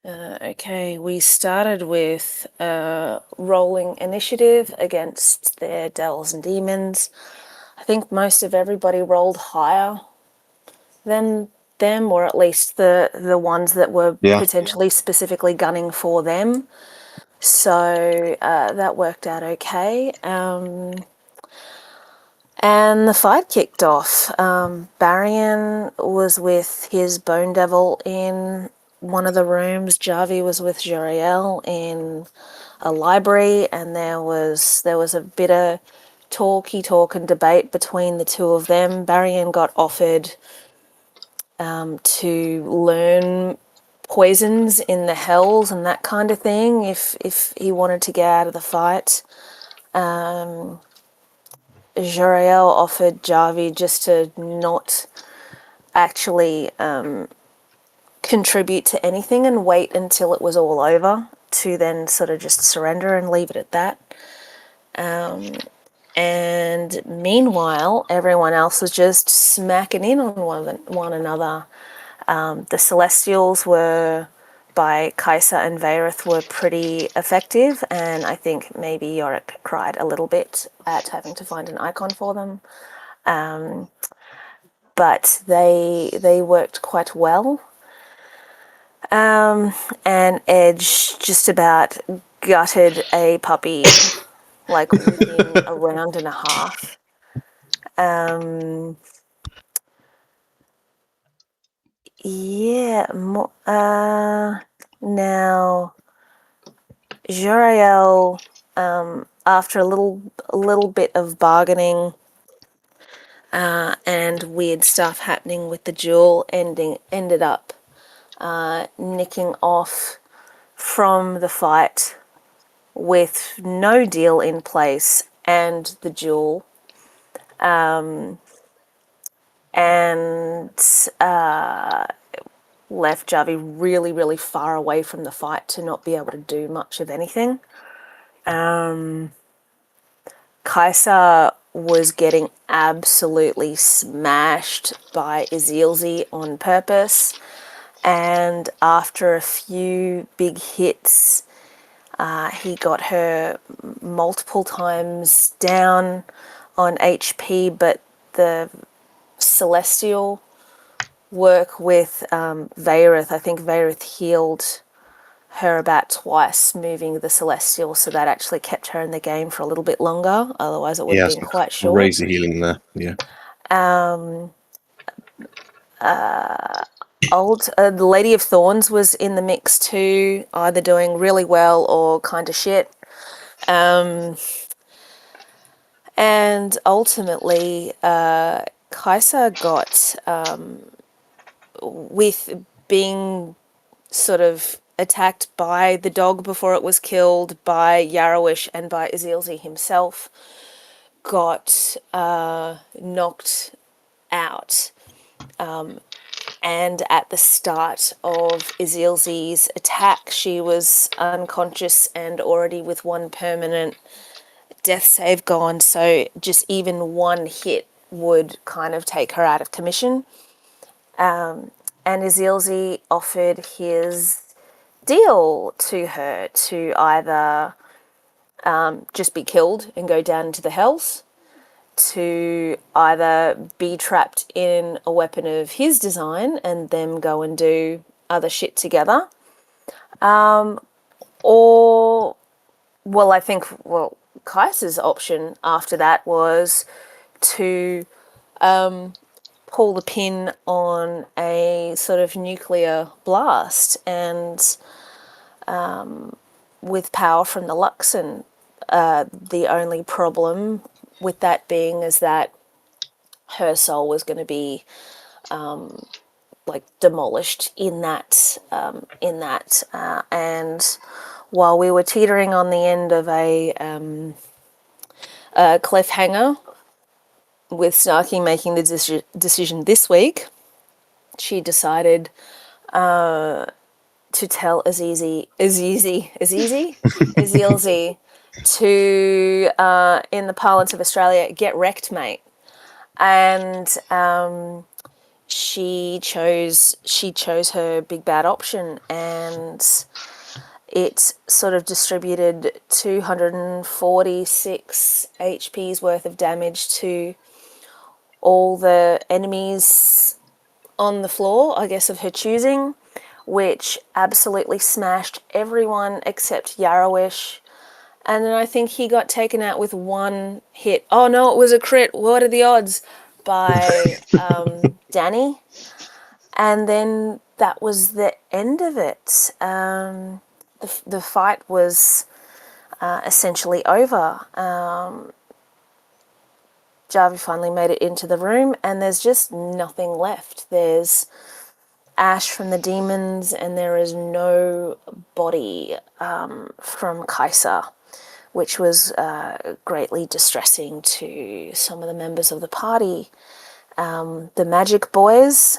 Okay, we started with rolling initiative against their devils and demons. I think most of everybody rolled higher than them, or at least the ones that were Yeah. potentially specifically gunning for them. So that worked out okay. And the fight kicked off. Barian was with his Bone Devil in one of the rooms. Javi was with Jariel in a library, and there was a bit of talk and debate between the two of them. Barian got offered to learn poisons in the hells and that kind of thing if he wanted to get out of the fight. Jariel offered Javi just to not actually contribute to anything and wait until it was all over to then sort of just surrender and leave it at that. And meanwhile, everyone else was just smacking in on one another. The Celestials were, by Kaisa and Vaerith, were pretty effective, and I think maybe Yorick cried a little bit at having to find an icon for them. But they worked quite well. And Edge just about gutted a puppy like within a round and a half. Yeah. Now Jariel, after a little bit of bargaining and weird stuff happening with the duel, ended up nicking off from the fight with no deal in place and the duel, and left Javi really, really far away from the fight to not be able to do much of anything. Kaisa was getting absolutely smashed by Izilzi on purpose, and after a few big hits, he got her multiple times down on HP, but the Celestial work with Vaerith, I think Vaerith healed her about twice, moving the Celestial, so that actually kept her in the game for a little bit longer. Otherwise, it would have Yeah, been some quite short. crazy healing there. Yeah. The Lady of Thorns was in the mix too, either doing really well or kind of shit. And ultimately, Kaisa got, with being sort of attacked by the dog before it was killed, by Yarrowish and by Izilzi himself, got knocked out. And at the start of Izilzi's attack, she was unconscious and already with one permanent death save gone, so just even one hit would kind of take her out of commission. And Izilzi offered his deal to her to either just be killed and go down into the hells, to either be trapped in a weapon of his design and them go and do other shit together, or, well, I think, well, Kaiser's option after that was to pull the pin on a sort of nuclear blast, and with power from the Luxon. The only problem with that being is that her soul was going to be like demolished in that, and while we were teetering on the end of a cliffhanger with Snarky making the decision this week, she decided to tell Azilzi to, in the parlance of Australia, get wrecked, mate. And she chose her big bad option, and it sort of distributed 246 HP's worth of damage to all the enemies on the floor, I guess, of her choosing, which absolutely smashed everyone except Yarrowish. And then I think he got taken out with one hit. Oh no, it was a crit. What are the odds? By Danny. And then that was the end of it. The fight was essentially over. Jarvie finally made it into the room, and there's just nothing left. There's ash from the demons, and there is no body from Kaiser, which was greatly distressing to some of the members of the party. The magic boys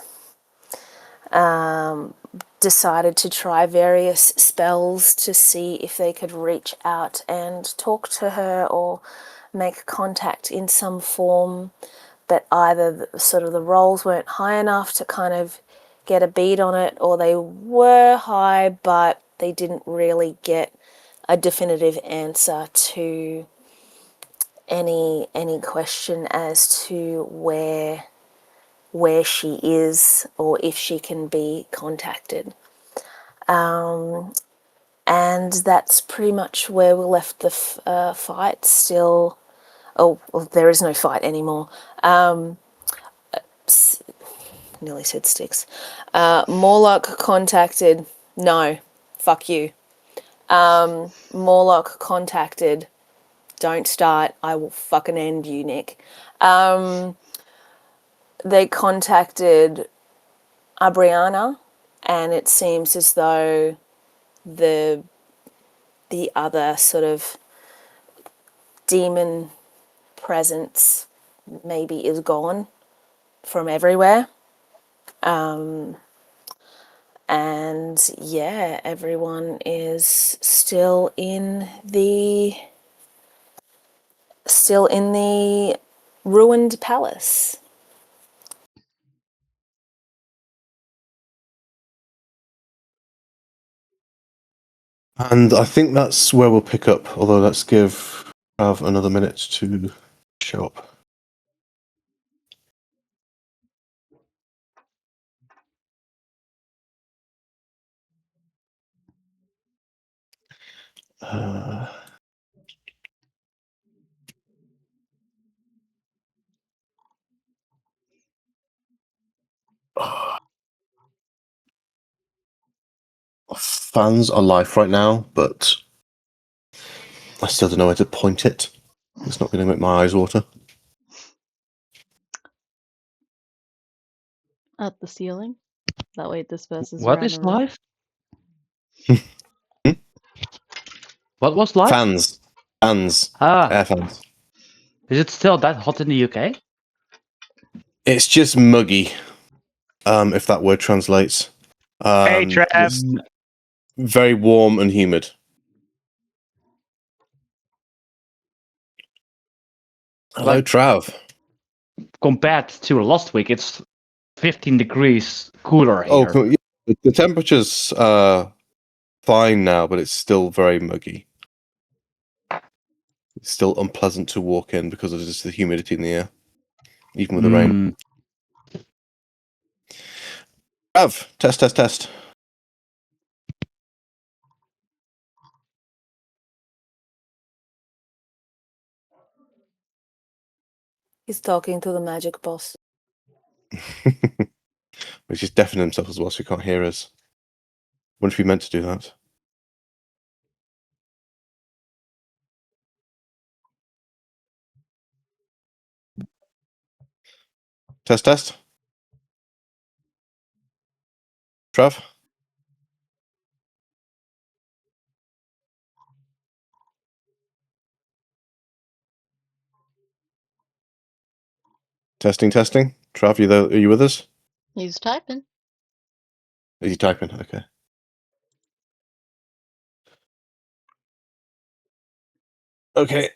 decided to try various spells to see if they could reach out and talk to her or make contact in some form, but either sort of the rolls weren't high enough to kind of get a bead on it, or they were high but they didn't really get a definitive answer to any question as to where she is or if she can be contacted. And that's pretty much where we left the fight. Still, oh, well, there is no fight anymore. Nearly said sticks. Morlock contacted. No, fuck you. Morlock contacted. Don't start. I will fucking end you, Nick. They contacted Abriana, and it seems as though the other sort of demon presence maybe is gone from everywhere. And yeah, everyone is still in the ruined palace. And I think that's where we'll pick up, although let's give Rav another minute to show up. Fans are live right now, but I still don't know where to point it. It's not going to make my eyes water. At the ceiling. That way it disperses What around is the room. live? What was live? Fans. Ah, Air fans. is it still that hot in the UK? It's just muggy, if that word translates. Hey, Trev. It's very warm and humid. Hello, Like- Trav. Compared to last week, it's 15 degrees cooler here. Oh, yeah, the temperature's fine now, but it's still very muggy. It's still unpleasant to walk in because of just the humidity in the air, even with the rain. Trav, test. He's talking to the magic boss. Which is deafening himself as well, so he can't hear us. Wonder if he meant to do that. Test. Trav? Testing. Trav, you there? Are you with us? He's typing. Is he typing? Okay. Okay.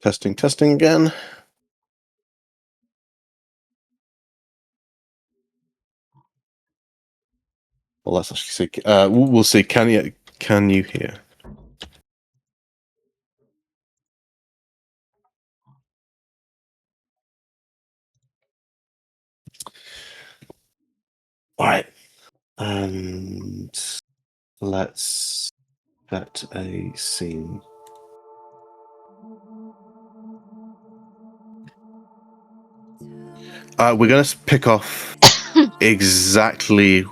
Testing again. Well, let's actually see. We'll see. Can you hear? All right. And let's set a scene. We're going to pick off exactly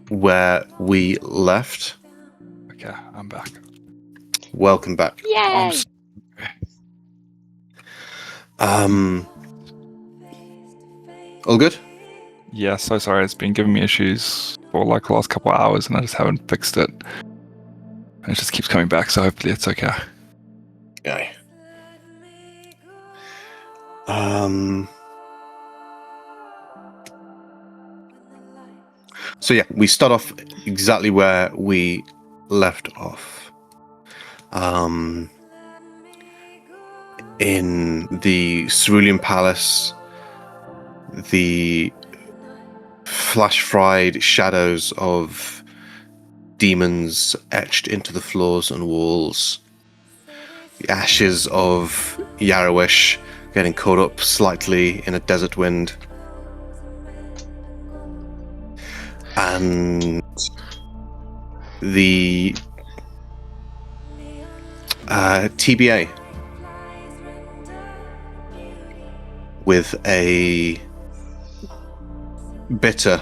where we left. Okay, I'm back. Welcome back. Yay! All good? Yeah, so sorry. It's been giving me issues for like the last couple of hours, and I just haven't fixed it. And it just keeps coming back, so hopefully it's okay. Yeah. So yeah, we start off exactly where we left off. In the Cerulean Palace, the flash-fried shadows of demons etched into the floors and walls. The ashes of Yarrowish getting caught up slightly in a desert wind. And the TBA with a bitter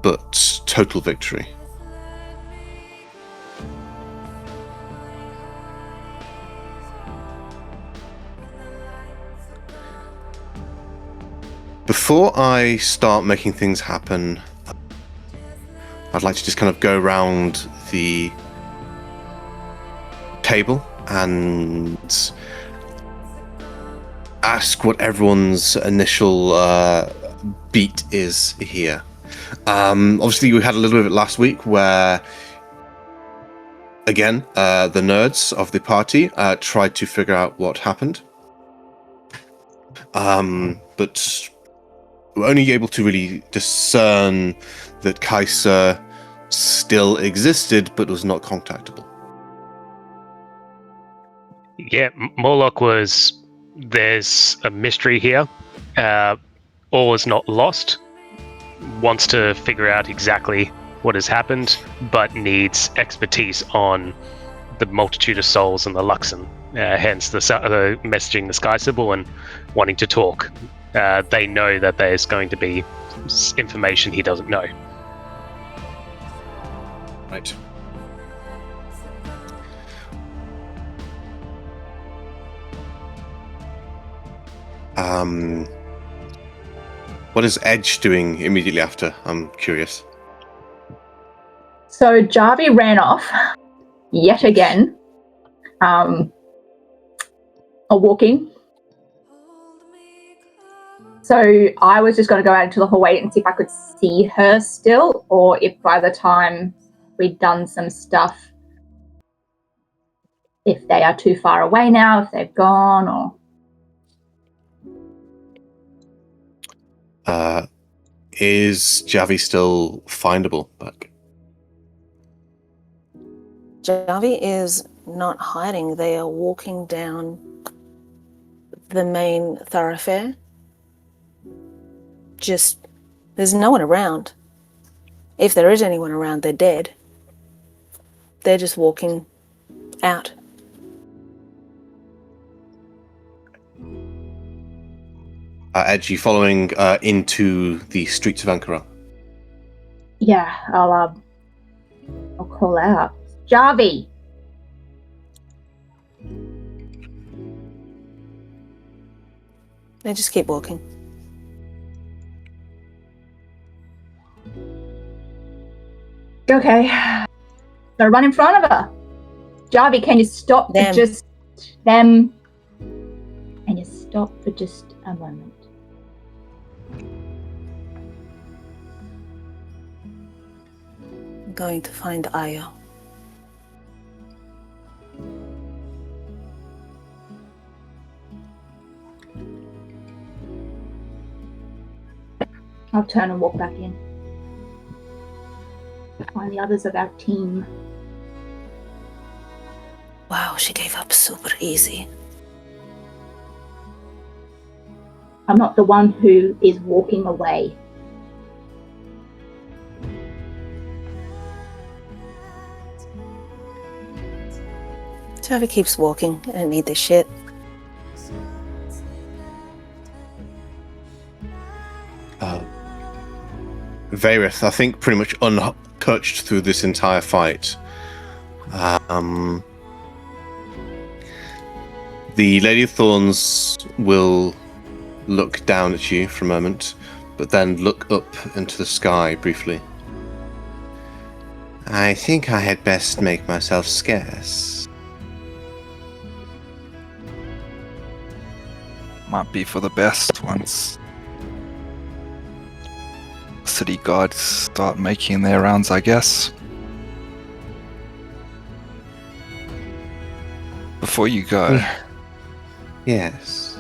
but total victory. Before I start making things happen, I'd like to just kind of go around the table and ask what everyone's initial beat is here. Obviously, we had a little bit of it last week where, again, the nerds of the party tried to figure out what happened. But we're only able to really discern that Kaiser still existed but was not contactable. Yeah, Morlock was... There's a mystery here. All is not lost. Wants to figure out exactly what has happened, but needs expertise on the multitude of souls and the Luxon. Hence the messaging the Sky Sybil and wanting to talk. They know that there's going to be information he doesn't know. Right. What is Edge doing immediately after? I'm curious. So Jarvie ran off yet again, walking. So I was just going to go out into the hallway and see if I could see her still, or if by the time we'd done some stuff, if they are too far away now, if they've gone, or... Is Javi still findable back? Javi is not hiding. They are walking down the main thoroughfare. Just, there's no one around. If there is anyone around, they're dead. They're just walking out. Edge, you following into the streets of Ank'Harel? Yeah, I'll call out. Jarvie! They just keep walking. Okay. Gotta run in front of her. Jarvie, can you stop Them. for just them? Can you stop for just a moment? I'm going to find Io. I'll turn and walk back in. Find the others of our team. Wow, she gave up super easy. I'm not the one who is walking away. Trevor keeps walking. I don't need this shit. Varith, I think, pretty much untouched through this entire fight. The Lady of Thorns will look down at you for a moment, but then look up into the sky briefly. I think I had best make myself scarce. Might be for the best once city guards start making their rounds, I guess. Before you go, Yeah. Yes.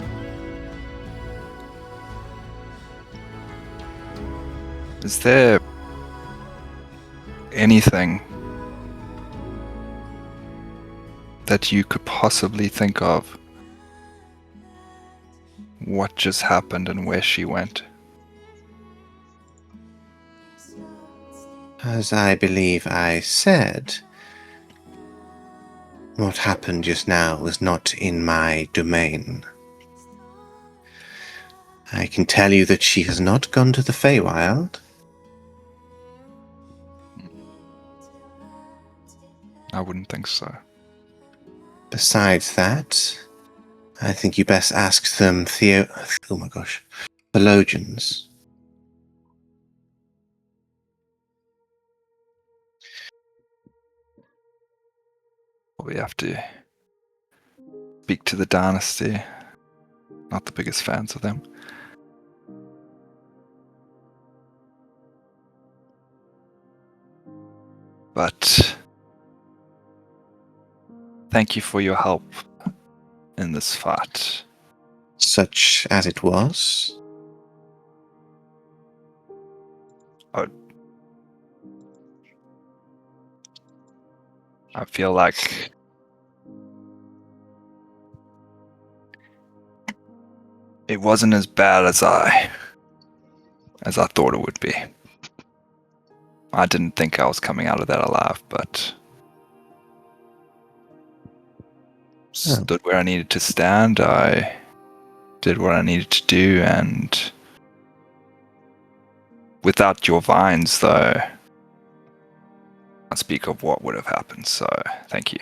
is there anything that you could possibly think of? What just happened and where she went? As I believe I said, what happened just now was not in my domain. I can tell you that she has not gone to the Feywild. I wouldn't think so. Besides that, I think you best ask them theologians. We have to speak to the dynasty. Not the biggest fans of them. But thank you for your help in this fight. Such as it was. I feel like it wasn't as bad as I thought it would be. I didn't think I was coming out of that alive, but stood where I needed to stand. I did what I needed to do, and without your vines, though, I speak of what would have happened, so thank you.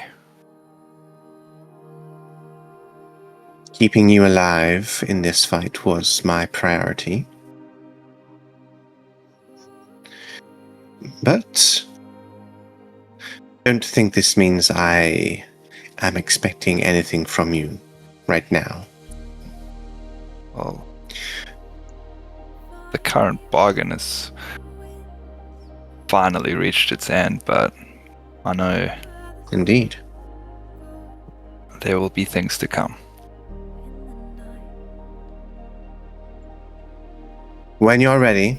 Keeping you alive in this fight was my priority. But I don't think this means I am expecting anything from you right now. Well, the current bargain has finally reached its end, but I know Indeed. there will be things to come. When you're ready,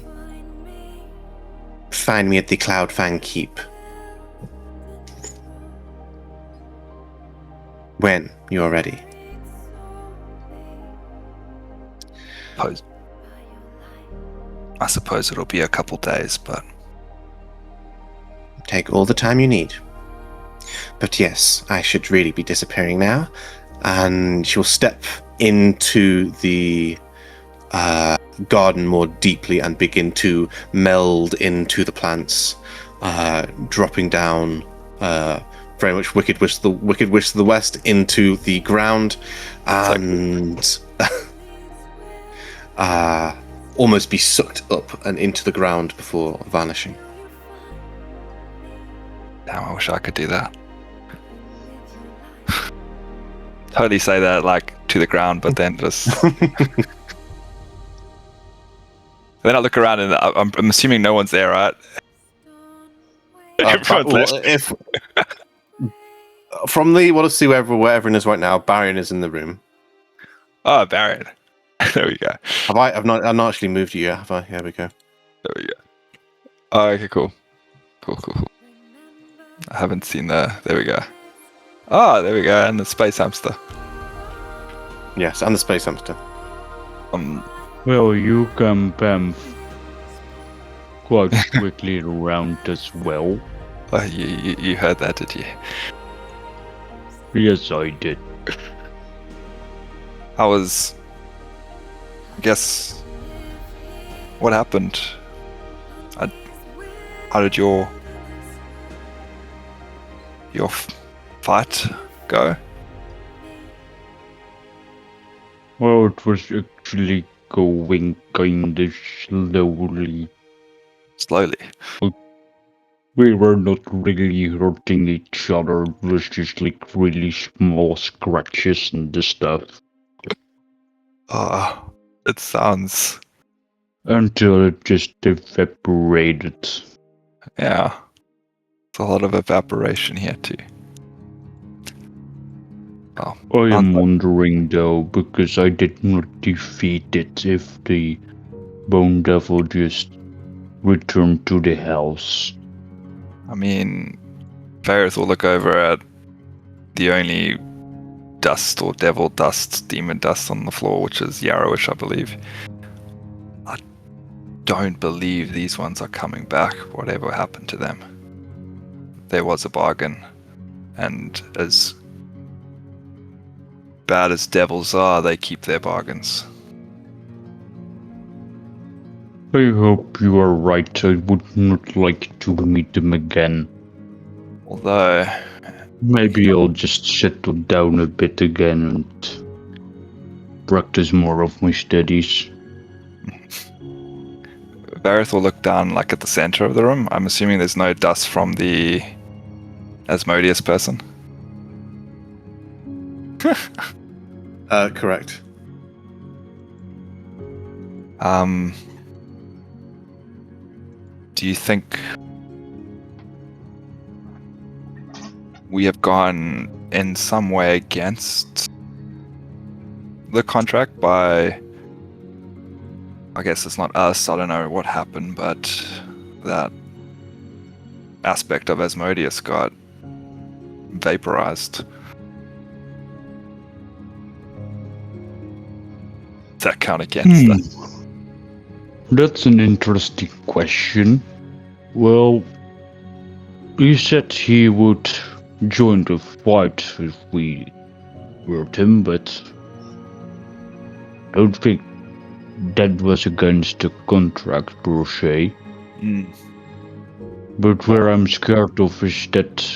find me at the Cloudfang Keep. When you're ready. I suppose it'll be a couple days, but Take all the time you need. But yes, I should really be disappearing now. And she'll step into the garden more deeply and begin to meld into the plants, dropping down very much Wicked Wish to the west into the ground, and almost be sucked up and into the ground before vanishing. damn, I wish I could do that. Totally say that like to the ground, but then just then I look around and I'm assuming no one's there, right? Everyone's left. If from the what I see where everyone is right now, Baryon is in the room. Oh, Baron. There we go. I've not actually moved you yet, have I? Here we go. There we go. Oh, okay, cool. Cool. I haven't seen the. There we go. Ah, there we go, and the space hamster. Yes, and the space hamster. Well, you can bamf quite quickly around as well. Oh, you heard that, did you? Yes, I did. I guess. What happened? How did your fight go? Well, it was actually going kinda slowly. Slowly. We were not really hurting each other. It was just like really small scratches and the stuff. Oh, it sounds. Until it just evaporated. Yeah. It's a lot of evaporation here too. Oh, I am wondering though, because I did not defeat it, if the Bone Devil just returned to the house. I mean, Varys will look over at the only dust or devil dust, demon dust on the floor, which is Yarrowish, I believe. I don't believe these ones are coming back, whatever happened to them. There was a bargain, and as bad as devils are, they keep their bargains. I hope you are right. I would not like to meet them again. Although, Maybe I'll just settle down a bit again and practice more of my studies. Varys will look down like at the center of the room. I'm assuming there's no dust from the Asmodeus person. Correct. Do you think we have gone in some way against the contract by, I guess it's not us, I don't know what happened, but that aspect of Asmodeus got vaporized? Does that count against us? That's an interesting question. Well, he said he would join the fight if we hurt him, but I don't think that was against the contract per se. But where I'm scared of is that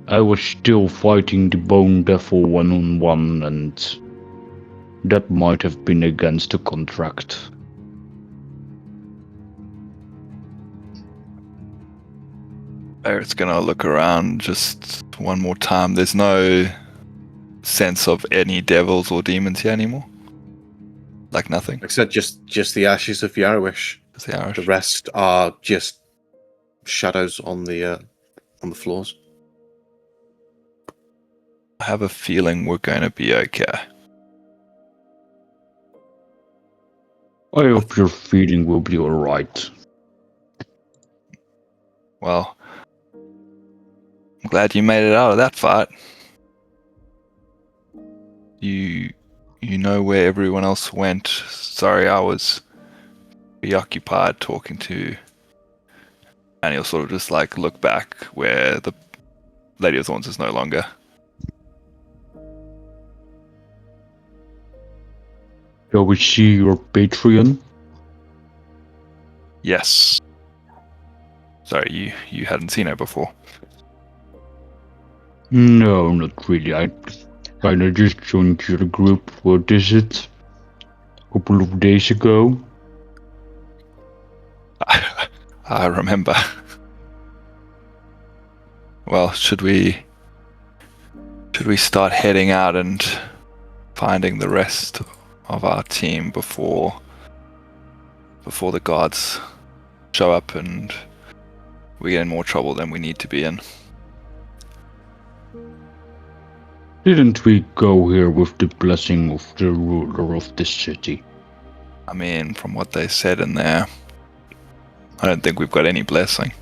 I was still fighting the Bone Devil one-on-one, and that might have been against the contract. Barrett's gonna look around just one more time. There's no sense of any devils or demons here anymore? Like nothing? Like I said, just the ashes of Yarrowish. Just the Irish? The rest are just shadows on the floors. I have a feeling we're going to be okay. I hope your feeling will be alright. Well, I'm glad you made it out of that fight. You know where everyone else went. Sorry, I was preoccupied talking to... And he'll sort of just like look back where the Lady of Thorns is no longer. Shall we see your Patreon? Yes. Sorry, you hadn't seen her before. No, not really. I kinda just joined your group. What is it? A couple of days ago. I remember. Well, should we start heading out and finding the rest of our team before the guards show up and we get in more trouble than we need to be in? Didn't we go here with the blessing of the ruler of the city? I mean, from what they said in there, I don't think we've got any blessing.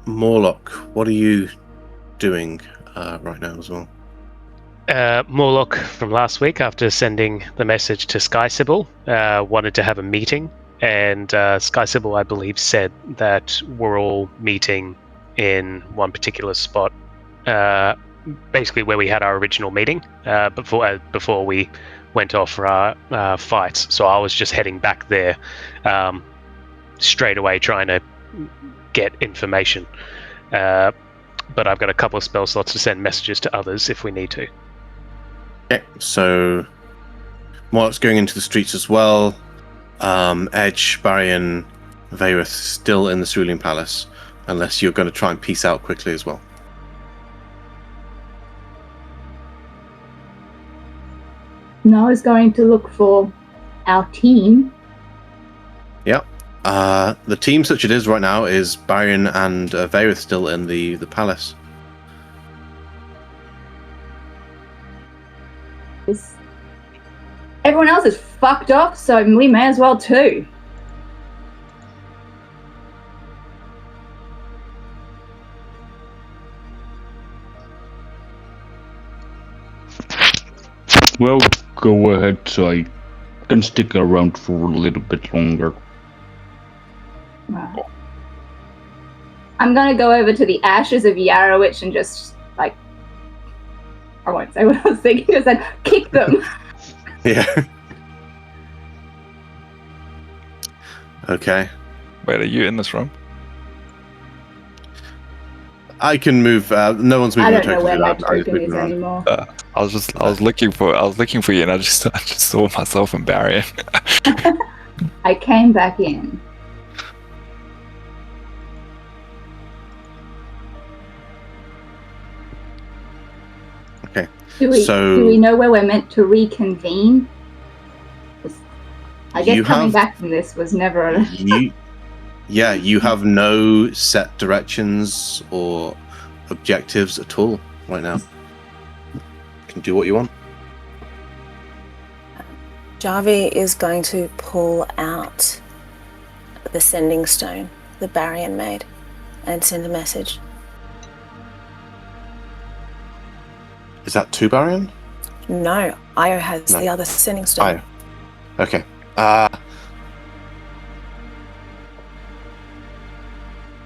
Morlock, what are you doing right now as well? Morlock from last week, after sending the message to Sky Sybil, wanted to have a meeting, and Sky Sybil, I believe, said that we're all meeting in one particular spot, basically where we had our original meeting before we went off for our fights. So I was just heading back there straight away, trying to get information. But I've got a couple of spell slots to send messages to others if we need to. Okay, so Morlock's going into the streets as well. Edge, Barry, Vareth still in the Cerulean Palace, unless you're going to try and peace out quickly as well. No, I was going to look for our team. Yep. The team, such it is right now, is Baryon and Vareth still in the palace. Everyone else is fucked off, so we may as well too. Well, go ahead, I can stick around for a little bit longer. Right. I'm gonna go over to the ashes of Yarrowitch and just, like, I won't say what I was thinking, just then kick them. Yeah. Okay. Wait, are you in this room? I can move. No one's moving. I don't know where my I'm just token moving is around. anymore. I was looking for you, and I just saw myself and Barry. I came back in. Okay. Do we know where we're meant to reconvene? I guess coming back from this was never a... You have no set directions or objectives at all right now. You can do what you want. Javi is going to pull out the sending stone that Baryon made and send a message. Is that to Baryon? No, Io has the other sending stone. Io. Okay.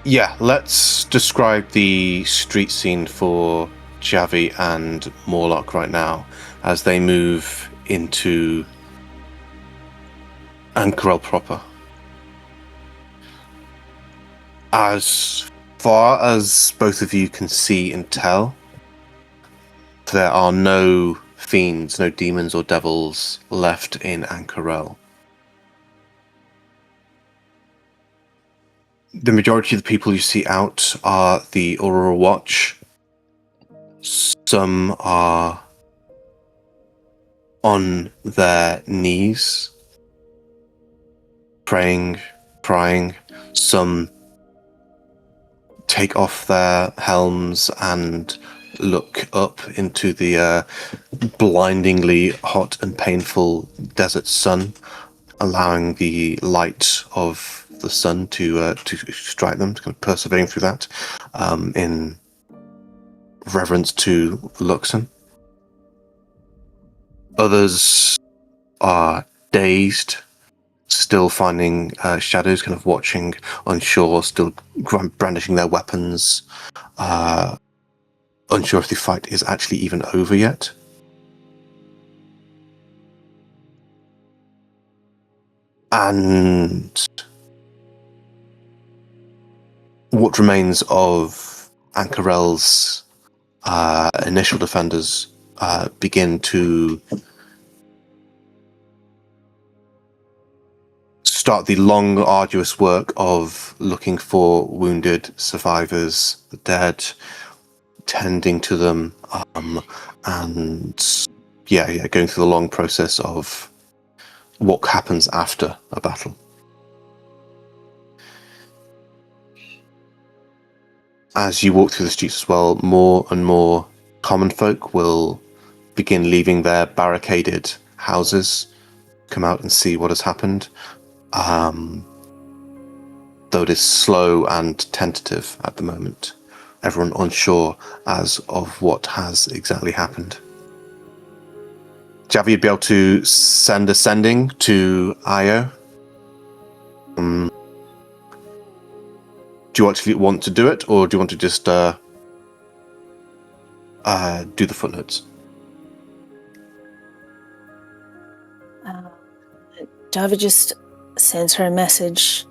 Yeah, let's describe the street scene for Javi and Morlock right now as they move into Ank'Harel proper. As far as both of you can see and tell, there are no fiends, no demons or devils left in Ank'Harel. The majority of the people you see out are the Aurora Watch. Some are on their knees, praying, prying. Some take off their helms and look up into the blindingly hot and painful desert sun, allowing the light of the sun to strike them, kind of persevering through that, in reverence to Luxon. Others are dazed, still finding shadows, kind of watching on shore, still brandishing their weapons, unsure if the fight is actually even over yet. And what remains of Ank'Harel's initial defenders begin to start the long, arduous work of looking for wounded survivors, the dead, tending to them, and going through the long process of what happens after a battle. As you walk through the streets as well, more and more common folk will begin leaving their barricaded houses, come out and see what has happened. Though it is slow and tentative at the moment. Everyone unsure as of what has exactly happened. Javi, you'd be able to send a sending to Io. Do you actually want to do it, or do you want to just do the footnotes? Javi just sends her a message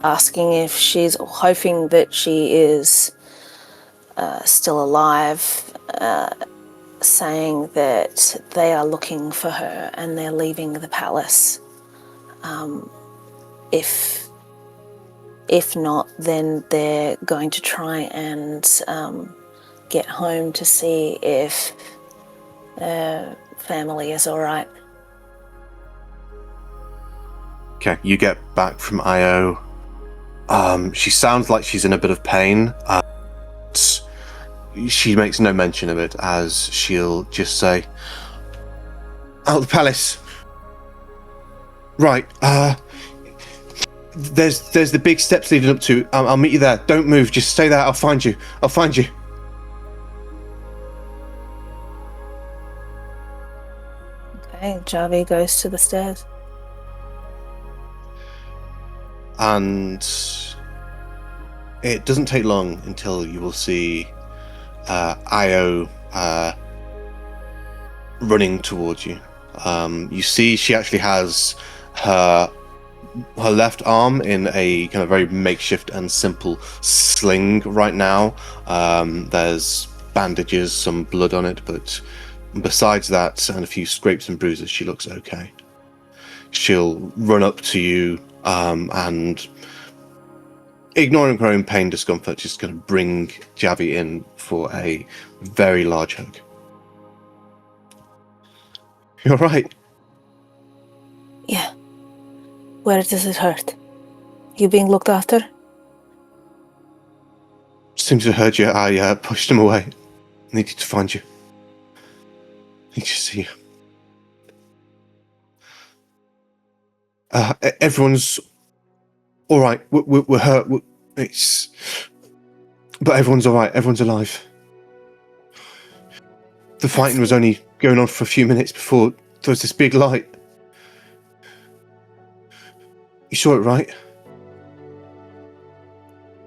asking if she's hoping that she is still alive, saying that they are looking for her and they're leaving the palace. If not, then they're going to try and get home to see if family is all right. Okay, you get back from Io. She sounds like she's in a bit of pain. She makes no mention of it, as she'll just say, "Oh, the palace. Right. There's the big steps leading up to. I'll meet you there. Don't move. Just stay there. I'll find you. I'll find you." Okay, Javi goes to the stairs. And it doesn't take long until you will see Io running towards you. You see she actually has her left arm in a kind of very makeshift and simple sling right now. There's bandages, some blood on it, but besides that and a few scrapes and bruises, she looks okay. She'll run up to you and, ignoring her own pain, discomfort, just going to bring Javi in for a very large hug. You're right. Yeah. Where does it hurt? You being looked after? Seems to have heard you. I pushed him away. Needed to find you. Need to see you. Everyone's all right. We're hurt. But everyone's all right. Everyone's alive. The fighting was only going on for a few minutes before there was this big light. You saw it, right?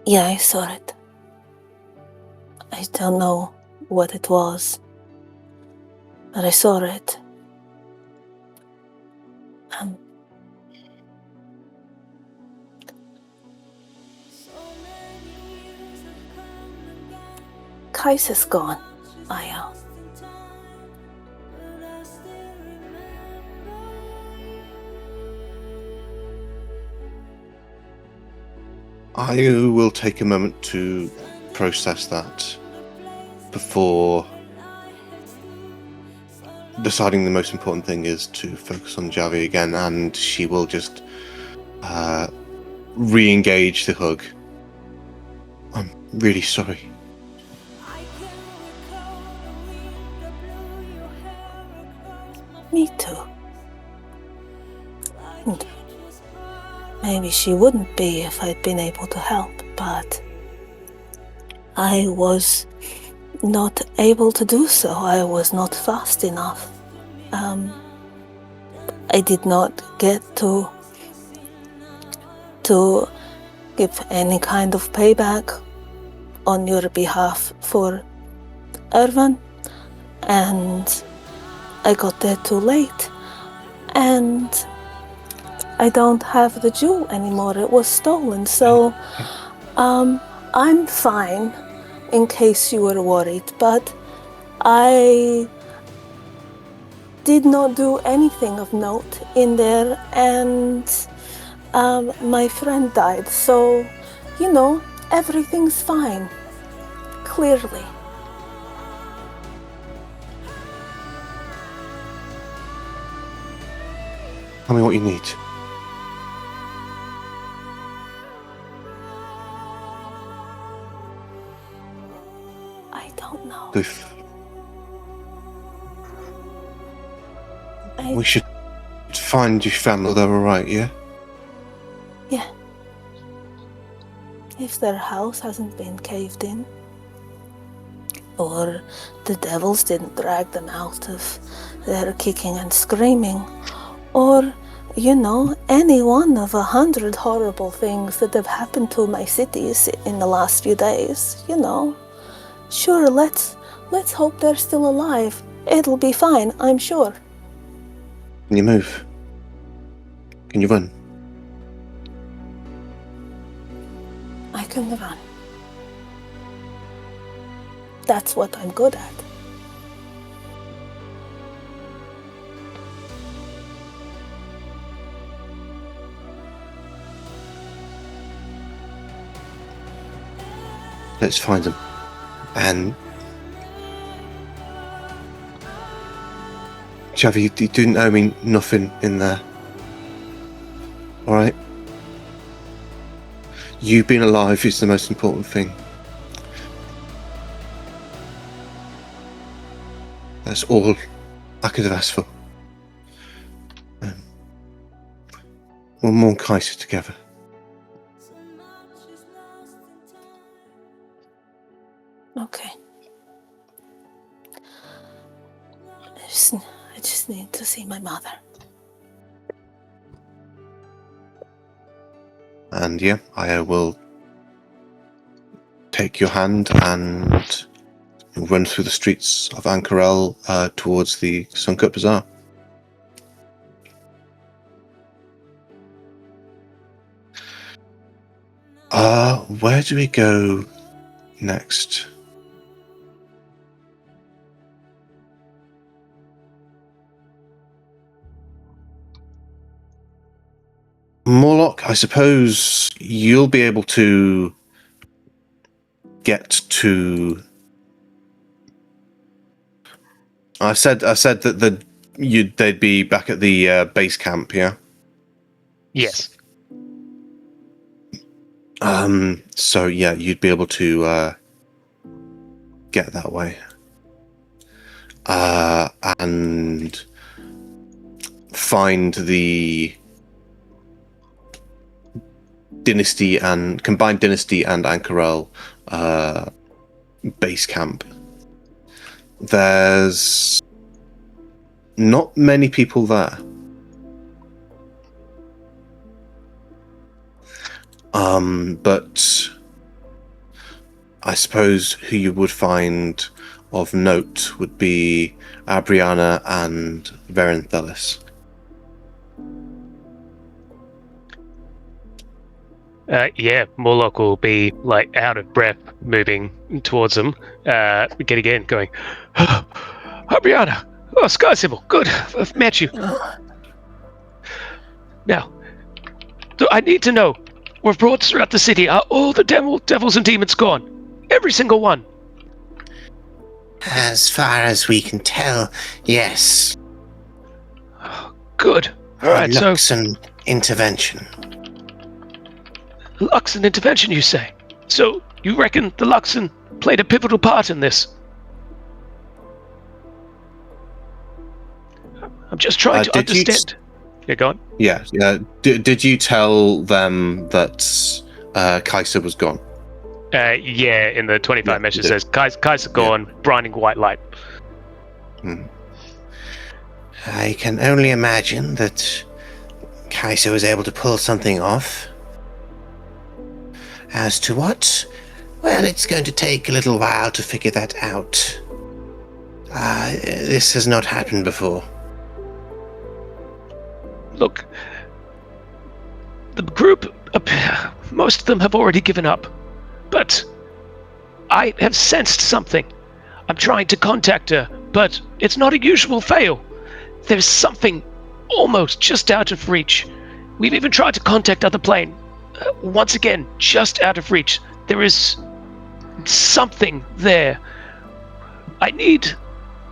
Yeah, I saw it. I don't know what it was, but I saw it. Kais is gone, Aya. I will take a moment to process that before deciding the most important thing is to focus on Javi again, and she will just re-engage the hug. I'm really sorry. Me too. And maybe she wouldn't be if I'd been able to help, but I was not able to do so. I was not fast enough. I did not get to give any kind of payback on your behalf for Irvin, and I got there too late, and I don't have the jewel anymore. It was stolen, so I'm fine, in case you were worried, but I did not do anything of note in there, and my friend died, so, everything's fine, clearly. Tell me what you need. I don't know. We should find your family, they're alright, yeah? Yeah. If their house hasn't been caved in, or the devils didn't drag them out of their kicking and screaming, or, any one of 100 horrible things that have happened to my cities in the last few days, Sure, let's hope they're still alive. It'll be fine, I'm sure. Can you move? Can you run? I can run. That's what I'm good at. Let's find them. And Javi, you didn't owe me nothing in there. Alright? You being alive is the most important thing. That's all I could have asked for. We'll mourn Kaiser together. Okay. I just need to see my mother. And yeah, I will take your hand and run through the streets of Ank'Harel towards the Suncut Bazaar. Where do we go next? Morlock, I suppose you'll be able to get to. I said that they'd be back at the base camp, yeah. Yes. So yeah, you'd be able to get that way, and find the Dynasty and combined Dynasty and Ank'Harel base camp. There's not many people there. But I suppose who you would find of note would be Abriana and Verenthelis. Yeah, Morlock will be like out of breath, moving towards them, yet again going, Abriana, Sky Sybil, good, I've met you. Now, I need to know, reports throughout the city, are all the devils and demons gone? Every single one? As far as we can tell, yes. Good. Alright, so... Luxon intervention. Luxon intervention, you say? So, you reckon the Luxon played a pivotal part in this? I'm just trying to understand. Yeah, go on. Yeah. Did you tell them that Kaiser was gone? Yeah, in the 25 message says Kaiser gone, blinding white light. I can only imagine that Kaiser was able to pull something off. As to what? Well, it's going to take a little while to figure that out. This has not happened before. Look, the group, most of them have already given up, but I have sensed something. I'm trying to contact her, but it's not a usual fail. There's something almost just out of reach. We've even tried to contact other plane. Once again, just out of reach. There is something there. I need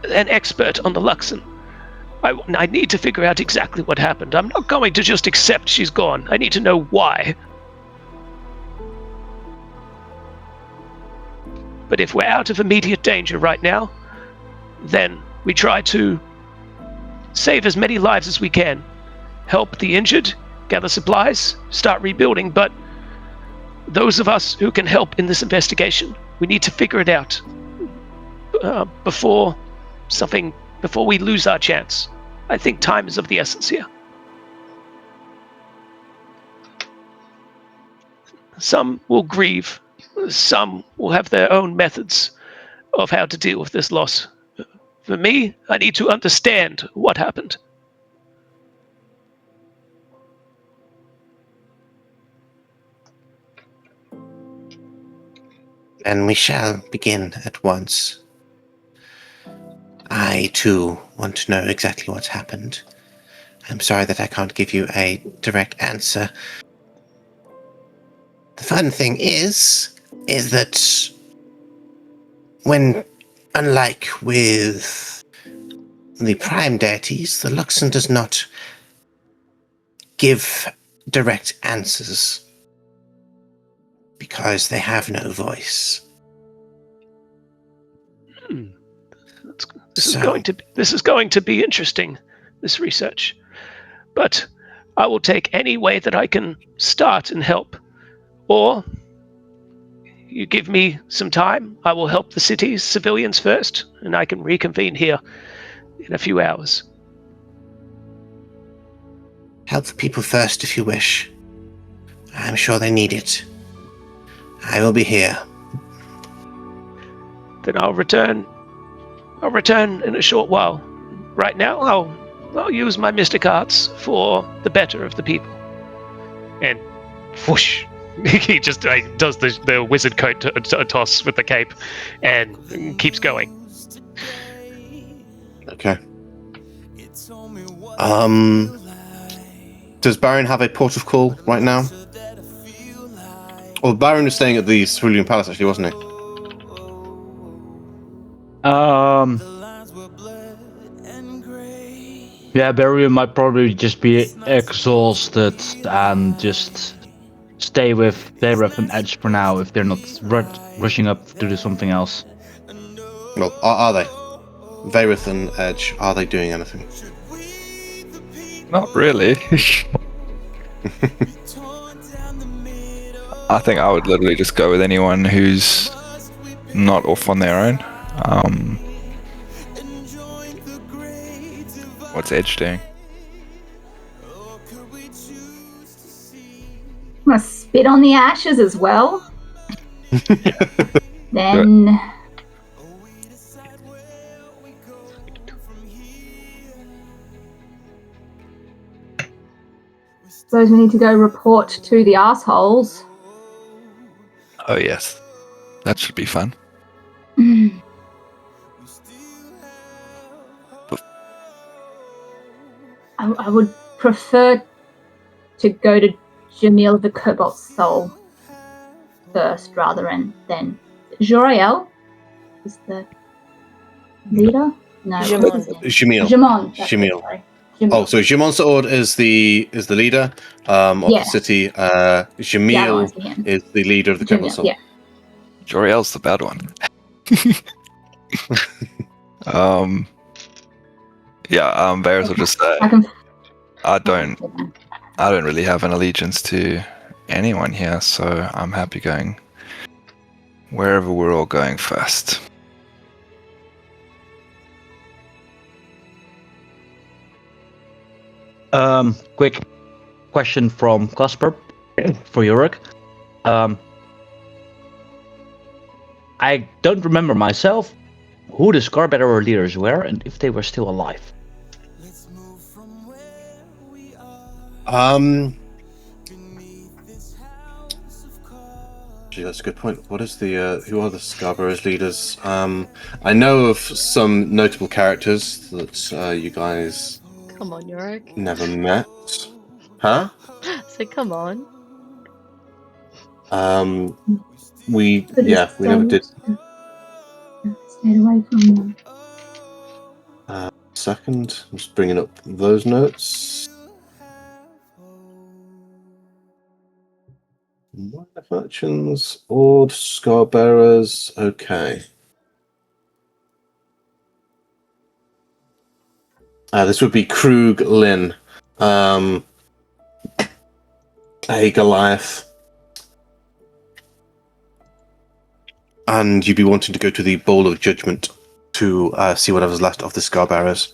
an expert on the Luxon. I need to figure out exactly what happened. I'm not going to just accept she's gone. I need to know why. But if we're out of immediate danger right now, then we try to save as many lives as we can, help the injured, gather supplies, start rebuilding, but those of us who can help in this investigation, we need to figure it out before we lose our chance. I think time is of the essence here. Some will grieve, some will have their own methods of how to deal with this loss. For me, I need to understand what happened. And we shall begin at once. I, too, want to know exactly what's happened. I'm sorry that I can't give you a direct answer. The fun thing is that when, unlike with the prime deities, the Luxon does not give direct answers because they have no voice. This is going to be interesting, this research. But I will take any way that I can start and help. Or you give me some time, I will help the city's civilians first, and I can reconvene here in a few hours. Help the people first if you wish. I'm sure they need it. I will be here. Then I'll return in a short while. Right now, I'll use my mystic arts for the better of the people. And whoosh, he just does the wizard coat toss with the cape and keeps going. Okay. Does Baron have a port of call right now? Well, Baron was staying at the Cerulean Palace, actually, wasn't he? Yeah, Barry might probably just be exhausted and just stay with Bereth and Edge for now if they're not rushing up to do something else. Well, are they? Vareth and Edge, are they doing anything? Not really. I think I would literally just go with anyone who's not off on their own. What's Edge doing? I'm gonna spit on the ashes as well. Then suppose we need to go report to the assholes. Oh yes, that should be fun. I would prefer to go to Jamil the Cobalt Soul first rather than Joriel is the leader? No. Jamon. Jamil. Jamon. Jamil. Sorry. Oh, so Jamon Saord is the leader of Yeah. the city. Jamil is the leader of the Cobalt Soul. Yeah. Joriel's the bad one. Varys will just say, I don't really have an allegiance to anyone here, so I'm happy going wherever we're all going first. Quick question from Casper for Yorick. I don't remember myself who the Scarbearer leaders were and if they were still alive. Gee, that's a good point. What is the who are the Scarborough's leaders? I know of some notable characters that you guys Come on, Yorick. never met. Huh? Say, come on. We never did. Stay away from them. Second, I'm just bringing up those notes. Minor factions, Ord, Scarbearers, okay. This would be Krug Lin, a Goliath. And you'd be wanting to go to the Bowl of Judgment to see whatever's left of the Scarbearers.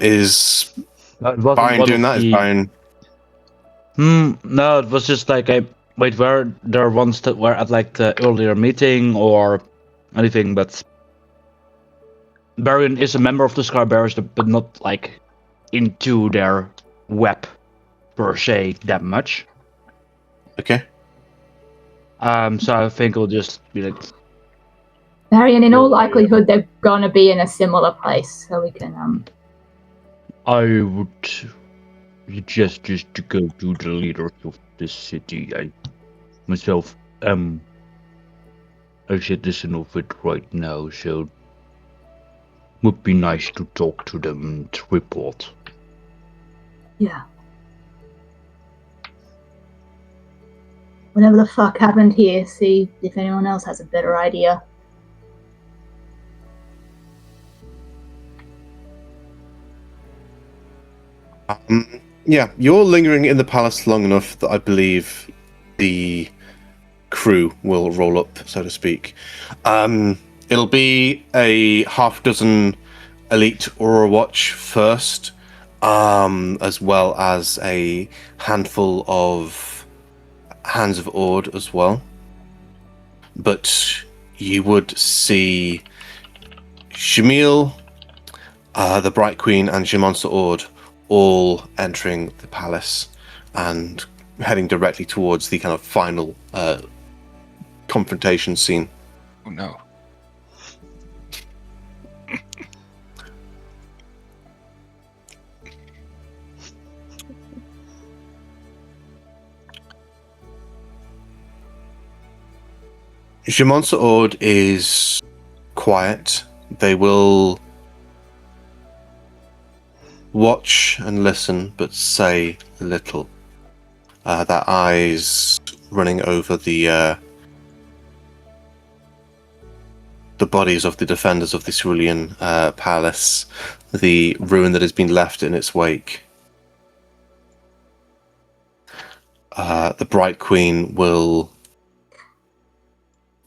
Is Byron doing that? Is Byron... No, it was just like wait, were there ones that were at like the earlier meeting or anything, but Baron is a member of the Scarbearers, but not like into their web per se that much. Okay. So I think it'll just be like... Marion, in all likelihood, they're gonna be in a similar place, so we can, I would suggest just to go to the leaders of this city. I myself am a citizen of it right now, so would be nice to talk to them and report. Yeah. Whatever the fuck happened here, see if anyone else has a better idea. Yeah, you're lingering in the palace long enough that I believe the crew will roll up, so to speak. It'll be a half dozen elite Aurora Watch first, as well as a handful of Hands of Ord as well. But you would see Shamil, the Bright Queen, and Jamonsa Ord all entering the palace and heading directly towards the kind of final confrontation scene. Oh no. Jamonsa Ord is quiet. They will watch and listen, but say little. Their eyes running over the bodies of the defenders of the Cerulean palace, the ruin that has been left in its wake. The Bright Queen will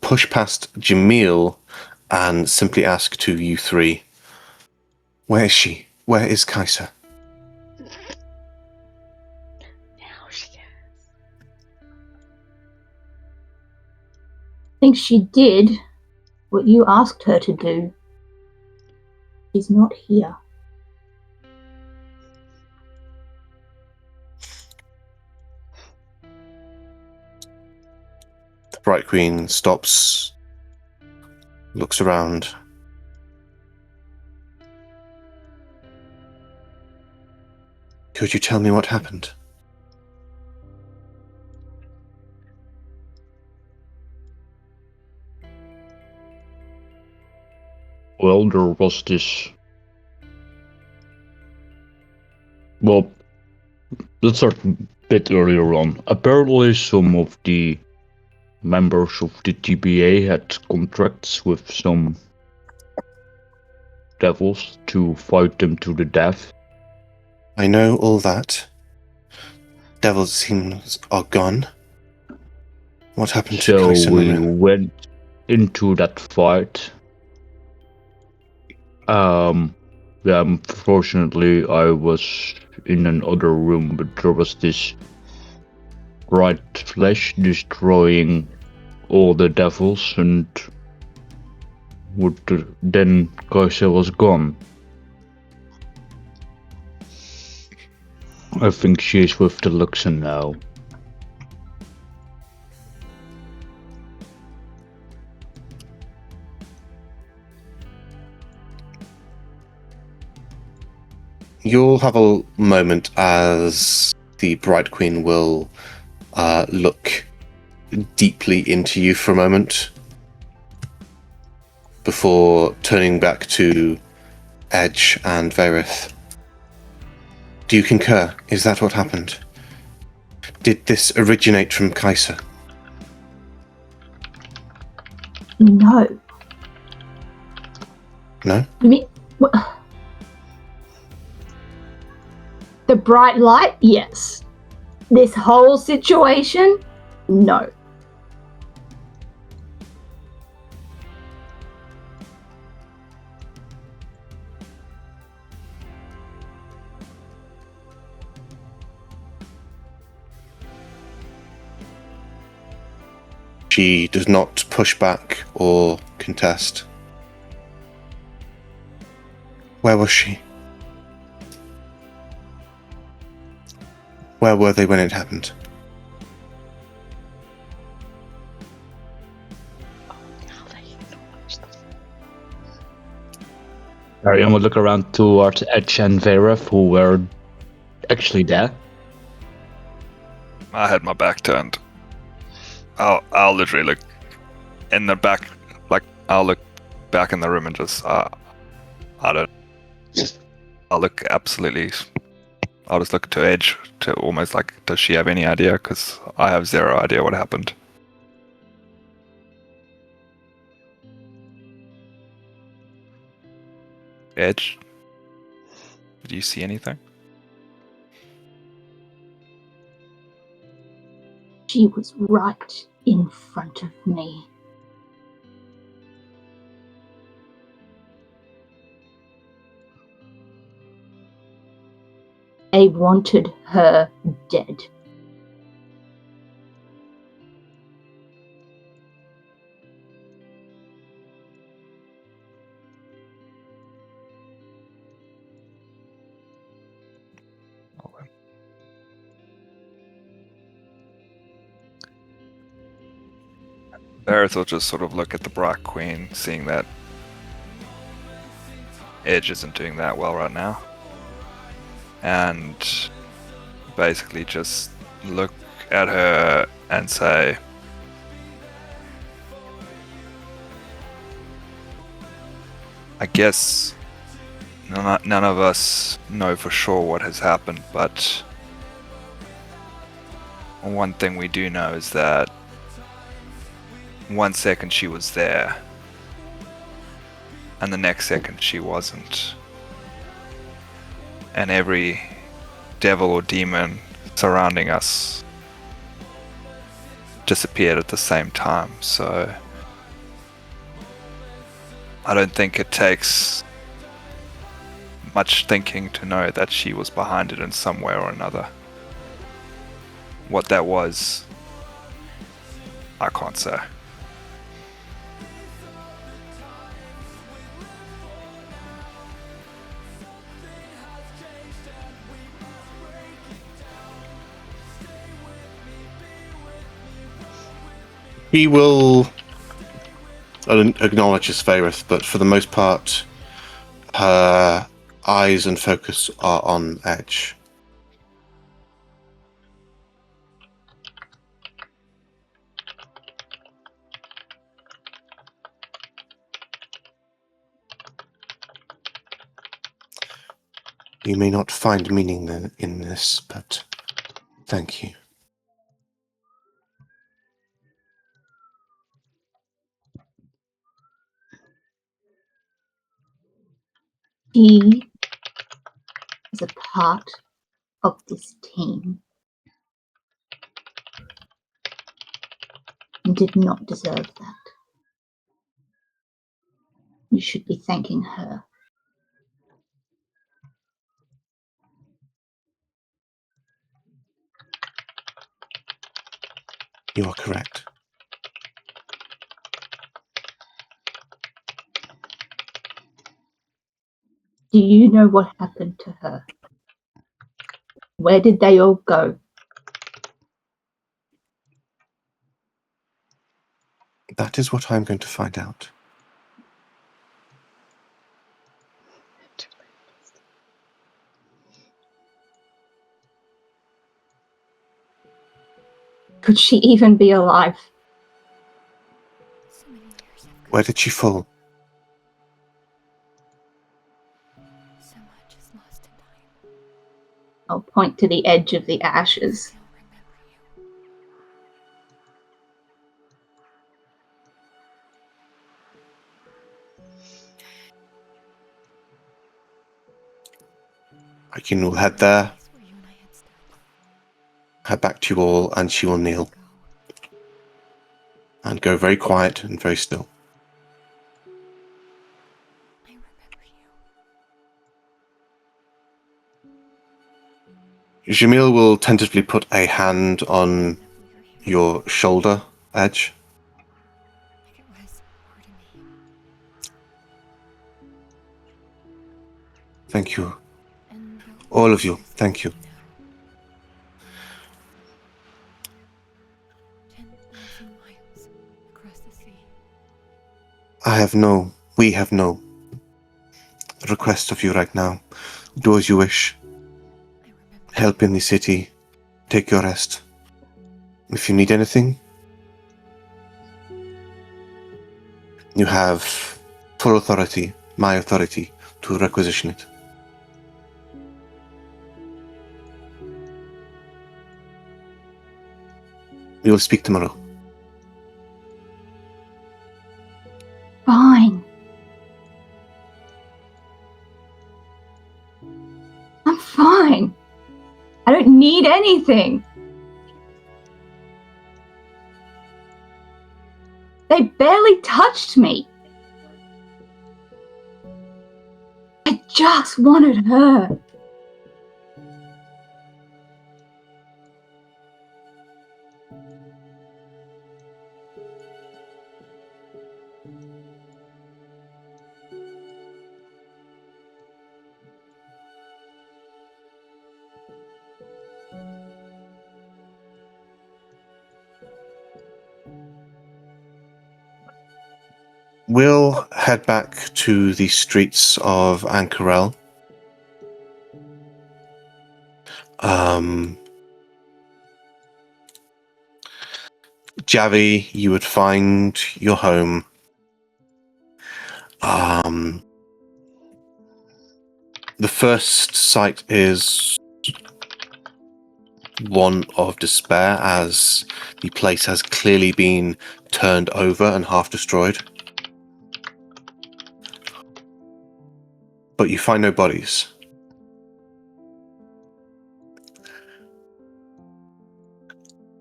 push past Jamil and simply ask to you three, where is she? Where is Kaiser? Now she goes. I think she did what you asked her to do. She's not here. The Bright Queen stops, looks around. Could you tell me what happened? Well, there was this... Well, let's start a bit earlier on. Apparently some of the members of the TBA had contracts with some devils to fight them to the death. I know all that. Devils seems are gone. What happened to Kaiser? So we went into that fight. Unfortunately, I was in another room, but there was this bright flash destroying all the devils, and then Kaiser was gone. I think she's with the Luxon now. You'll have a moment as the Bright Queen will look deeply into you for a moment before turning back to Edge and Verith. Do you concur? Is that what happened? Did this originate from Kaiser? No. No? I mean, the bright light, yes. This whole situation, no. She does not push back or contest. Where was she? Where were they when it happened? Ariane would look around towards Edge and Vareth, who were actually there. I had my back turned. I'll literally look in the back, like I'll look back in the room and just I don't. I'll look absolutely. I'll just look to Edge to almost like, does she have any idea? Because I have zero idea what happened. Edge, do you see anything? She was right in front of me. They wanted her dead. Barrett will just sort of look at the Bright Queen, seeing that Edge isn't doing that well right now. And basically just look at her and say, I guess none of us know for sure what has happened, but one thing we do know is that 1 second she was there, and the next second she wasn't. And every devil or demon surrounding us disappeared at the same time, so I don't think it takes much thinking to know that she was behind it in some way or another. What that was, I can't say. He will acknowledge his Vareth, but for the most part, her eyes and focus are on Edge. You may not find meaning in this, but thank you. She is a part of this team and did not deserve that. You should be thanking her. You are correct. Do you know what happened to her? Where did they all go? That is what I'm going to find out. Could she even be alive? Where did she fall? I'll point to the edge of the ashes. Kin will head there, head back to you all, and she will kneel. And go very quiet and very still. Jamil will tentatively put a hand on your shoulder edge. Thank you. All of you, thank you. We have no request of you right now. Do as you wish. Help in the city. Take your rest. If you need anything, you have full authority, my authority, to requisition it. We will speak tomorrow. Fine. I'm fine. I don't need anything. They barely touched me. I just wanted her. We'll head back to the streets of Ank'Harel. Javi, you would find your home. The first sight is one of despair, as the place has clearly been turned over and half destroyed. But you find no bodies.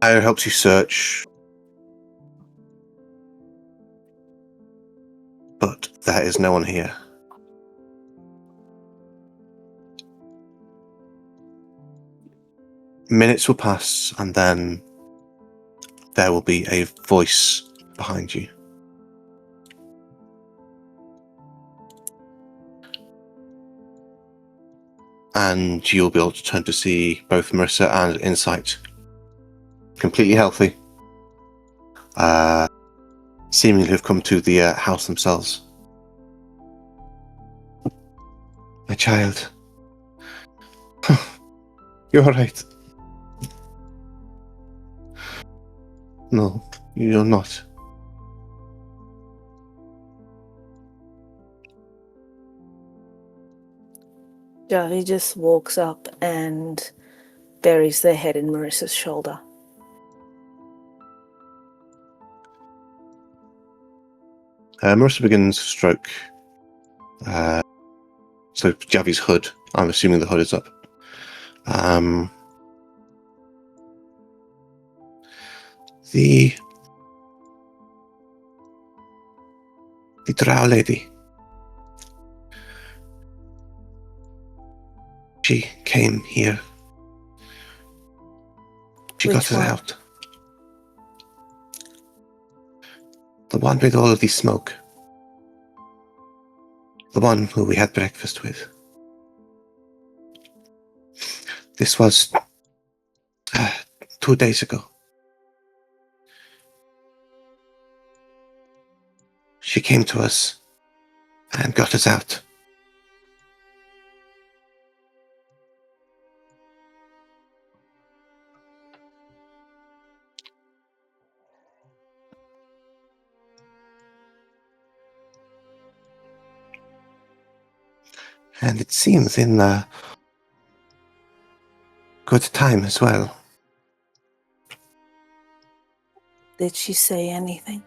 Io helps you search, but there is no one here. Minutes will pass, and then there will be a voice behind you. And you'll be able to turn to see both Marissa and Insight. Completely healthy. Seemingly have come to the house themselves. My child. You're alright. No, you're not. Javi just walks up and buries their head in Marissa's shoulder. Marissa begins to stroke. So Javi's hood. I'm assuming the hood is up. The drow lady. She came here. She got us out. The one with all of the smoke. The one who we had breakfast with. This was 2 days ago. She came to us and got us out. And it seems in good time as well. Did she say anything?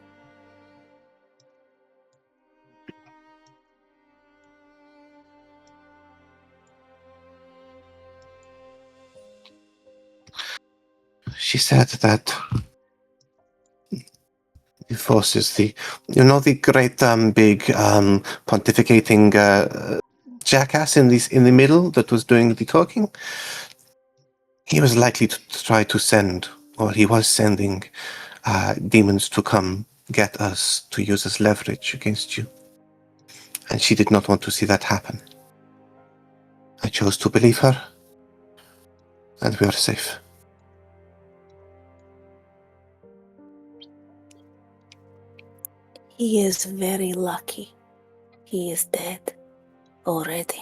She said that the forces, the great big pontificating jackass in the middle that was doing the talking. He was likely to try to send, or he was sending, demons to come get us to use as leverage against you. And she did not want to see that happen. I chose to believe her, and we are safe. He is very lucky. He is dead already.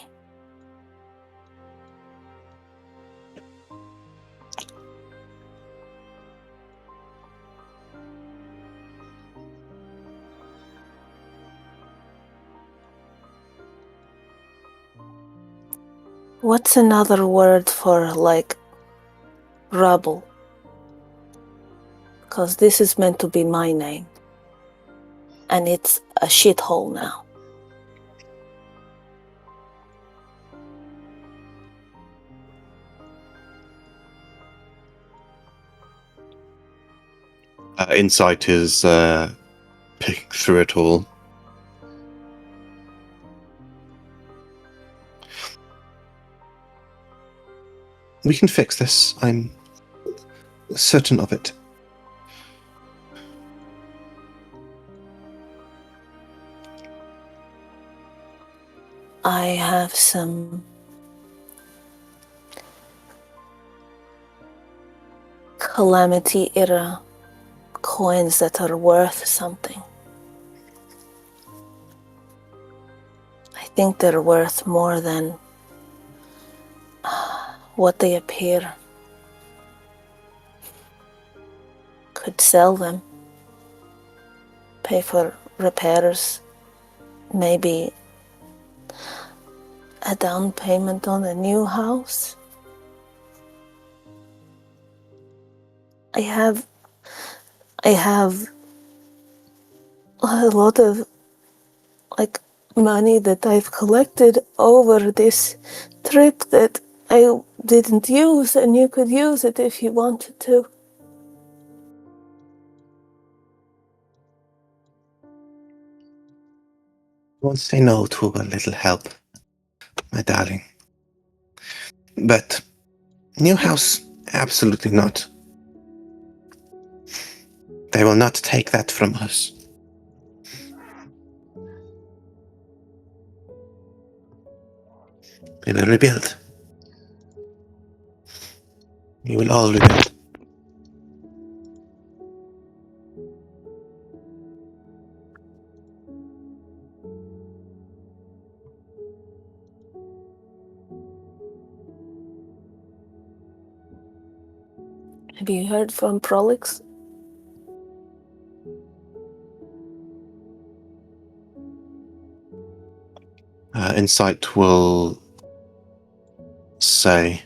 What's another word for, like, rubble? Because this is meant to be my name. And it's a shithole now. Insight is picking through it all. We can fix this. I'm certain of it. I have some Calamity era coins that are worth something. I think they're worth more than what they appear. Could sell them, pay for repairs, maybe a down payment on a new house. I have a lot of money that I've collected over this trip that I didn't use, and you could use it if you wanted to. Won't say no to a little help, my darling. But new house, absolutely not. They will not take that from us. We will rebuild. We will all rebuild. Have you heard from Prolix? Insight will say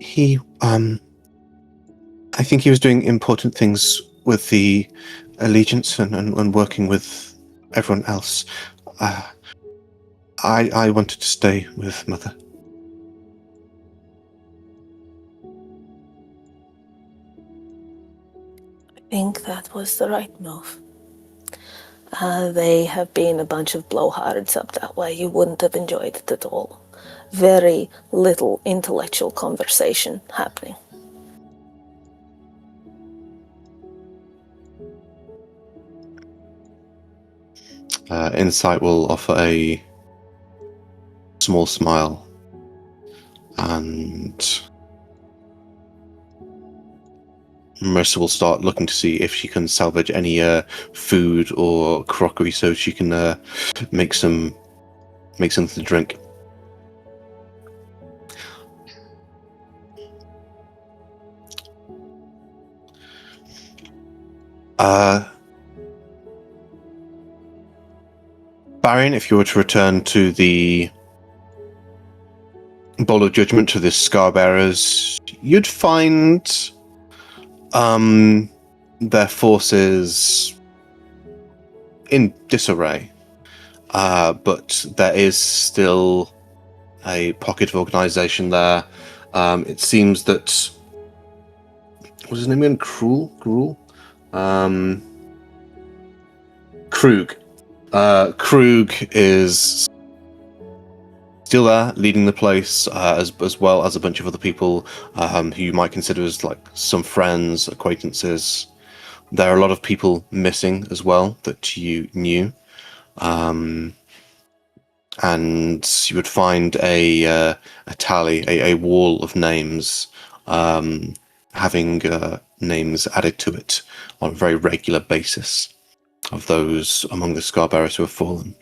he, I think he was doing important things with the Allegiance and working with everyone else. I wanted to stay with Mother. I think that was the right move. They have been a bunch of blowhards up that way. You wouldn't have enjoyed it at all. Very little intellectual conversation happening. Insight will offer a small smile, and Mercer will start looking to see if she can salvage any food or crockery so she can make something to drink. Baron, if you were to return to the Bowl of Judgment, to the Scarbearers, you'd find their forces in disarray. But there is still a pocket of organization there, It seems that was his name again? Krug. Krug is still there, leading the place, as well as a bunch of other people who you might consider as like some friends, acquaintances. There are a lot of people missing as well that you knew, and you would find a tally, a wall of names, having names added to it on a very regular basis of those among the Scarbearers who have fallen.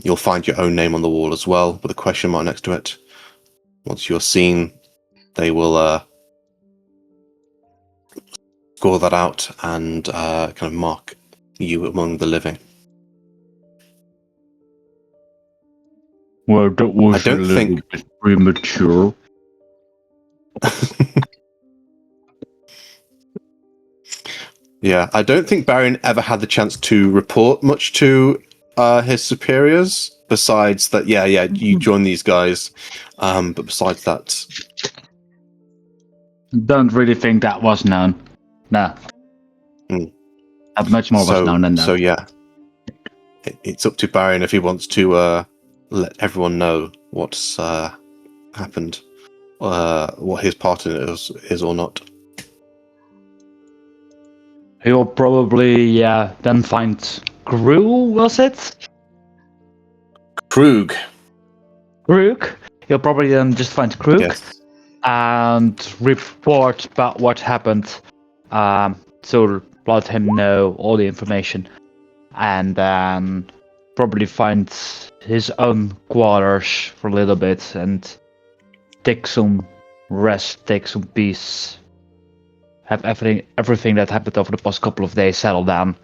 You'll find your own name on the wall as well, with a question mark next to it. Once you're seen, they will score that out and kind of mark you among the living. Well, that was I don't a little think- bit premature. Yeah, I don't think Barian ever had the chance to report much to his superiors, besides that, you join these guys, but besides that... Don't really think that was known. Nah. Mm. Much more was known than that. So yeah, it's up to Barian if he wants to let everyone know what's happened, what his part in it is or not. He'll probably then find Gru, was it? Krug. He'll probably then just find Krug Yes. and report about what happened. So let him know all the information, and then probably find his own quarters for a little bit and take some rest, take some peace. Have everything that happened over the past couple of days settle down.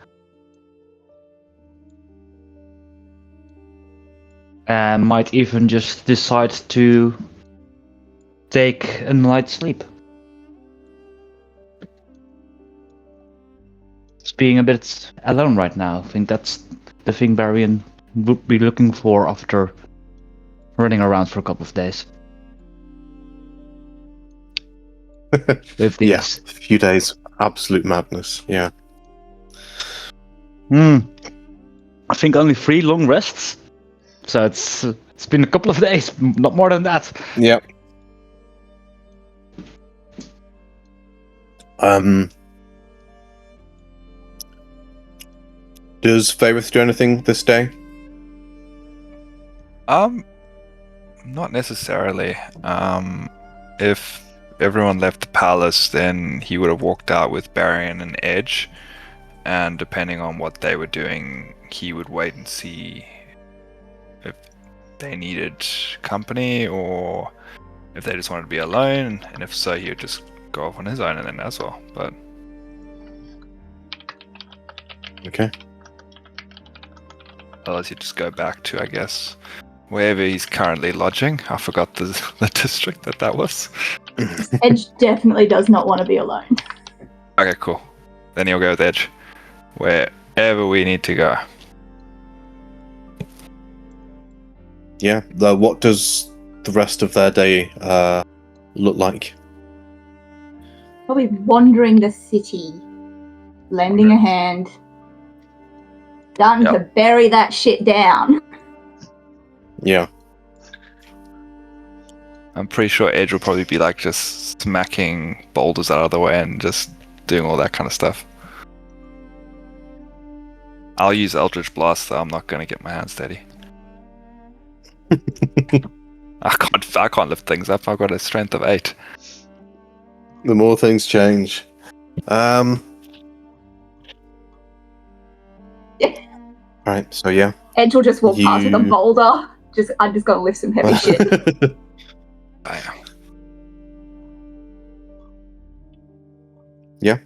And might even just decide to take a night's sleep. Just being a bit alone right now. I think that's the thing Barian would be looking for after running around for a couple of days. With these. Yeah, a few days, absolute madness. Yeah. I think only 3 long rests. So it's been a couple of days, not more than that. Yep. Does Faerith do anything this day? Not necessarily. If everyone left the palace, then he would have walked out with Barian and Edge, and depending on what they were doing, he would wait and see if they needed company or if they just wanted to be alone, and if so, he would just go off on his own and then as well. But Okay. otherwise, he'd just go back to, I guess, wherever he's currently lodging. I forgot the district that was. Edge definitely does not want to be alone. Okay, cool. Then he'll go with Edge. Wherever we need to go. Yeah. What does the rest of their day look like? Probably wandering the city, lending a hand, starting to bury that shit down. Yeah. I'm pretty sure Edge will probably be like just smacking boulders out of the way and just doing all that kind of stuff. I'll use Eldritch Blast though. I'm not going to get my hands steady. I can't lift things up. I've got a strength of 8. The more things change. Right, so yeah. Edge will just walk past with a boulder. I'm just gonna lift some heavy shit. Yeah.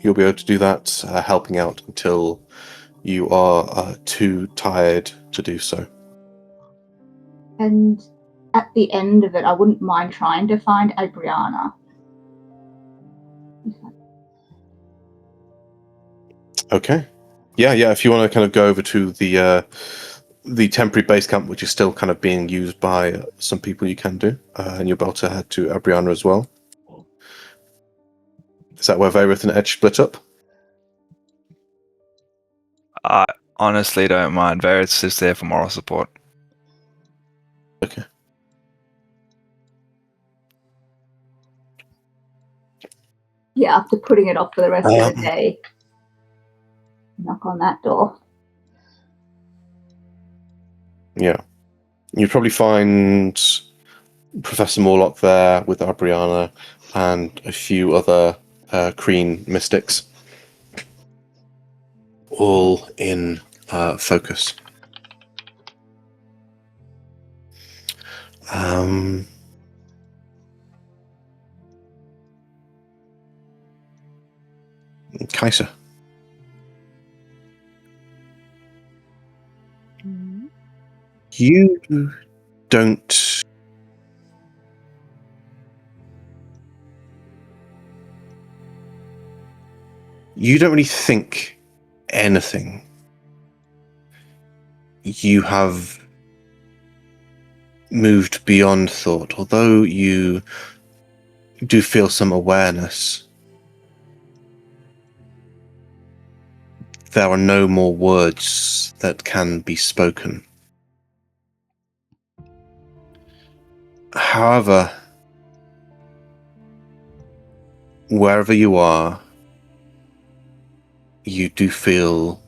You'll be able to do that, helping out until you are too tired to do so. And at the end of it, I wouldn't mind trying to find Adriana. Okay. Yeah, if you want to kind of go over to the the temporary base camp, which is still kind of being used by some people, you can do, and you're about to head to Abriana as well. Is that where Vareth and Edge split up? I honestly don't mind. Varys is there for moral support. Okay. Yeah, after putting it off for the rest of the day, knock on that door. Yeah. You'd probably find Professor Morlock there with Abriana and a few other Kreen mystics, all in focus. Kaiser. You don't... You don't really think anything. You have moved beyond thought, although you do feel some awareness. There are no more words that can be spoken. However, wherever you are, you do feel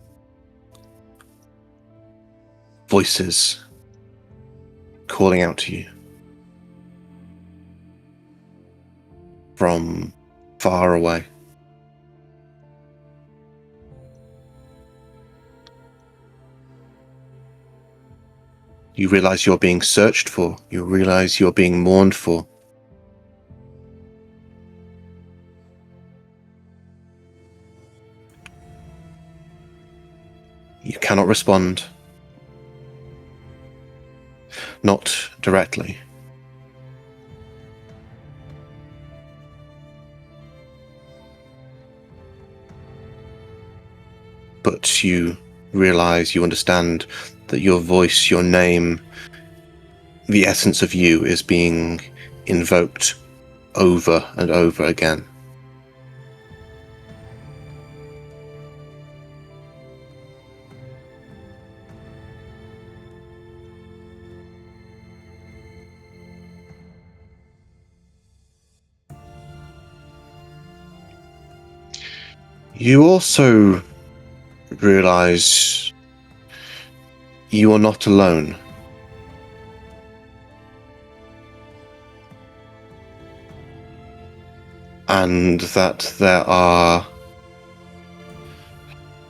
voices calling out to you from far away. You realize you're being searched for. You realize you're being mourned for. You cannot respond. Not directly. But you realize, you understand that your voice, your name, the essence of you is being invoked over and over again. You also realize you are not alone. And that there are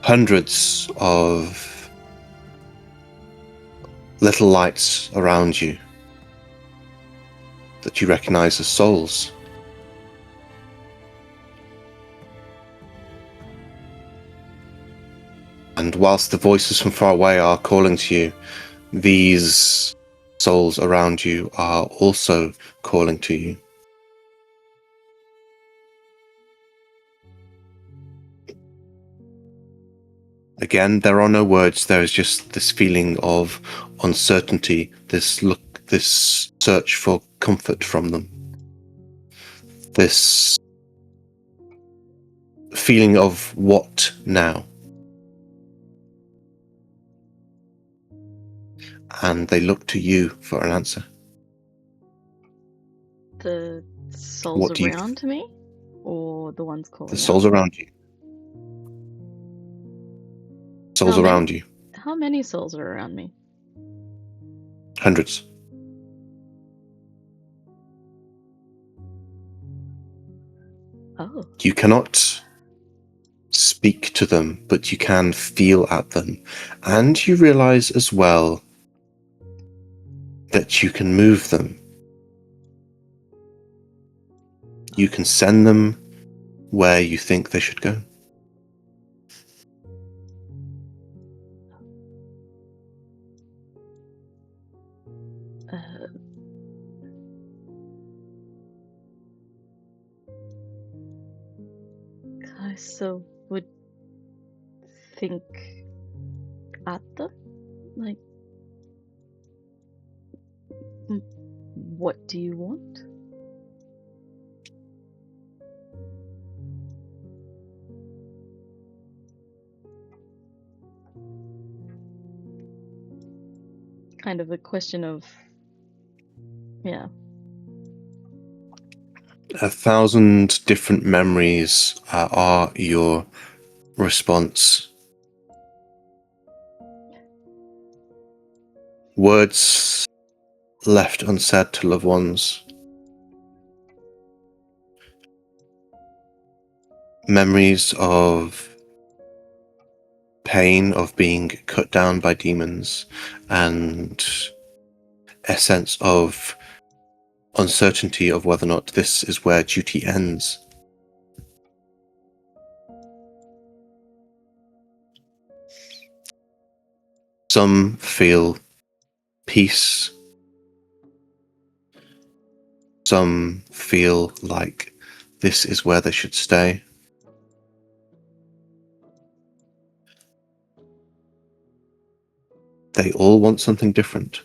hundreds of little lights around you that you recognize as souls. And whilst the voices from far away are calling to you, these souls around you are also calling to you. Again, there are no words. There is just this feeling of uncertainty, this search for comfort from them. This feeling of what now? And they look to you for an answer. The souls around me? Or the ones calling The souls out? around you. Souls around you. How many souls are around me? Hundreds. Oh. You cannot speak to them, but you can feel at them. And you realize as well that you can move them. You can send them where you think they should go. So would think at them? Like, What do you want? Kind of a question of, yeah. 1,000 different memories are your response. Words left unsaid to loved ones. Memories of pain of being cut down by demons, and a sense of uncertainty of whether or not this is where duty ends. Some feel peace. Some feel like this is where they should stay. They all want something different.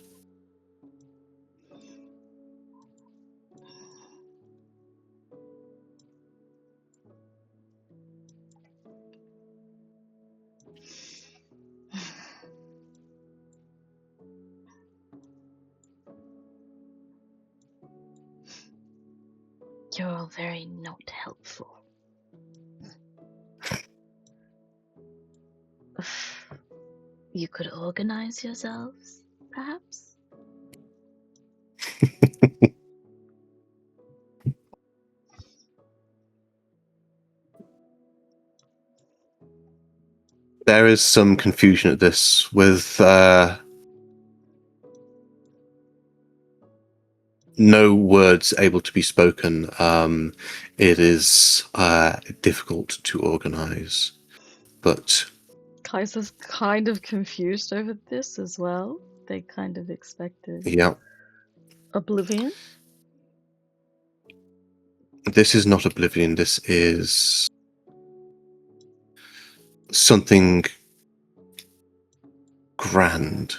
You're all very not helpful. You could organize yourselves, perhaps? There is some confusion at this, with no words able to be spoken. It is difficult to organize, but Kaiser's kind of confused over this as well. They kind of expected oblivion. This is not oblivion. This is something grand,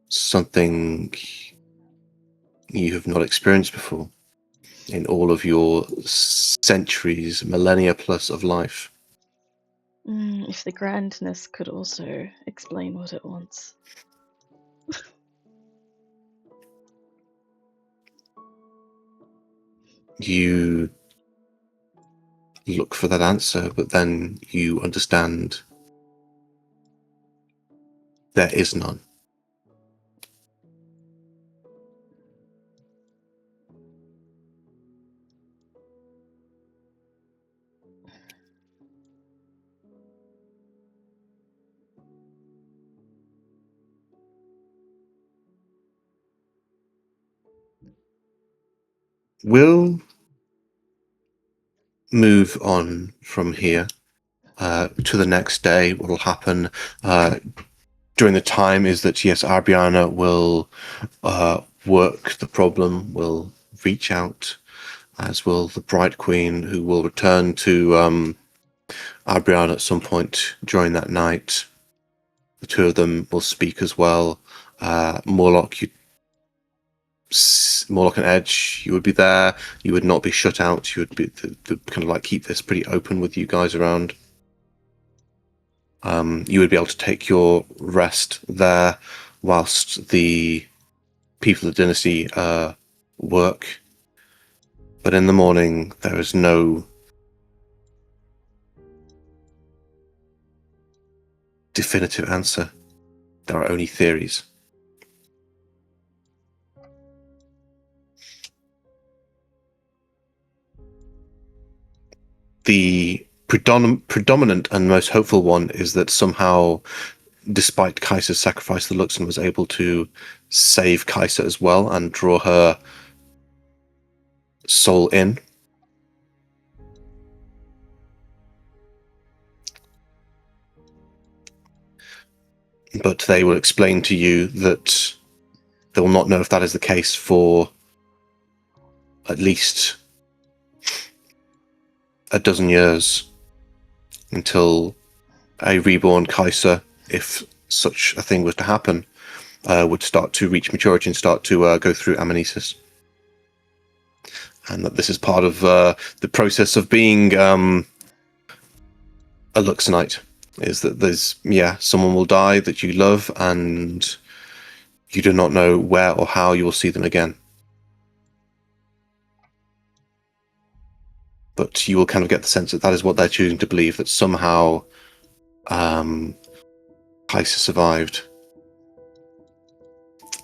something you have not experienced before in all of your centuries, millennia plus of life. If the grandness could also explain what it wants. You look for that answer, but then you understand there is none. We'll move on from here to the next day. What will happen during the time is that, yes, Arbiana will work the problem, will reach out, as will the Bright Queen, who will return to Arbiana at some point during that night. The two of them will speak as well. Morlock and Edge, you would be there. You would not be shut out. You would be to kind of like keep this pretty open with you guys around. You would be able to take your rest there whilst the people of the dynasty work. But in the morning, there is no definitive answer. There are only theories. The predominant and most hopeful one is that somehow, despite Kaiser's sacrifice, the Luxon was able to save Kaiser as well and draw her soul in. But they will explain to you that they will not know if that is the case for at least a dozen years, until a reborn Kaiser, if such a thing was to happen, would start to reach maturity and start to go through amnesis. and that this is part of the process of being a Luxonite. Is that there's someone will die that you love, and you do not know where or how you will see them again. But you will kind of get the sense that is what they're choosing to believe, that somehow Heisa survived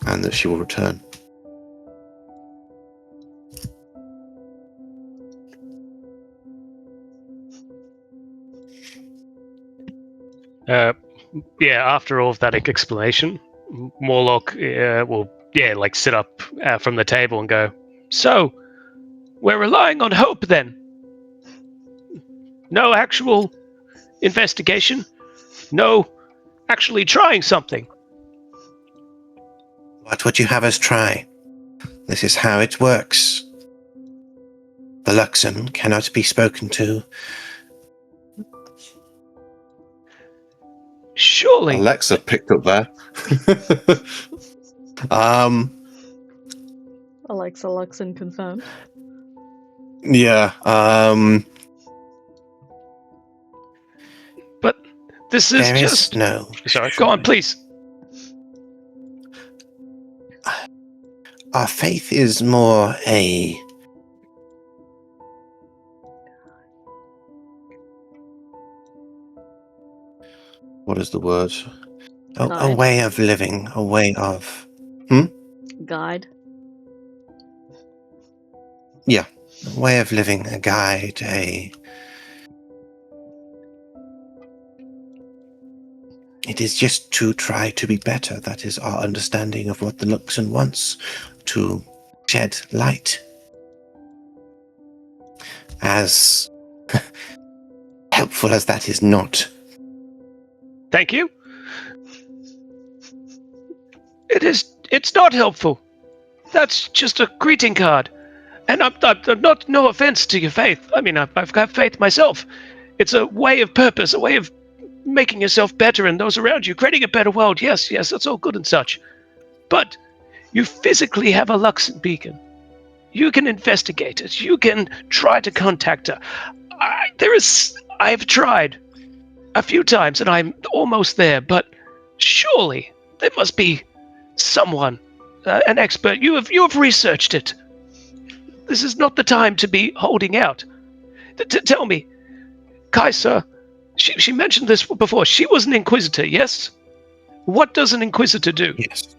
and that she will return. After all of that explanation, Morlock will sit up from the table and go, "So, we're relying on hope then? No actual investigation? No actually trying something?" What would you have us try? This is how it works. The Luxon cannot be spoken to. Surely. Alexa picked up there. Alexa Luxon confirmed. Yeah. But this is There just... is no... Sorry, go on, please. Our faith is more a... What is the word? A way of living, a way of... Guide. Yeah, a way of living, a guide, It is just to try to be better. That is our understanding of what the Luxon wants, to shed light. As helpful as that is not. Thank you. It's not helpful. That's just a greeting card. And I'm not, no offense to your faith. I mean, I've got faith myself. It's a way of purpose, a way of making yourself better and those around you, creating a better world. Yes, that's all good and such. But you physically have a Luxon beacon. You can investigate it. You can try to contact her. I've tried a few times and I'm almost there, but surely there must be someone, an expert. You have researched it. This is not the time to be holding out. Tell me, Kaisa, she mentioned this before. She was an Inquisitor, yes? What does an Inquisitor do? Yes.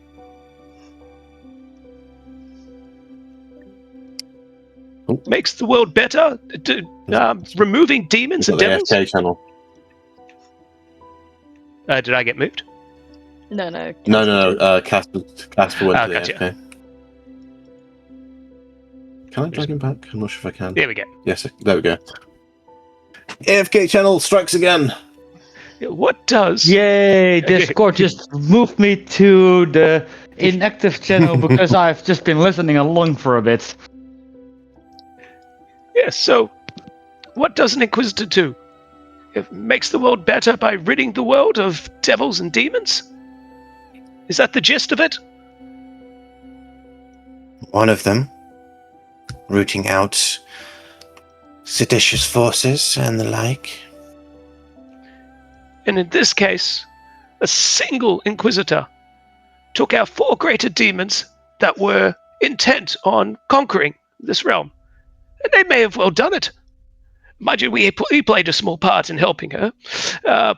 Makes the world better? Removing demons and devils? AFK channel. Did I get moved? No. No. Casper went to the gotcha. AFK. Can I drag him back? I'm not sure if I can. There we go. Yes, there we go. AFK channel strikes again. What does... Yay! Discord just moved me to the inactive channel because I've just been listening along for a bit. Yes, so what does an Inquisitor do? It makes the world better by ridding the world of devils and demons? Is that the gist of it? One of them, rooting out seditious forces and the like. And in this case, a single Inquisitor took out 4 greater demons that were intent on conquering this realm. And they may have well done it. Mind you, we played a small part in helping her.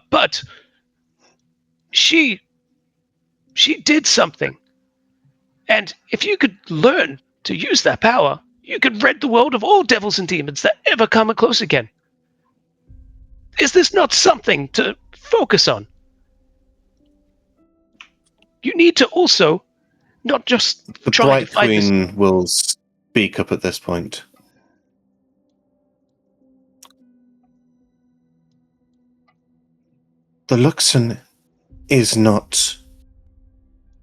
But she did something. And if you could learn to use that power, you could rid the world of all devils and demons that ever come close again. Is this not something to focus on? You need to also not just The try Bright to fight this. Queen will speak up at this point. The Luxon is not,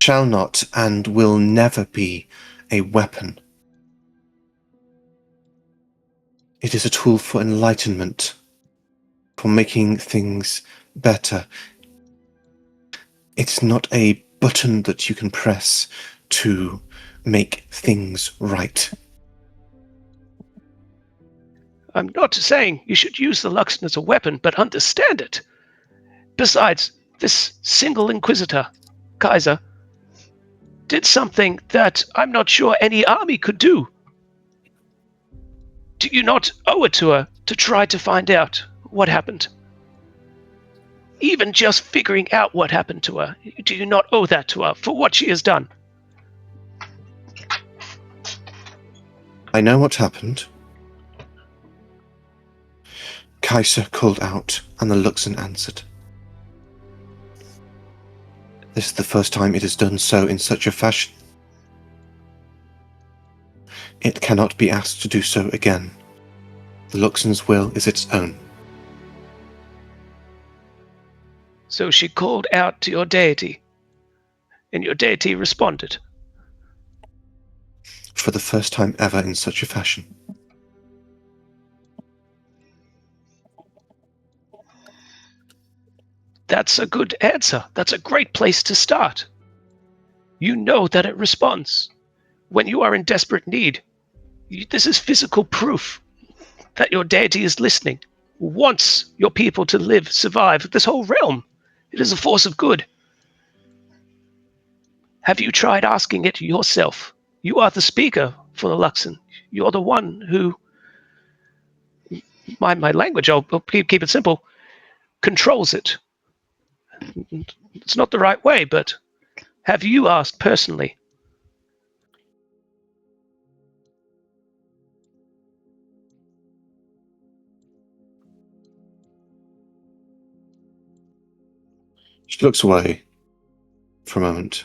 shall not, and will never be a weapon. It is a tool for enlightenment, for making things better. It's not a button that you can press to make things right. I'm not saying you should use the Luxon as a weapon, but understand it. Besides, this single Inquisitor, Kaiser, did something that I'm not sure any army could do. Do you not owe it to her to try to find out what happened? Even just figuring out what happened to her, do you not owe that to her for what she has done? I know what happened. Kaiser called out, and the Luxon answered. This is the first time it has done so in such a fashion. It cannot be asked to do so again. The Luxon's will is its own. So she called out to your deity, and your deity responded. For the first time ever in such a fashion. That's a good answer. That's a great place to start. You know that it responds. When you are in desperate need, this is physical proof that your deity is listening, wants your people to live, survive this whole realm. It is a force of good. Have you tried asking it yourself? You are the speaker for the Luxon. You're the one who, my language, I'll keep it simple, controls it. It's not the right way, but have you asked personally? She looks away for a moment.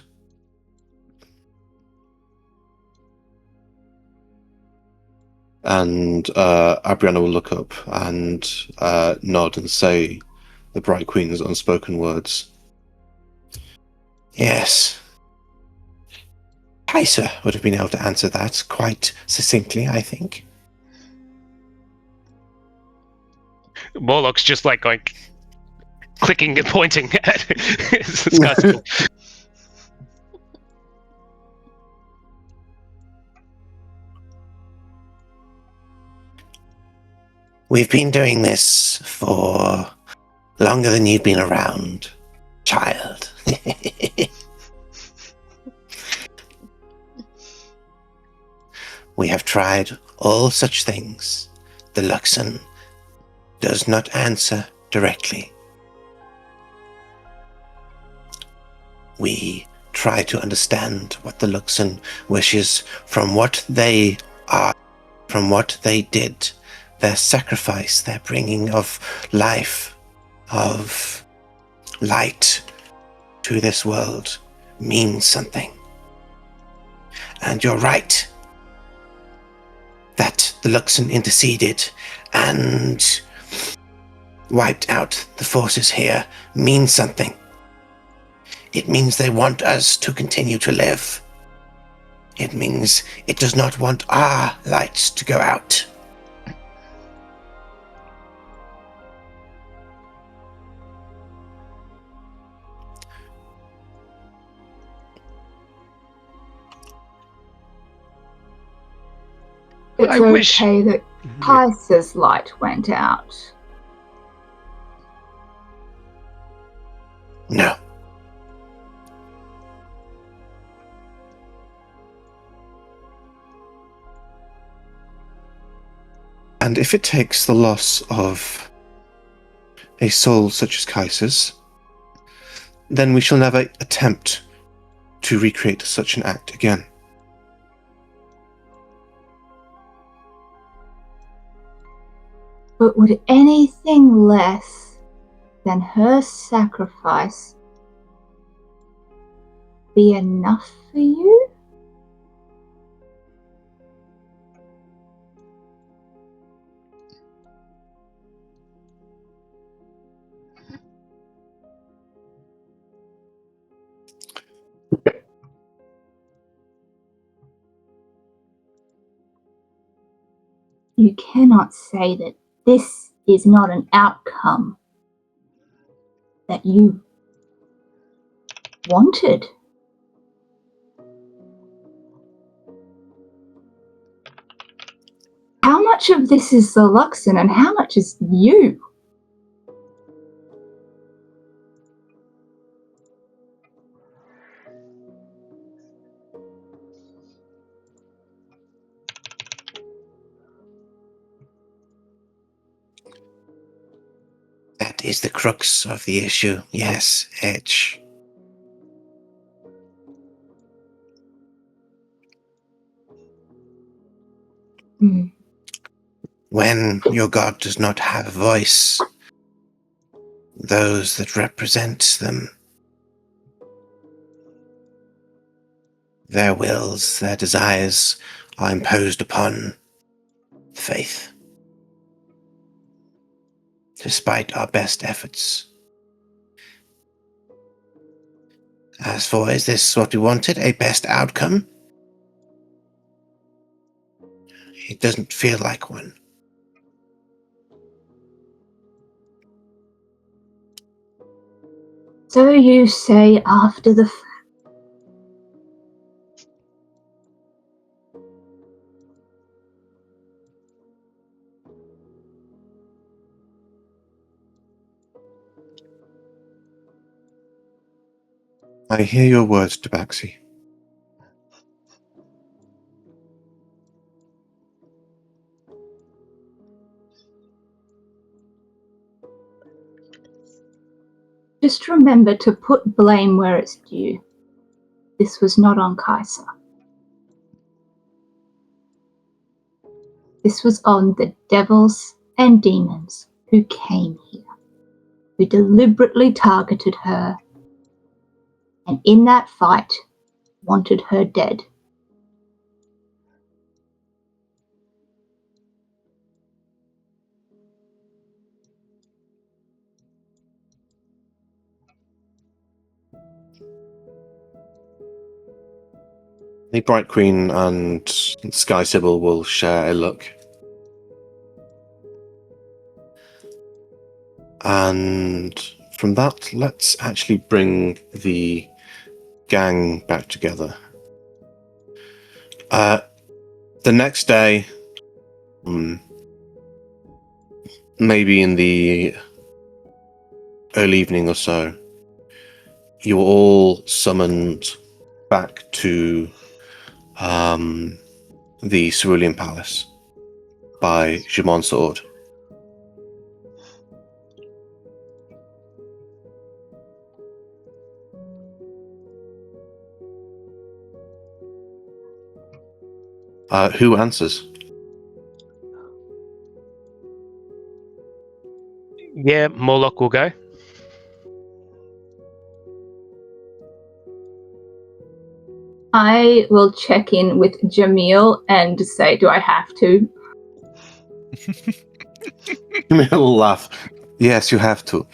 And Abrianna will look up and nod and say the Bright Queen's unspoken words. Yes. Kaiser would have been able to answer that quite succinctly, I think. Morlock's just like going, clicking and pointing at this guy's. We've been doing this for longer than you've been around, child. We have tried all such things. The Luxon does not answer directly. We try to understand what the Luxon wishes from what they are, from what they did, their sacrifice, their bringing of life, of light to this world means something. And you're right that the Luxon interceded and wiped out the forces here means something. It means they want us to continue to live. It means it does not want our lights to go out. It's okay that Kaiser's light went out. No. And if it takes the loss of a soul such as Kaiser's, then we shall never attempt to recreate such an act again. But would anything less than her sacrifice be enough for you? You cannot say that this is not an outcome that you wanted. How much of this is the Luxon and how much is you? That is the crux of the issue. Yes, Edge. When your god does not have a voice, those that represent them, their wills, their desires are imposed upon faith. Despite our best efforts. As for, is this what we wanted, a best outcome? It doesn't feel like one. So you say after the I hear your words, Tabaxi. Just remember to put blame where it's due. This was not on Kaiser. This was on the devils and demons who came here, who deliberately targeted her, and in that fight wanted her dead. The Bright Queen and Sky Sybil will share a look. And from that, let's actually bring the gang back together. The next day, maybe in the early evening or so, you were all summoned back to the Cerulean Palace by Jumon Sword. Who answers? Yeah, Morlock will go. I will check in with Jamil and say, do I have to? Jamil will laugh. Yes, you have to.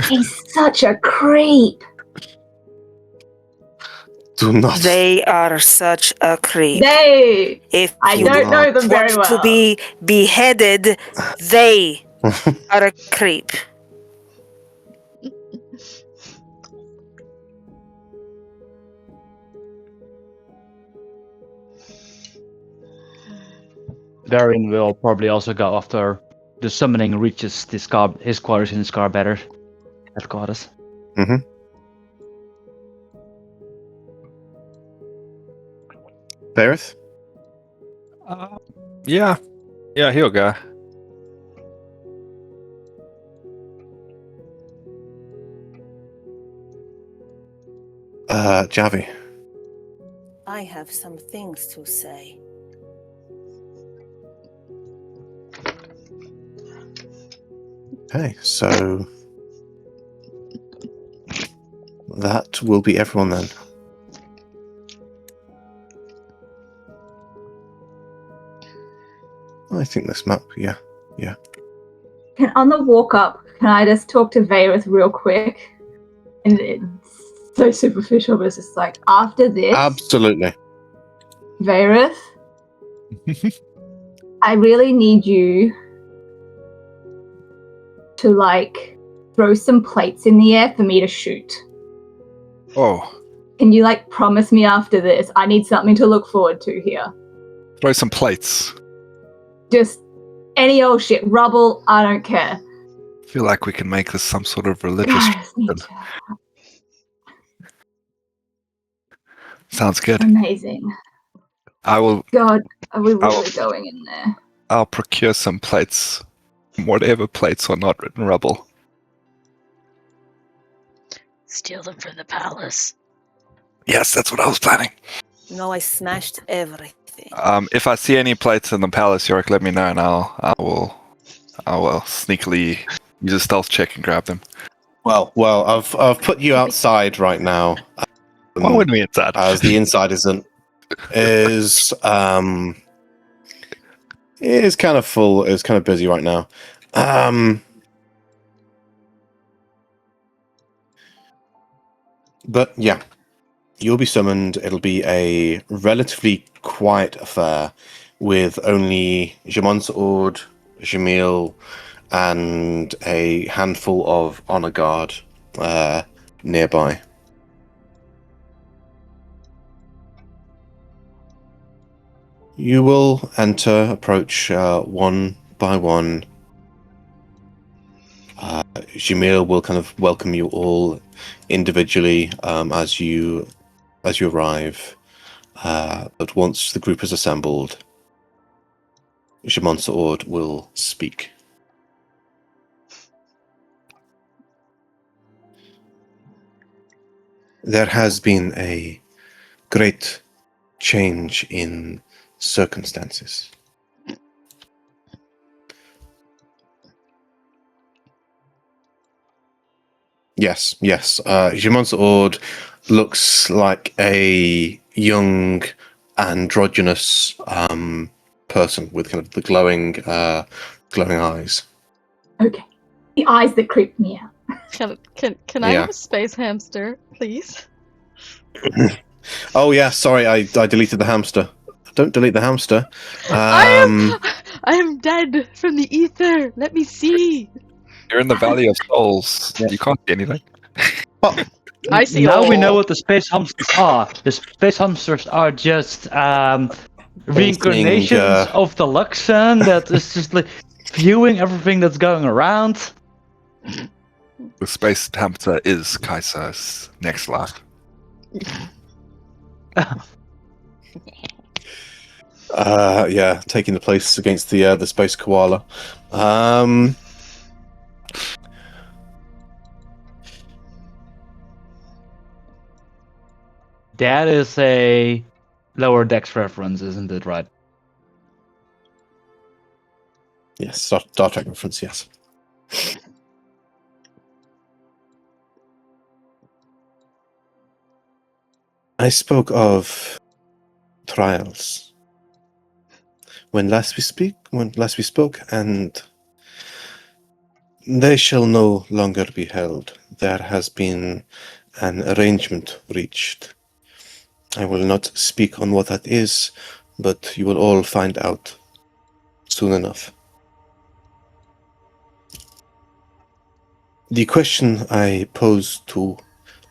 He's such a creep. Do not. They are such a creep. They. If I you don't know them very want well. to be beheaded, they are a creep. Varian will probably also go after the summoning reaches his quarters in Scarbetter at Goddess. Mm-hmm. Berith? Yeah, he'll go. Javi. I have some things to say. Okay, so that will be everyone then. I think this map, yeah. On the walk up, can I just talk to Vareth real quick? And it's so superficial, but it's just like, after this, Absolutely. Vareth, I really need you to, like, throw some plates in the air for me to shoot. Oh. Can you, like, promise me after this? I need something to look forward to here. Throw some plates. Just any old shit. Rubble, I don't care. I feel like we can make this some sort of religious. Guys, me too. Sounds good. Amazing. I will. God, are we really going in there? I'll procure some plates, whatever plates are not written rubble. Steal them from the palace. Yes, that's what I was planning. No, I smashed everything. If I see any plates in the palace, Yorick, let me know, and I will sneakily use a stealth check and grab them. Well, I've put you outside right now. Why wouldn't we inside? As the inside is kind of full. It's kind of busy right now. But yeah, you'll be summoned. It'll be a relatively quiet affair with only Jamon Ord, Jamil, and a handful of honor guard nearby. You will approach one by one. Jamil will kind of welcome you all individually as you arrive. But once the group is assembled, Jamon Ord will speak. There has been a great change in circumstances. Yes. Jamon Ord looks like a young, androgynous person with kind of the glowing eyes. Okay. The eyes that creep me out. Can I have a space hamster, please? Oh yeah, sorry, I deleted the hamster. Don't delete the hamster. I am dead from the ether. Let me see. You're in the Valley of Souls. Yeah. You can't see anything. Well, I see now all. we know what the space hamsters are. The space hamsters are just reincarnations of the Luxon that is just like viewing everything that's going around. The space hamster is Kaiser's next life. Taking the place against the space koala. That is a lower decks reference, isn't it? Right? Yes, Star Trek reference. Yes. I spoke of trials when last we spoke, and they shall no longer be held. There has been an arrangement reached. I will not speak on what that is, but you will all find out soon enough. The question I pose to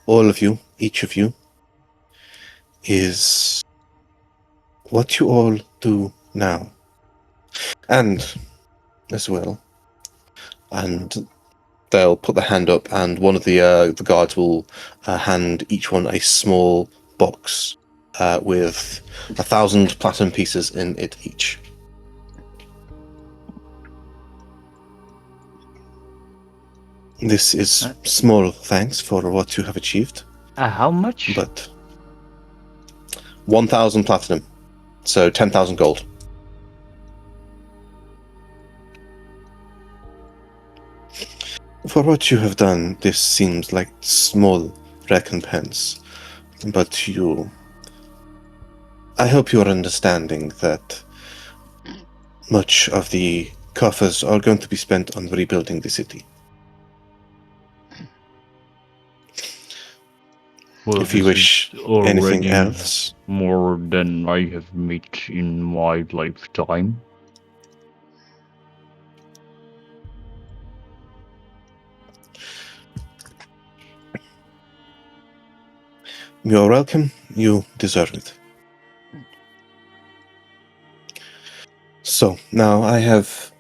all of you, each of you, is what you all do now. And as well, and they'll put their hand up, and one of the guards will hand each one a small box with 1,000 platinum pieces in it each. This is small thanks for what you have achieved. How much? But 1,000 platinum, so 10,000 gold. For what you have done, this seems like small recompense, but I hope you are understanding that much of the coffers are going to be spent on rebuilding the city. Well, if you wish anything else. More than I have made in my lifetime. You're welcome. You deserve it. So, now I have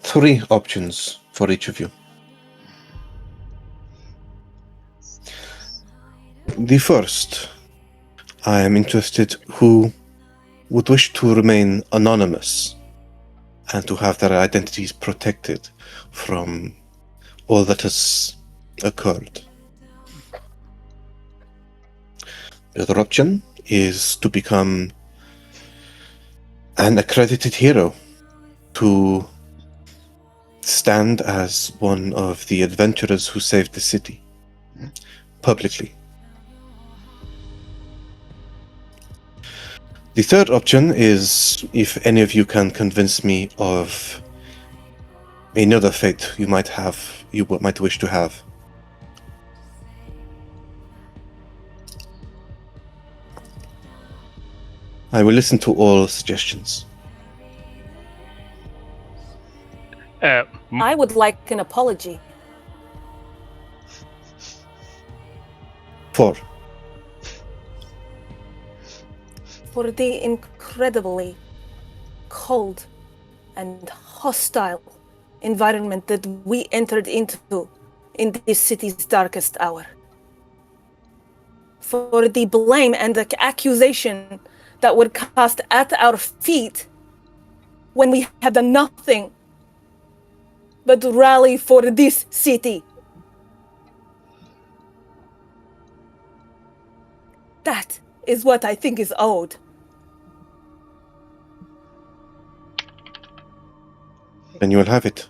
3 options for each of you. The first, I am interested who would wish to remain anonymous and to have their identities protected from all that has occurred. The other option is to become an accredited hero, to stand as one of the adventurers who saved the city, publicly. The third option is if any of you can convince me of another fate you might wish to have. I will listen to all suggestions. I would like an apology. 4. For the incredibly cold and hostile environment that we entered into in this city's darkest hour. For the blame and the accusation that were cast at our feet when we had done nothing but rally for this city. That is what I think is owed. Then you will have it.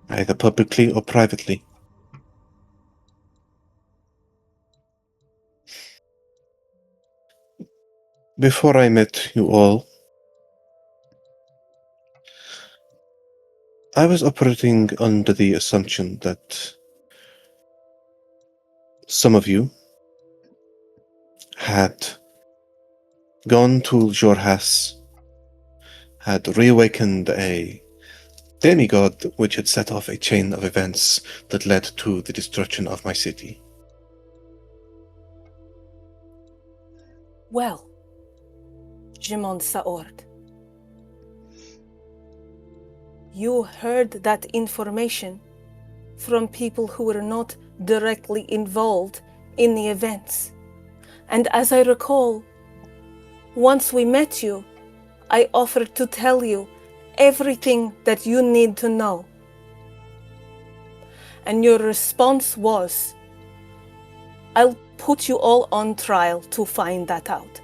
Either publicly or privately. Before I met you all, I was operating under the assumption that some of you had gone to Jorhas, had reawakened a demigod which had set off a chain of events that led to the destruction of my city. Well, Jimon Saord, you heard that information from people who were not directly involved in the events. And as I recall, once we met you, I offered to tell you everything that you need to know. And your response was, I'll put you all on trial to find that out.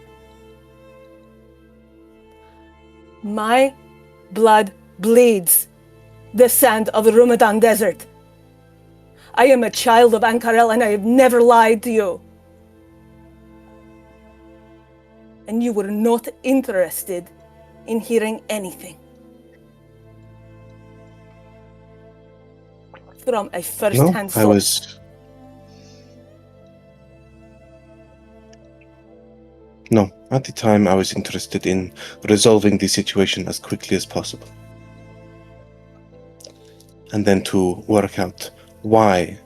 My blood bleeds the sand of the Rumadan Desert. I am a child of Ank'Harel and I have never lied to you. And you were not interested in hearing anything. From a first-hand source. No, at the time I was interested in resolving the situation as quickly as possible. And then to work out why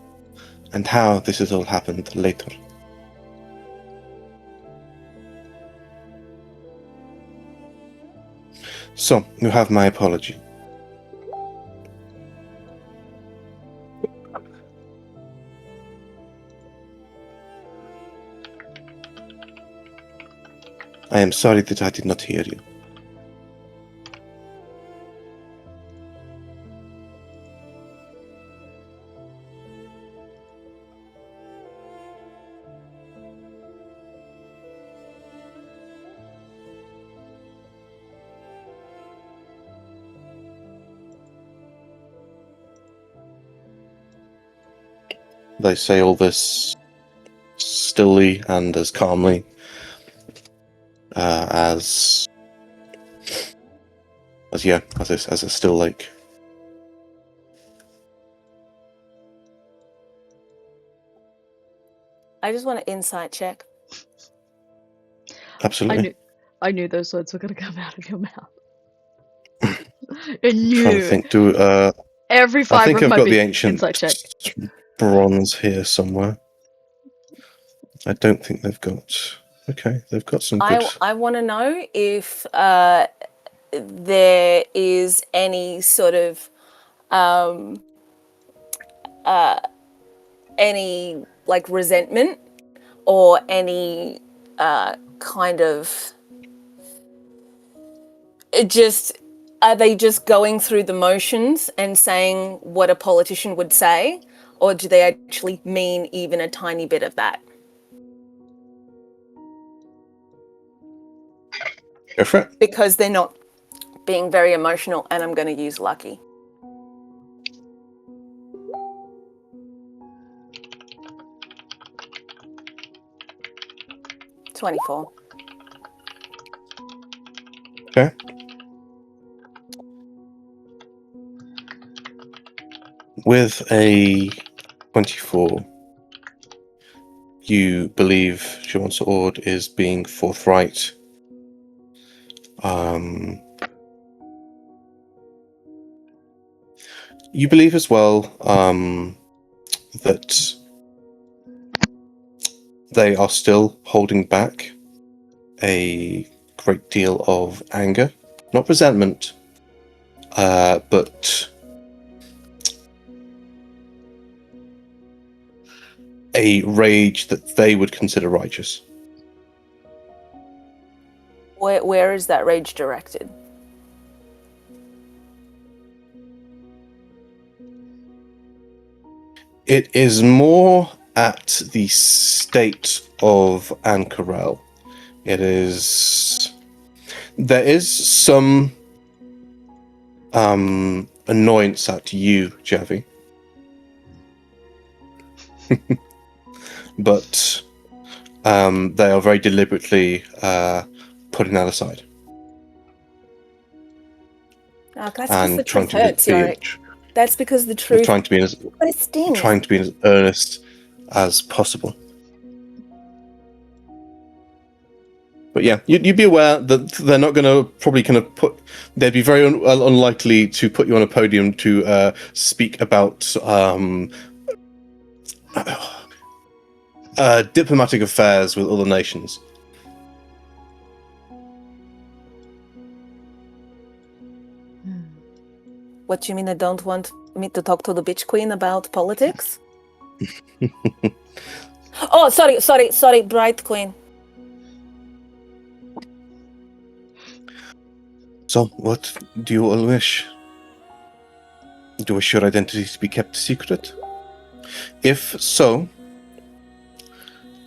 and how this has all happened later. So, you have my apology. I am sorry that I did not hear you. They say all this stilly and as calmly as a still lake. I just want an insight check. Absolutely. I knew those words were going to come out of your mouth. I knew. Trying to think. Every I fiber think of I've my got the being ancient insight check. bronze here somewhere. I don't think they've got Okay, they've got some good... I want to know if there is any sort of any like resentment or any kind of are they just going through the motions and saying what a politician would say, or do they actually mean even a tiny bit of that? Go for it. Because they're not being very emotional, and I'm going to use lucky. $24. Okay. With a 24, you believe Siobhan Ord is being forthright. You believe as well that they are still holding back a great deal of anger, not resentment, but a rage that they would consider righteous. Where is that rage directed? It is more at the state of Ank'Harel. There is some annoyance at you, Javi. But they are very deliberately putting that aside. Oh, that's because the truth hurts, right? That's because the truth... Trying to be as earnest as possible. But yeah, you'd be aware that they're not going to probably kind of put... They'd be very unlikely to put you on a podium to speak about diplomatic affairs with other nations. What do you mean they don't want me to talk to the bitch queen about politics? Oh, sorry, bright queen. So, what do you all wish? Do you wish your identity to be kept secret? If so,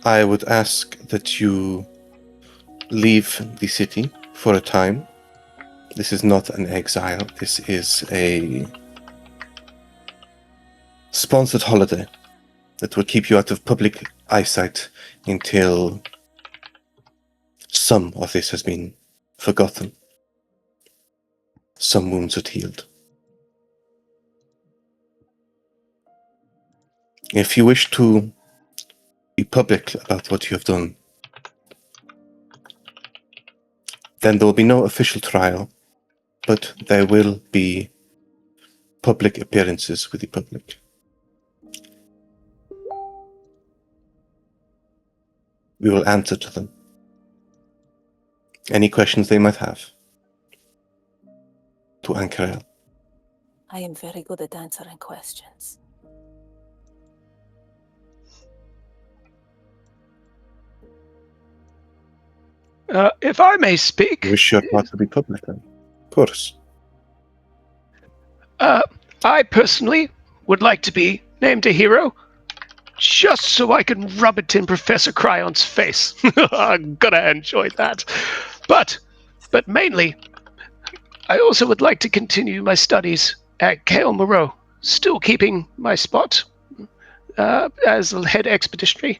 I would ask that you leave the city for a time. This is not an exile. This is a sponsored holiday that will keep you out of public eyesight until some of this has been forgotten. Some wounds are healed. If you wish to be public about what you have done, then there will be no official trial, but there will be public appearances with the public. We will answer to them. Any questions they might have to Ank'Harel. I am very good at answering questions. If I may speak... You wish your part to be public then? Of course. I personally would like to be named a hero, just so I can rub it in Professor Cryon's face. I'm gonna enjoy that. But mainly, I also would like to continue my studies at Kael Moreau, still keeping my spot as the head expeditionary.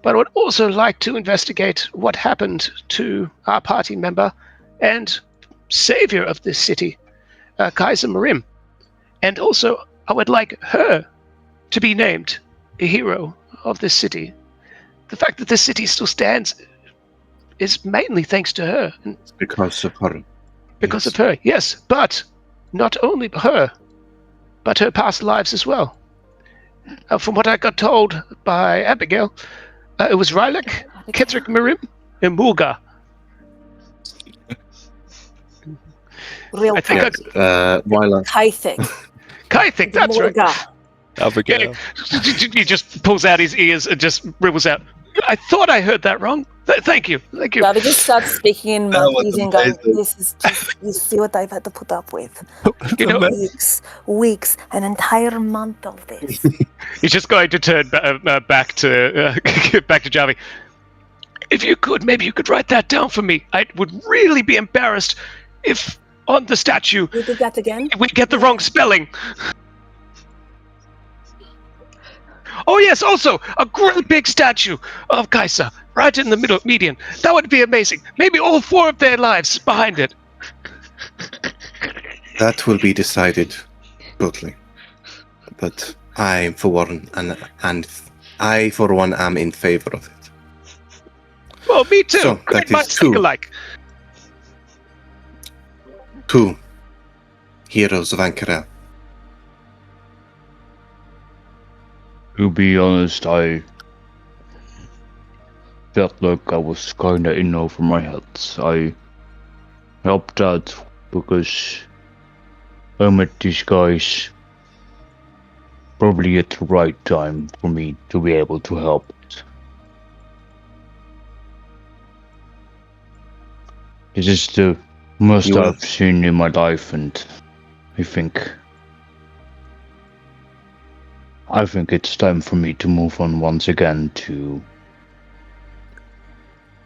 But I would also like to investigate what happened to our party member and savior of this city, Kaiser Marim. And also, I would like her to be named a hero of this city. The fact that this city still stands is mainly thanks to her. It's because of her. Because of her, yes. But not only her, but her past lives as well. From what I got told by Abigail, it was Rylak, Ketherick Marim, Imuga. Real I think Wyler. Kaithik, that's right. Abigail. He just pulls out his ears and just ribbles out. I thought I heard that wrong. Thank you. Ravi just starts speaking in That was monkeys and going, amazing. this is just, you see what I've had to put up with. You know, Weeks, an entire month of this. he's just going to turn back to Javi. If you could, maybe you could write that down for me. I would really be embarrassed if on the statue You did that again? we get the wrong spelling. Oh yes, also a great big statue of Kaisa right in the middle median. That would be amazing. Maybe all 4 of their lives behind it. That will be decided shortly. But I, for one, and I, for one, am in favor of it. Well, me too. So, Great that is minds 2. think alike. 2 heroes of Ank'Harel. To be honest, I felt like I was kinda in over my head. I helped out because I met these guys probably at the right time for me to be able to help. This is the most I've seen in my life, and I think it's time for me to move on once again to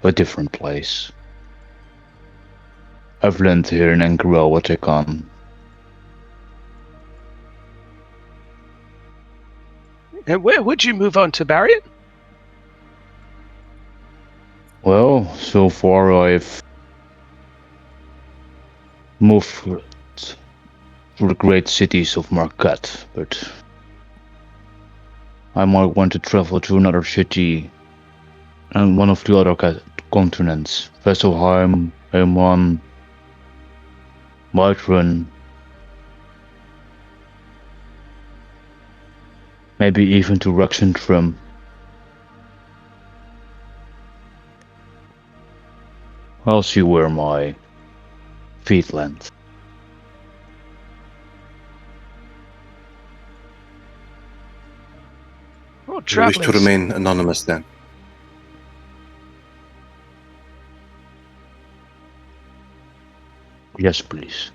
a different place. I've learned here in Ank'Harel what I can. And where would you move on to, Barrier? Well, so far I've moved through the great cities of Marquette, but I might want to travel to another city and one of the other continents. Vesselheim, M1, Whiterun, maybe even to Rexentrum. I'll see where my feet land. Oh, You wish to remain anonymous then? Yes, please.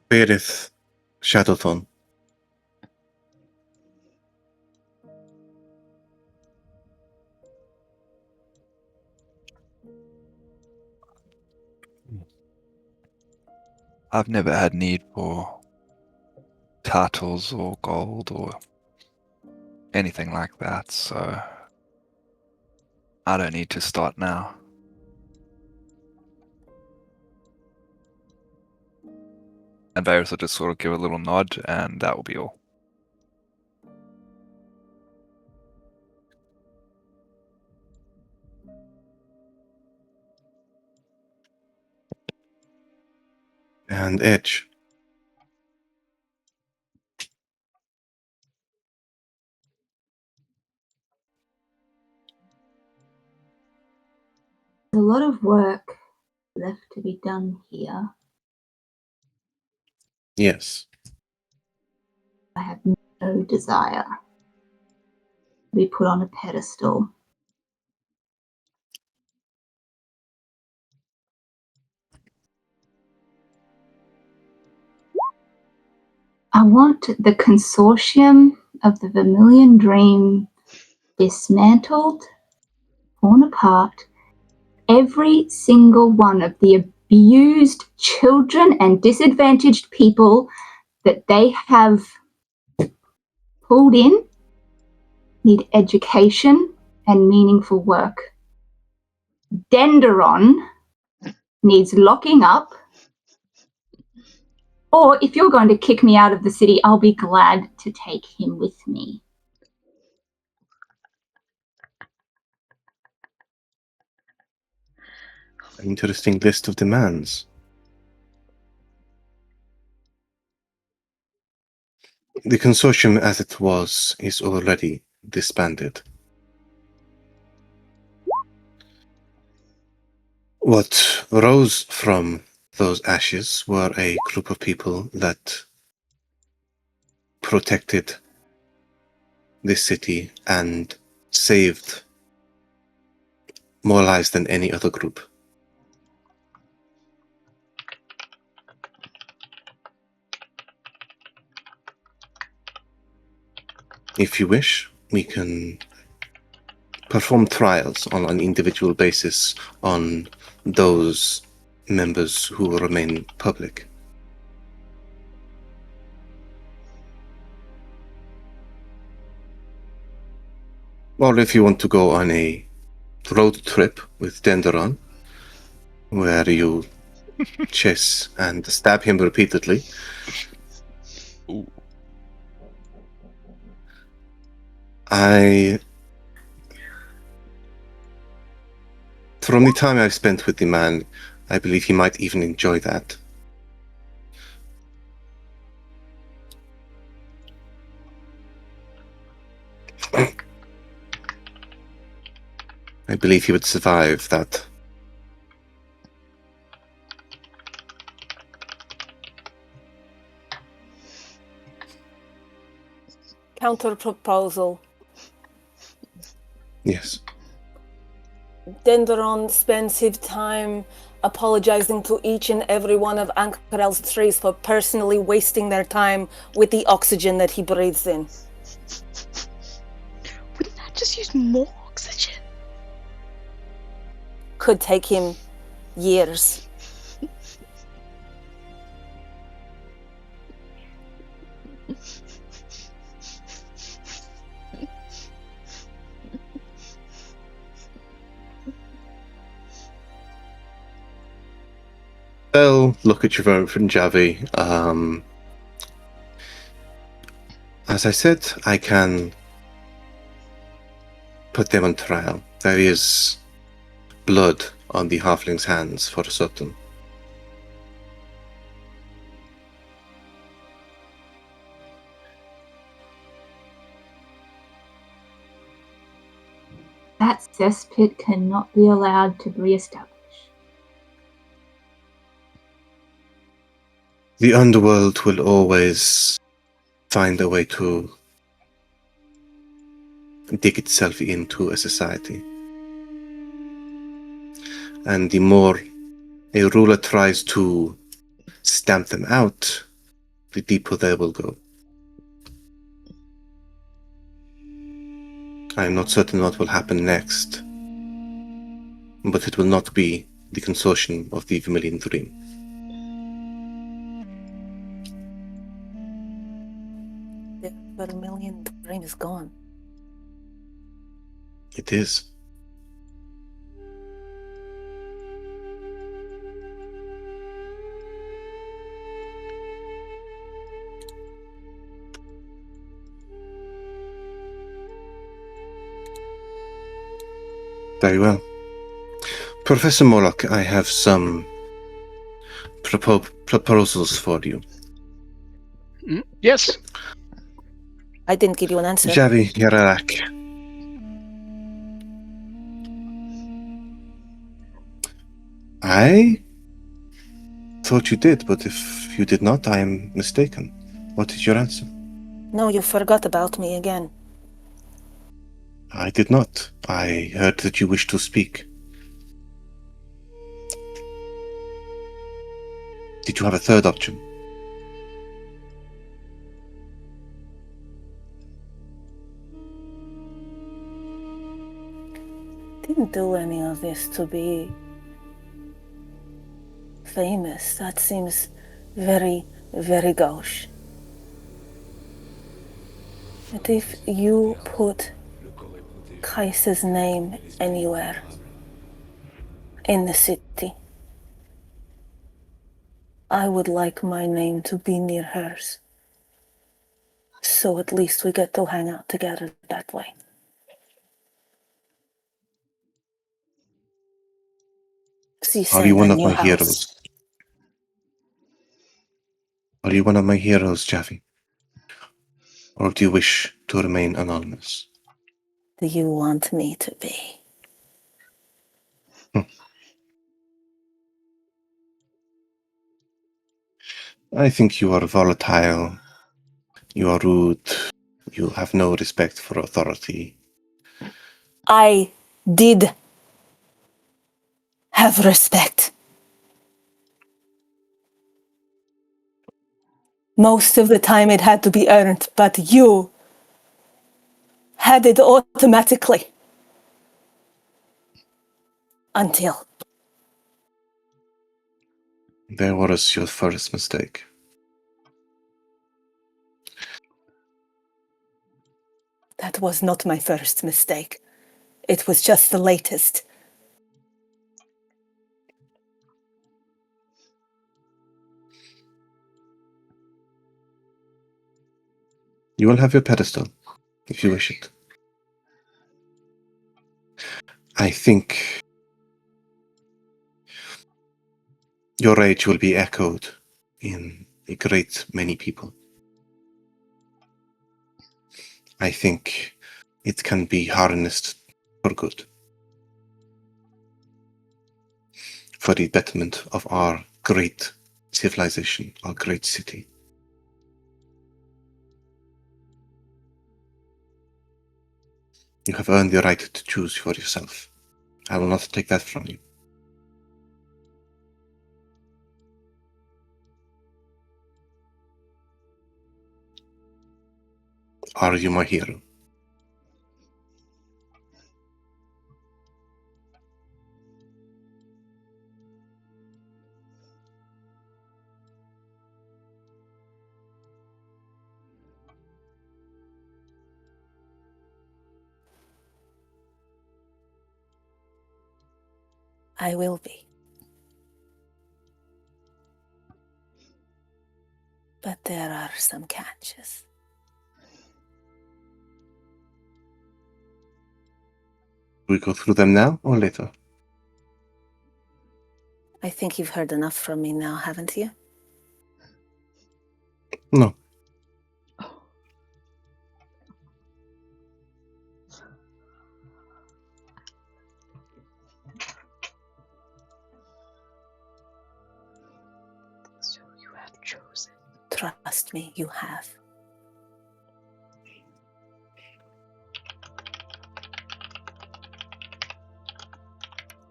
Beareth Shadowthorn. I've never had need for titles or gold or anything like that, so I don't need to start now. And Varys will just sort of give a little nod, and that will be all. And Edge. There's a lot of work left to be done here. Yes. I have no desire to be put on a pedestal. I want the consortium of the Vermilion Dream dismantled, torn apart, every single one of the abused children and disadvantaged people that they have pulled in need education and meaningful work. Denderon needs locking up, or if you're going to kick me out of the city, I'll be glad to take him with me. An interesting list of demands. The consortium as it was is already disbanded. What rose from those ashes were a group of people that protected this city and saved more lives than any other group. If you wish, we can perform trials on an individual basis on those members who will remain public. Or if you want to go on a road trip with Denderon, where you chase and stab him repeatedly. Ooh. From the time I've spent with the man, I believe he might even enjoy that. I believe he would survive that. Counter proposal. Yes. Denderon spends his time apologizing to each and every one of Ank'Harel's trees for personally wasting their time with the oxygen that he breathes in. Wouldn't that just use more oxygen? Could take him years. They'll look at you from Javi. As I said, I can put them on trial. There is blood on the halfling's hands for certain. That cesspit cannot be allowed to re-establish. The underworld will always find a way to dig itself into a society. And the more a ruler tries to stamp them out, the deeper they will go. I am not certain what will happen next, but it will not be the consortium of the Vermilion Dream. The Vermilion Dream is gone. It is. Very well. Professor Moloch, I have some proposals for you. Yes. I didn't give you an answer. Javi Yararak. I thought you did, but if you did not, I am mistaken. What is your answer? No, you forgot about me again. I did not. I heard that you wished to speak. Did you have a third option? Didn't do any of this to be famous. That seems very, very gauche. But if you put Kais's name anywhere in the city, I would like my name to be near hers. So at least we get to hang out together that way. you Are send you one a of new my house. heroes? Are you one of my heroes, Javi? Or do you wish to remain anonymous? Do you want me to be? I think you are volatile. You are rude. You have no respect for authority. I did have respect. Most of the time it had to be earned, but you had it automatically. Until. There was your first mistake. That was not my first mistake. It was just the latest. You will have your pedestal, if you wish it. I think your rage will be echoed in a great many people. I think it can be harnessed for good. For the betterment of our great civilization, our great city. You have earned the right to choose for yourself. I will not take that from you. Are you my hero? I will be. But there are some catches. We go through them now or later? I think you've heard enough from me now, haven't you? No. So you have chosen. Trust me, you have.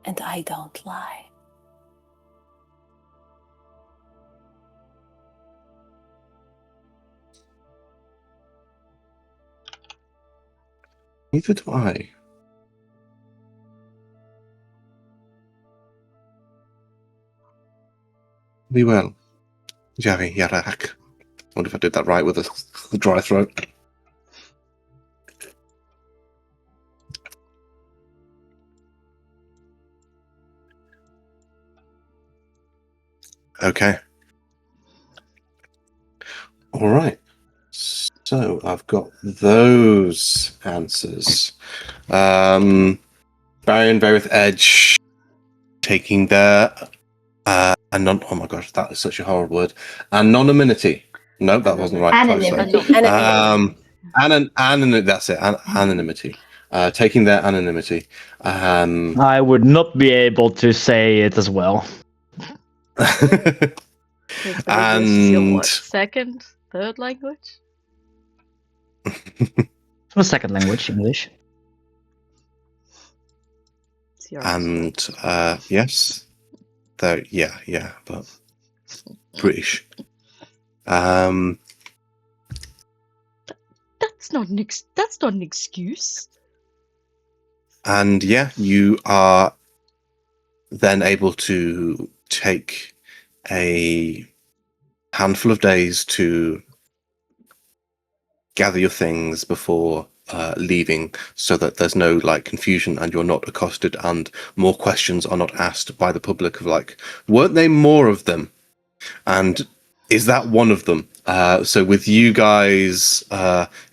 And I don't lie. Neither do I. Be well. Javi Yarak. I wonder if I did that right with a dry throat. Okay. All right. So I've got those answers. Barry and Verith Edge taking their oh my gosh, that is such a horrible word. Anonymity. No, that wasn't right. Anonymity. That's it. Anonymity. Taking their anonymity. I would not be able to say it as well. English is your what? Second, third language? A second language, English. And yes, though, yeah, but British. That's not an excuse. And yeah, you are then able to take a handful of days to gather your things before leaving, so that there's no confusion and you're not accosted and more questions are not asked by the public of weren't there more of them, and is that one of them? So with you guys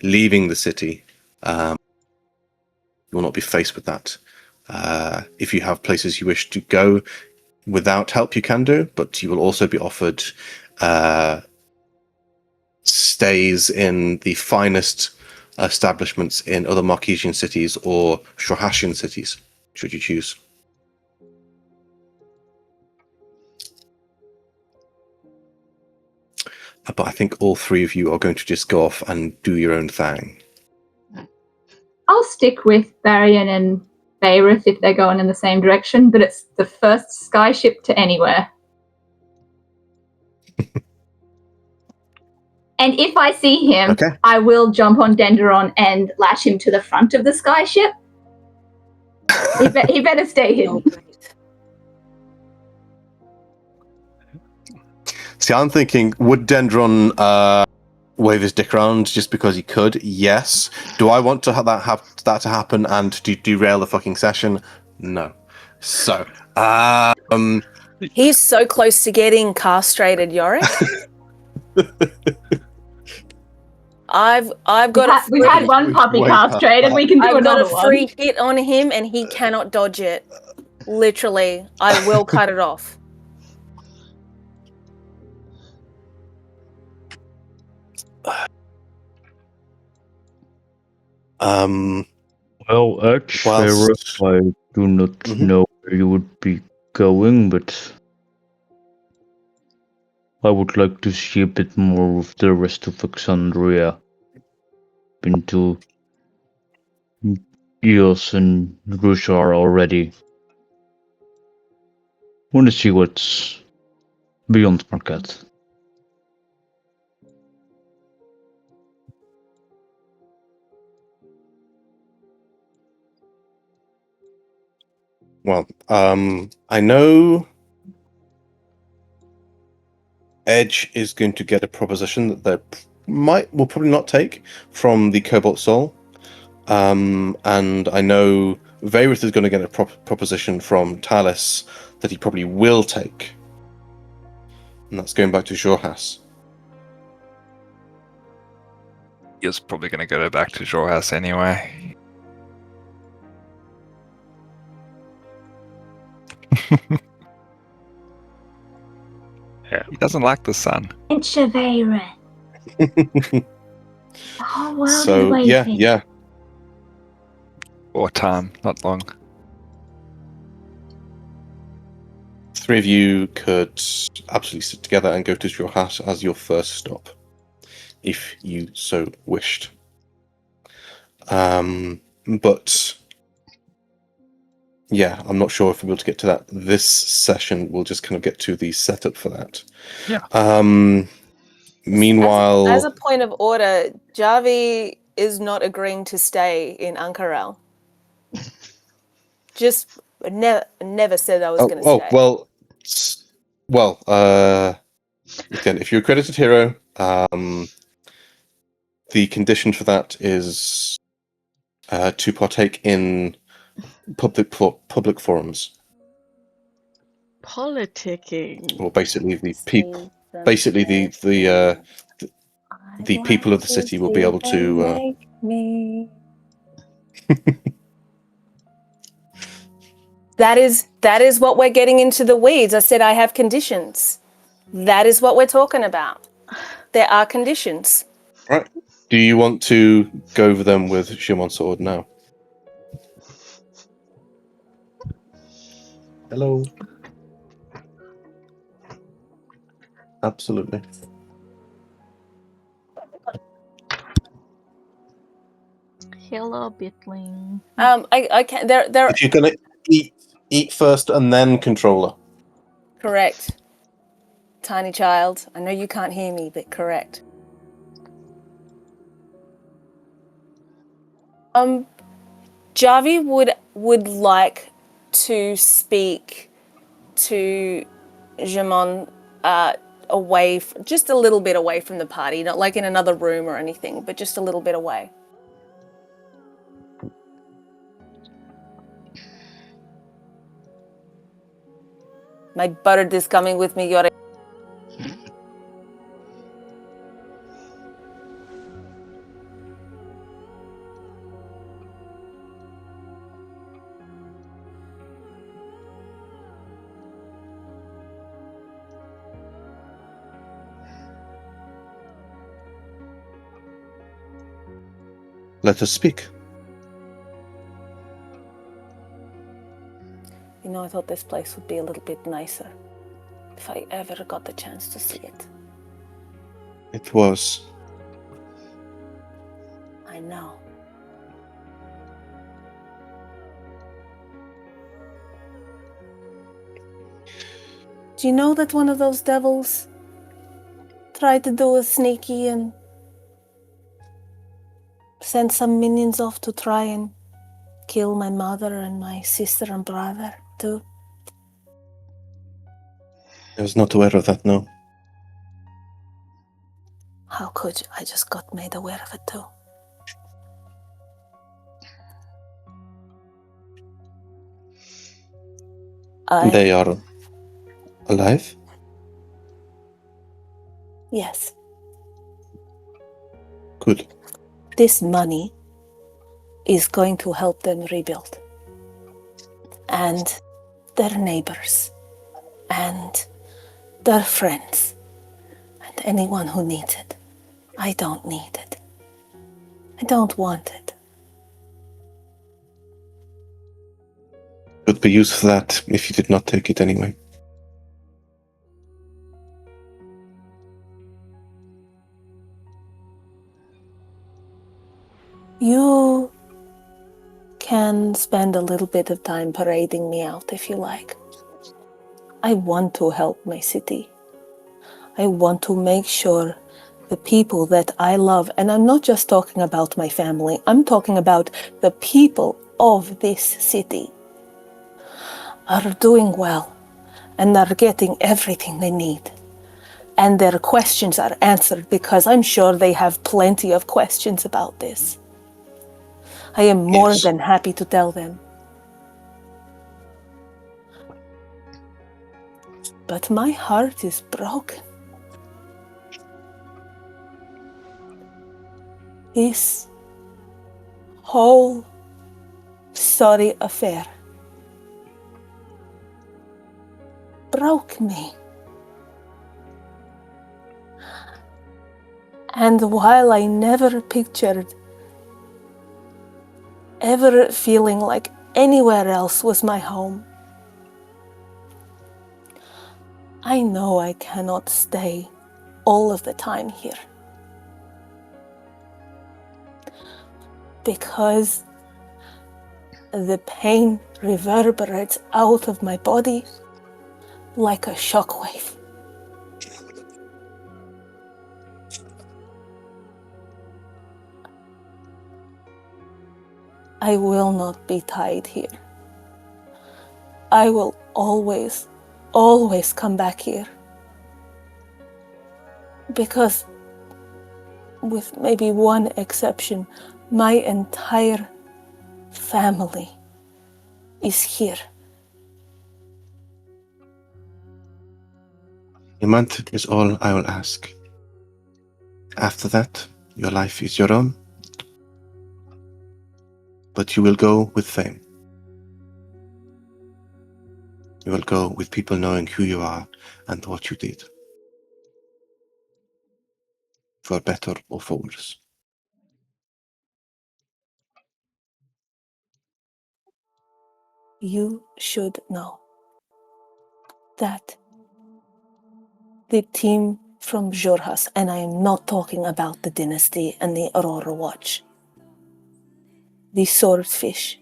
leaving the city, you will not be faced with that. If you have places you wish to go, without help you can do, but you will also be offered stays in the finest establishments in other Marquesian cities or Shorhashian cities, should you choose. But I think all three of you are going to just go off and do your own thing. I'll stick with Barian and Bayreuth if they're going in the same direction, but it's the first skyship to anywhere. And if I see him, Okay. I will jump on Denderon and lash him to the front of the skyship. He better stay hidden. See, I'm thinking, would Dendron wave his dick around just because he could? Yes. Do I want to have that to happen and derail the fucking session? No. So, He's so close to getting castrated, Yorick. I've got We've had one puppy castrated. We can do I've got another a free one. hit on him, and he cannot dodge it. Literally, I will cut it off. Well, Sheriff, I do not know where you would be going, but I would like to see a bit more of the rest of Alexandria. Been to Eos and Rushar already. Want to see what's beyond Marquette. well, I know Edge is going to get a proposition that they will probably not take from the Cobalt Soul. And I know Vayrith is going to get a proposition from Talis that he probably will take. And that's going back to Jorhas. He's probably going to go back to Jorhas anyway. Yeah. He doesn't like the sun. And Shavera. The whole world is So, waiting. yeah. Or time, not long. Three of you could absolutely sit together and go to Jorhas as your first stop, if you so wished. But yeah, I'm not sure if we'll be able to get to that this session. We'll just kind of get to the setup for that. Yeah. Meanwhile, as a point of order, Javi is not agreeing to stay in Ank'Harel. Just never said I was going to stay. Again, if you're a credited hero, the condition for that is to partake in public forums. Politicking. Or basically the people, the people of the city will be able to. That is what we're getting into the weeds. I said I have conditions. That is what we're talking about. There are conditions. Right. Do you want to go over them with Shimon Sword now? Hello. Absolutely. Hello, Bitling. I can. There. If you're gonna eat first and then controller. Correct. Tiny child. I know you can't hear me, but correct. Javi would like to speak to Jamon away, just a little bit away from the party, not like in another room or anything, but just a little bit away. My buttered is coming with me, Yore. Let us speak. You know, I thought this place would be a little bit nicer if I ever got the chance to see it. It was. I know. Do you know that one of those devils tried to do a sneaky and send some minions off to try and kill my mother and my sister and brother too? I was not aware of that, no. How could you? I just got made aware of it too. They are alive? Yes. Good. This money is going to help them rebuild. And their neighbors. And their friends. And anyone who needs it. I don't need it. I don't want it. Could be used for that if you did not take it anyway. You can spend a little bit of time parading me out if you like. I want to help my city. I want to make sure the people that I love, and I'm not just talking about my family, I'm talking about the people of this city, are doing well and are getting everything they need. And their questions are answered because I'm sure they have plenty of questions about this. I am more than happy to tell them. But my heart is broken. This whole sorry affair broke me. And while I never pictured ever feeling like anywhere else was my home, I know I cannot stay all of the time here. Because the pain reverberates out of my body like a shockwave. I will not be tied here. I will always, always come back here. Because, with maybe one exception, my entire family is here. A month is all I will ask. After that, your life is your own. But you will go with fame. You will go with people knowing who you are and what you did. For better or for worse. You should know that the team from Jorhas, and I am not talking about the Dynasty and the Aurora Watch, the Swordfish,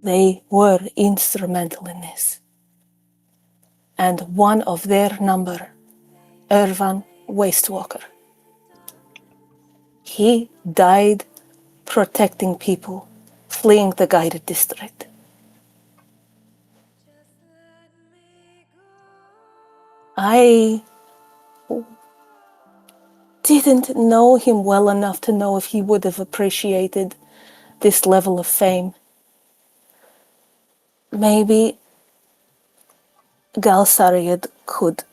they were instrumental in this. And one of their number, Irvan Wastewalker, he died protecting people fleeing the guided district. I didn't know him well enough to know if he would have appreciated this level of fame. Maybe Galsariad could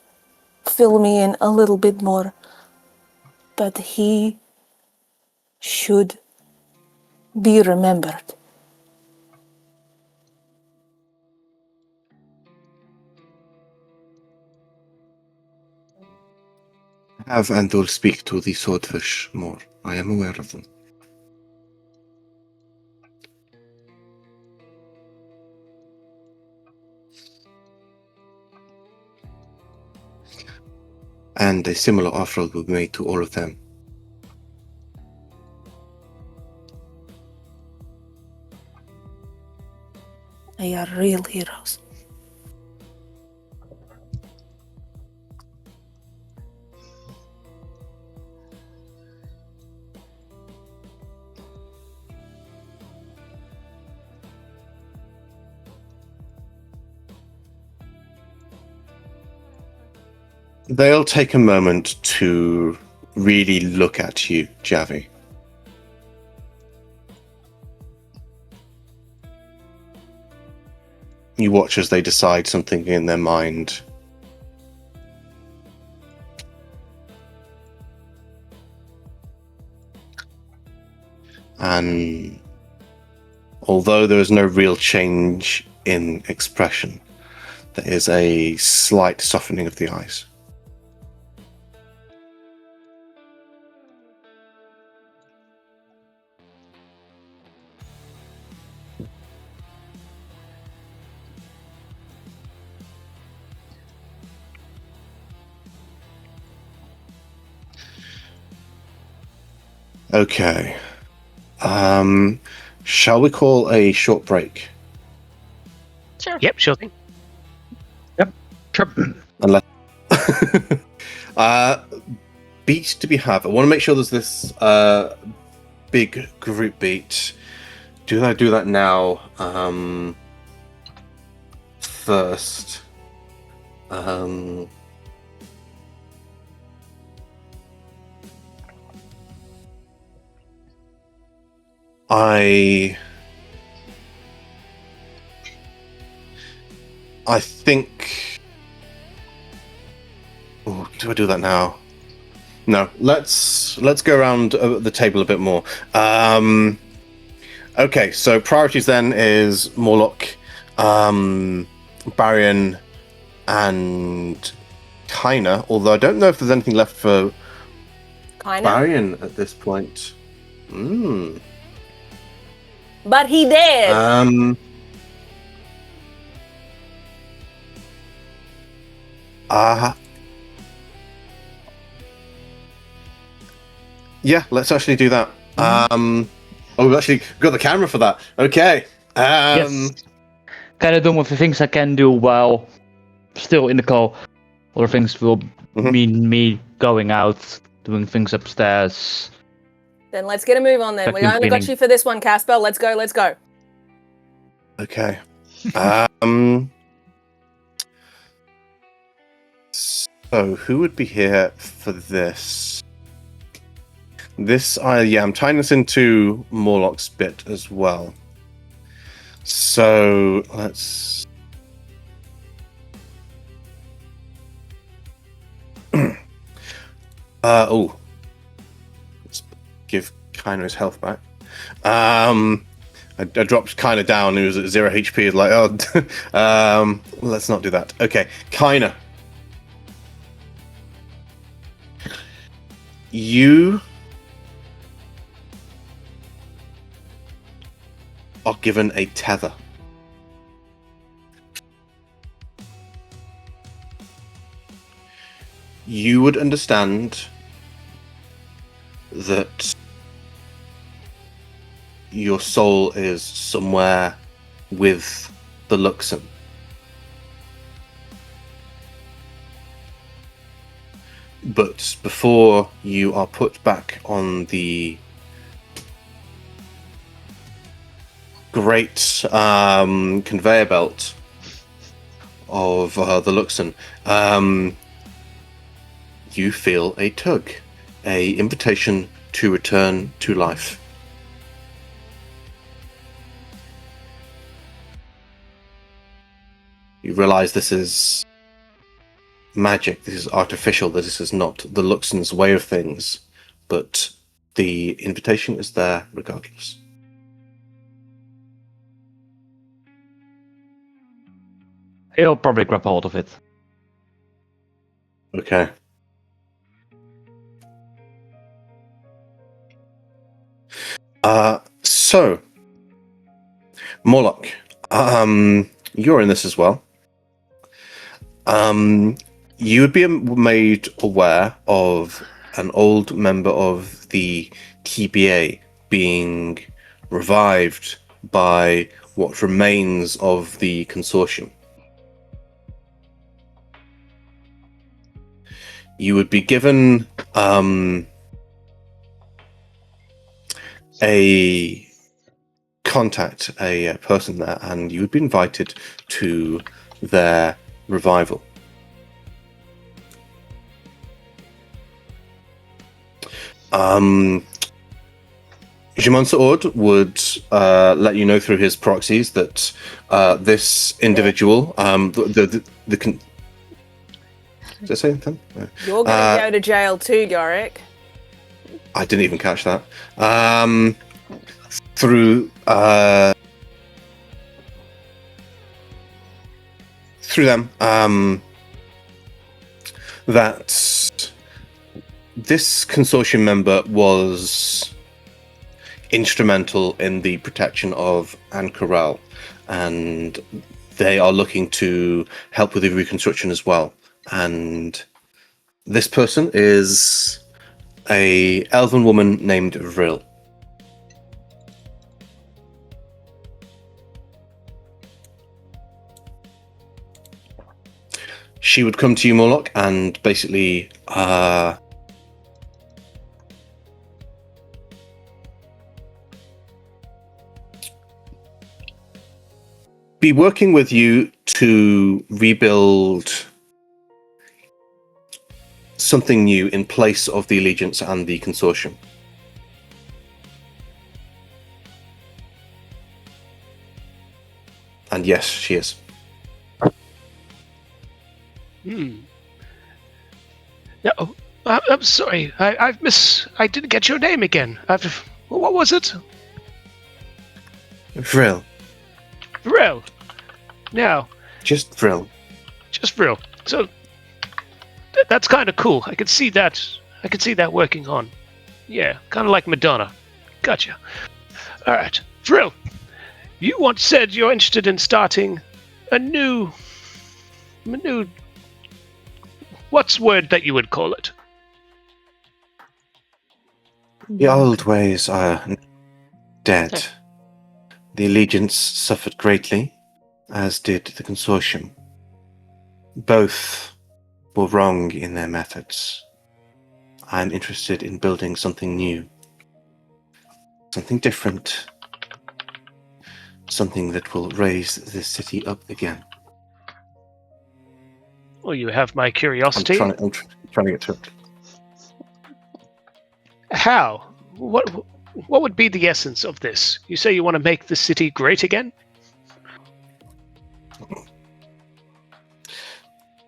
fill me in a little bit more, but he should be remembered. Have and will speak to the swordfish more. I am aware of them. And a similar offer will be made to all of them. They are real heroes. They'll take a moment to really look at you, Javi. You watch as they decide something in their mind. And although there is no real change in expression, there is a slight softening of the eyes. Okay. Shall we call a short break? Sure. Yep, sure thing. Sure. Unless beat to be have. I want to make sure there's this big group beat. Do I do that now? First. I think. Oh, do I do that now? No. Let's go around the table a bit more. Okay, so priorities then is Morlock, Barrion, and Kaina. Although I don't know if there's anything left for Barrion at this point. But he did. Yeah, let's actually do that. Oh, we've actually got the camera for that. Okay. Yes. Kind of done with the things I can do while still in the call. Other things will mean me going out, doing things upstairs. Then let's get a move on then. We only got you for this one, Casper. Let's go. Okay. So who would be here for this? I'm tying this into Morlock's bit as well. So let's. Let's give Kaina his health back. I dropped Kaina down. He was at 0 HP. Like, let's not do that. Okay, Kaina. You are given a tether. You would understand that your soul is somewhere with the Luxon. But before you are put back on the great conveyor belt of the Luxon, you feel a tug, a invitation to return to life. You realize this is magic, this is artificial, that this is not the Luxon's way of things, but the invitation is there regardless. He'll probably grab hold of it. Okay. So, Morlock, you're in this as well. You would be made aware of an old member of the TBA being revived by what remains of the consortium. You would be given a contact, a person there, and you would be invited to their revival. Jimon Saud would let you know through his proxies that this individual, did I say anything? No. You're going to go to jail too, Yorick. I didn't even catch that. Through them, that this consortium member was instrumental in the protection of Ank'Harel, and they are looking to help with the reconstruction as well. And this person is a elven woman named Vril. She would come to you, Morlock, and basically be working with you to rebuild something new in place of the Allegiance and the Consortium. And yes, she is. No, I'm sorry. I didn't get your name again. What was it? Vril. Vril. Now. Just Vril. Just Vril. So that's kind of cool. I could see that. I could see that working on. Yeah, kind of like Madonna. Gotcha. All right, Vril. You once said you're interested in starting a new. What's the word that you would call it? The old ways are dead. The Allegiance suffered greatly, as did the Consortium. Both were wrong in their methods. I'm interested in building something new. Something different. Something that will raise this city up again. Well, you have my curiosity. I'm trying to get to it. How? What would be the essence of this? You say you want to make the city great again?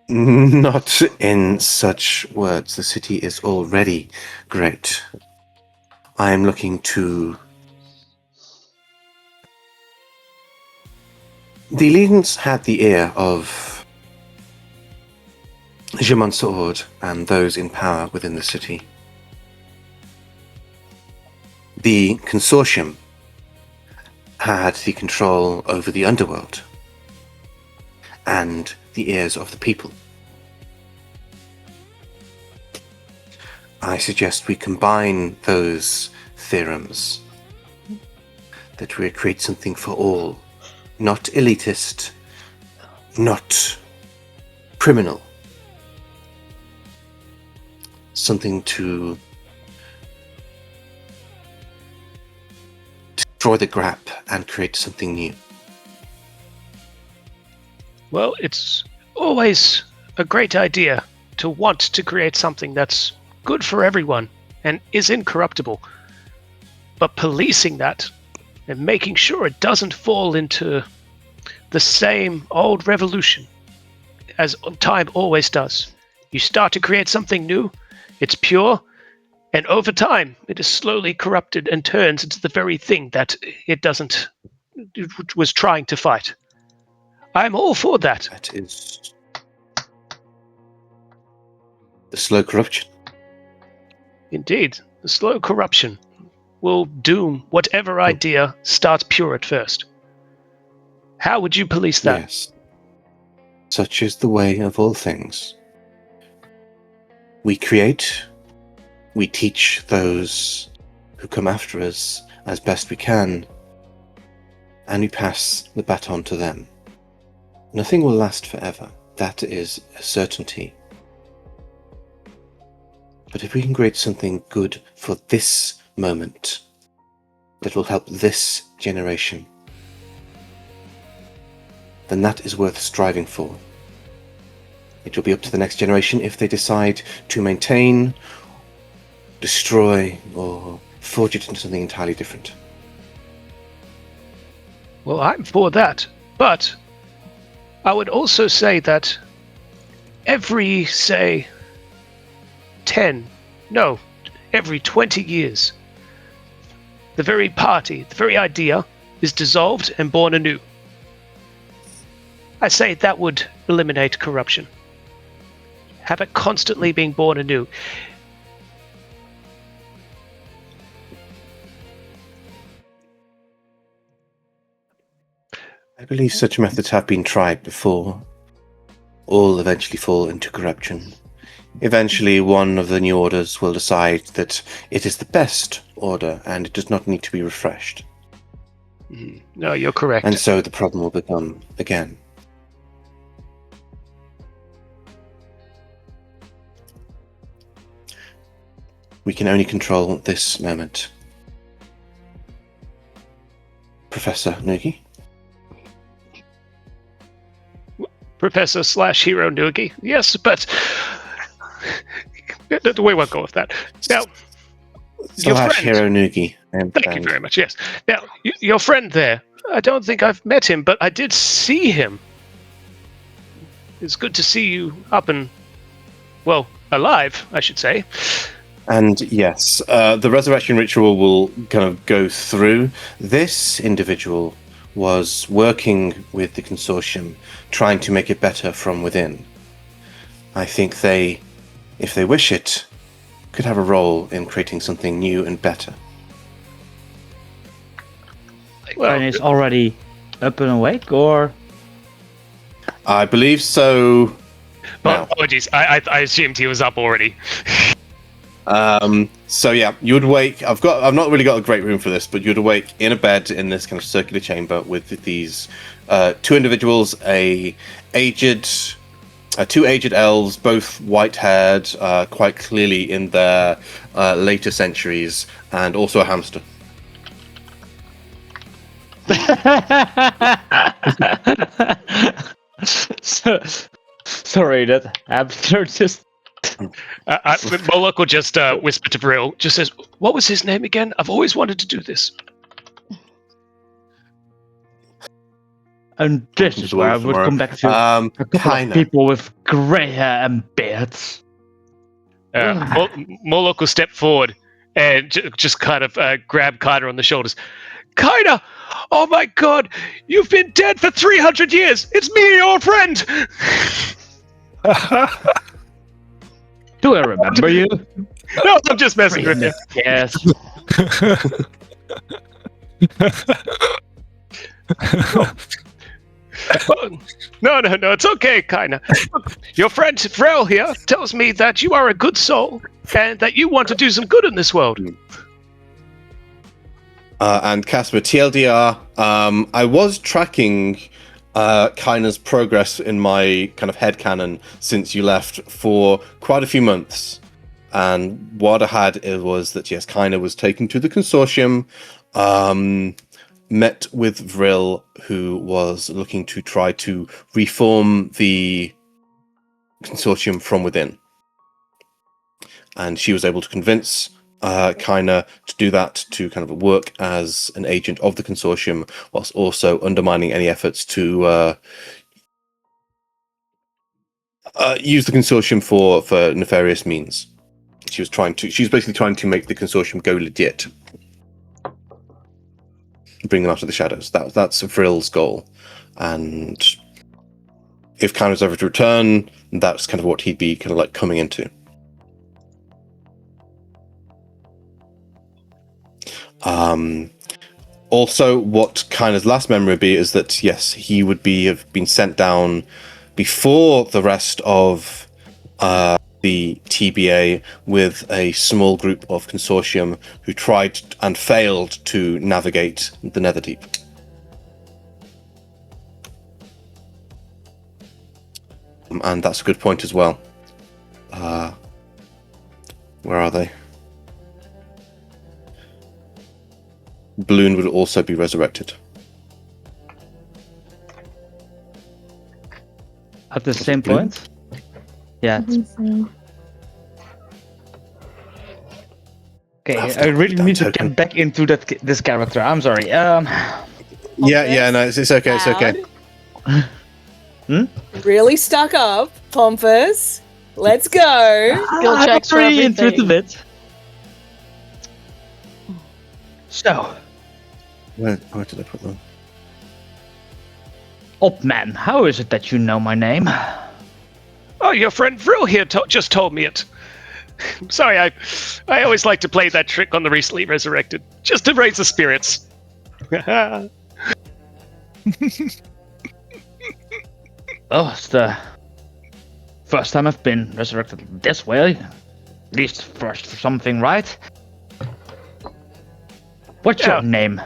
Not in such words. The city is already great. I am looking to... The Allegiance had the ear of Jimon Saud and those in power within the city. The Consortium had the control over the underworld and the ears of the people. I suggest we combine those theorems, that we create something for all, not elitist, not criminal. Something to destroy the grap and create something new. Well, it's always a great idea to want to create something that's good for everyone and is incorruptible. But policing that and making sure it doesn't fall into the same old revolution as time always does. You start to create something new, it's pure, and over time it is slowly corrupted and turns into the very thing that it was trying to fight. I'm all for that. That is the slow corruption. Indeed, the slow corruption. will doom whatever idea starts pure at first. How would you police that? Yes. Such is the way of all things. We create, we teach those who come after us as best we can, and we pass the baton to them. Nothing will last forever. That is a certainty. But if we can create something good for this moment, that will help this generation, then that is worth striving for. It will be up to the next generation if they decide to maintain, destroy, or forge it into something entirely different. Well, I'm for that, but I would also say that every, say, every 20 years, the very party, the very idea is dissolved and born anew. I say that would eliminate corruption. Have it constantly being born anew. I believe such methods have been tried before. All eventually fall into corruption. Eventually, one of the new orders will decide that it is the best order and it does not need to be refreshed. No, you're correct. And so the problem will become again. We can only control this moment. Professor Nugi? Professor / Hero Noogie. Yes, but we won't go with that. Now, your friend, Hero Nugi. Thank you very much. Yes. Now, your friend there. I don't think I've met him, but I did see him. It's good to see you up and, well, alive, I should say. And yes, the resurrection ritual will kind of go through. This individual was working with the consortium, trying to make it better from within. I think they, if they wish it, could have a role in creating something new and better. Well, and it's already up and awake, or? I believe so. Well, apologies, I assumed he was up already. So yeah, you would wake. I've not really got a great room for this, but you'd awake in a bed in this kind of circular chamber with these two individuals, two aged elves, both white-haired, quite clearly in their later centuries, and also a hamster. Sorry, that hamster just. Moloch will just whisper to Vril, just says, "What was his name again? I've always wanted to do this." And this is where I would come back to a couple of people with grey hair and beards. Moloch will step forward and just kind of grab Kaina on the shoulders. Kaina! Oh my god! You've been dead for 300 years! It's me, your friend! Do I remember you? No, I'm just messing with you. Yes. No, it's okay, Kaina. Your friend Vrel here tells me that you are a good soul and that you want to do some good in this world. And Casper, TLDR, I was tracking Kaina's progress in my kind of headcanon since you left for quite a few months. And what I had was that, yes, Kaina was taken to the consortium, met with Vril, who was looking to try to reform the consortium from within. And she was able to convince Kaina to do that, to kind of work as an agent of the consortium, whilst also undermining any efforts to use the consortium for nefarious means. She was basically trying to make the consortium go legit, bring them out of the shadows. That's Vril's goal, and if Kaina's ever to return, that's kind of what he'd be kind of like coming into. Also, what Kainer's last memory would be is that, yes, he would have been sent down before the rest of the TBA with a small group of consortium who tried and failed to navigate the Netherdeep. And that's a good point as well. Where are they? Bloon would also be resurrected. At the same point? Yeah. Okay, I really need to get back into this character. I'm sorry. Yeah, no, it's okay, it's okay. Really stuck up, Pompous. Let's go. Skill checks for everything. So, Where did I put them? Old man, how is it that you know my name? Oh, your friend Vril here just told me it. Sorry, I always like to play that trick on the recently resurrected, just to raise the spirits. Oh, it's the first time I've been resurrected this way. At least first for something, right? What's your name?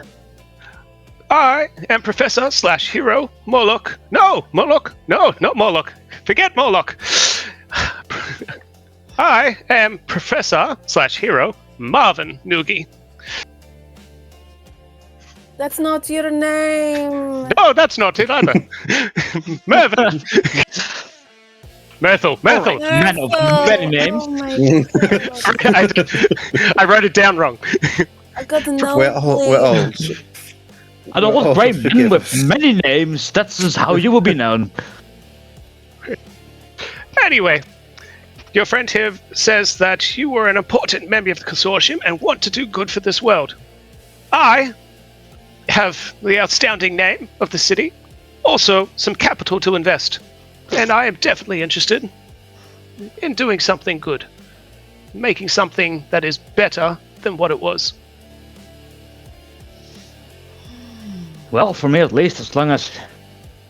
I am Professor/Hero Moloch. No, Moloch. No, not Moloch. Forget Moloch. I am Professor/Hero Marvin Noogie. That's not your name. No, that's not it either. Mervin. Myrtle. Man of many names. Oh my God. I wrote it down wrong. I got the no. We're old. An old brave man with many names. That's just how you will be known. Anyway, your friend here says that you were an important member of the consortium and want to do good for this world. I have the outstanding name of the city, also some capital to invest, and I am definitely interested in doing something good, making something that is better than what it was. Well, for me at least, as long as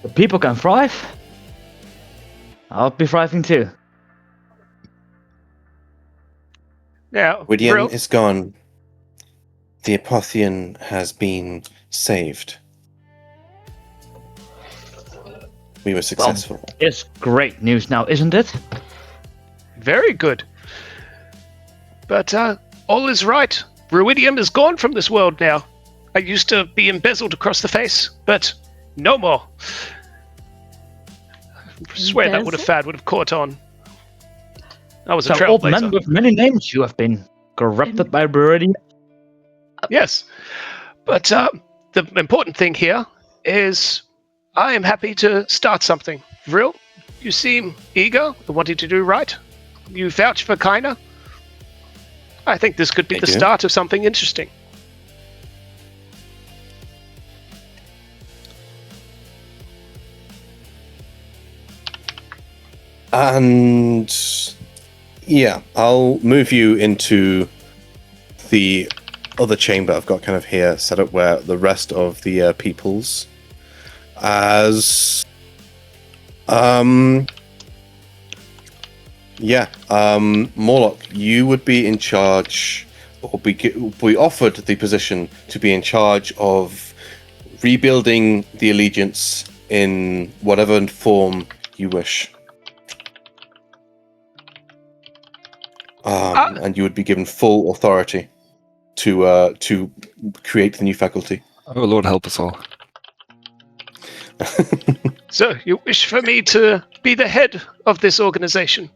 the people can thrive, I'll be thriving too. Now, Wydian is gone. The Apotheon has been saved. We were successful. Well, it's great news now, isn't it? very good. But all is right. Ruidium is gone from this world now. I used to be embezzled across the face, but no more. I swear that fad would have caught on. I was a trailblazer. Old man with many names, you have been corrupted by Ruidium. Yes, but the important thing here is I am happy to start something. Vril, you seem eager and wanting to do right. You vouch for Kaina. I think this could be the start of something interesting. And yeah, I'll move you into the other chamber I've got kind of here set up where the rest of the peoples as Morlock, you would be in charge or be offered the position to be in charge of rebuilding the allegiance in whatever form you wish. And you would be given full authority to create the new faculty. Oh, Lord help us all. So, you wish for me to be the head of this organization?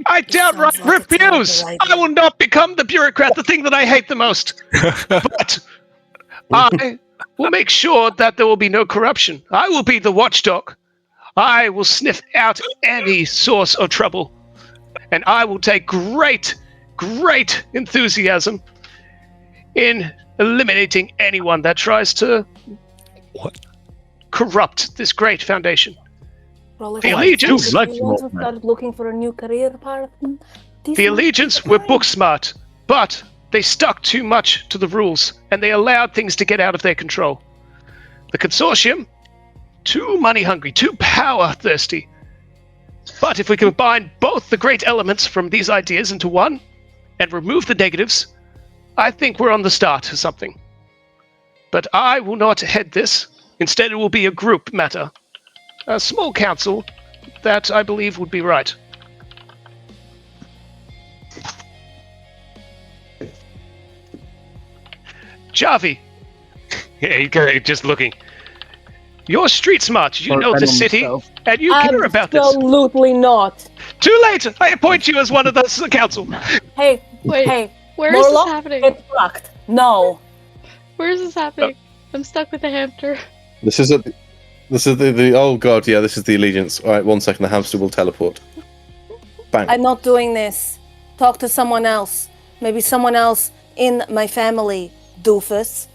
I downright refuse! I will not become the bureaucrat, the thing that I hate the most. But I will make sure that there will be no corruption. I will be the watchdog. I will sniff out any source of trouble. And I will take great enthusiasm in eliminating anyone that tries to corrupt this great foundation. Well, the Allegiance. Started looking for a new career path. The Allegiance were book smart, but They stuck too much to the rules, and they allowed things to get out of their control. The consortium, too money-hungry, too power-thirsty. But if we combine both the great elements from these ideas into one, and remove the negatives, I think we're on the start of something. But I will not head this. Instead, it will be a group matter. A small council that I believe would be right. Javi. Yeah, just looking. You're street smart. You know the city, and you care about this. Absolutely not. Too late. I appoint you as one of the council. Hey, Wait, hey. where is Morlock, this happening? get fucked. No. Where is this happening? I'm stuck with the hamster. This is the oh god, yeah, this is the allegiance. Alright, 1 second, the hamster will teleport. Bang. I'm not doing this. Talk to someone else. Maybe someone else in my family, doofus.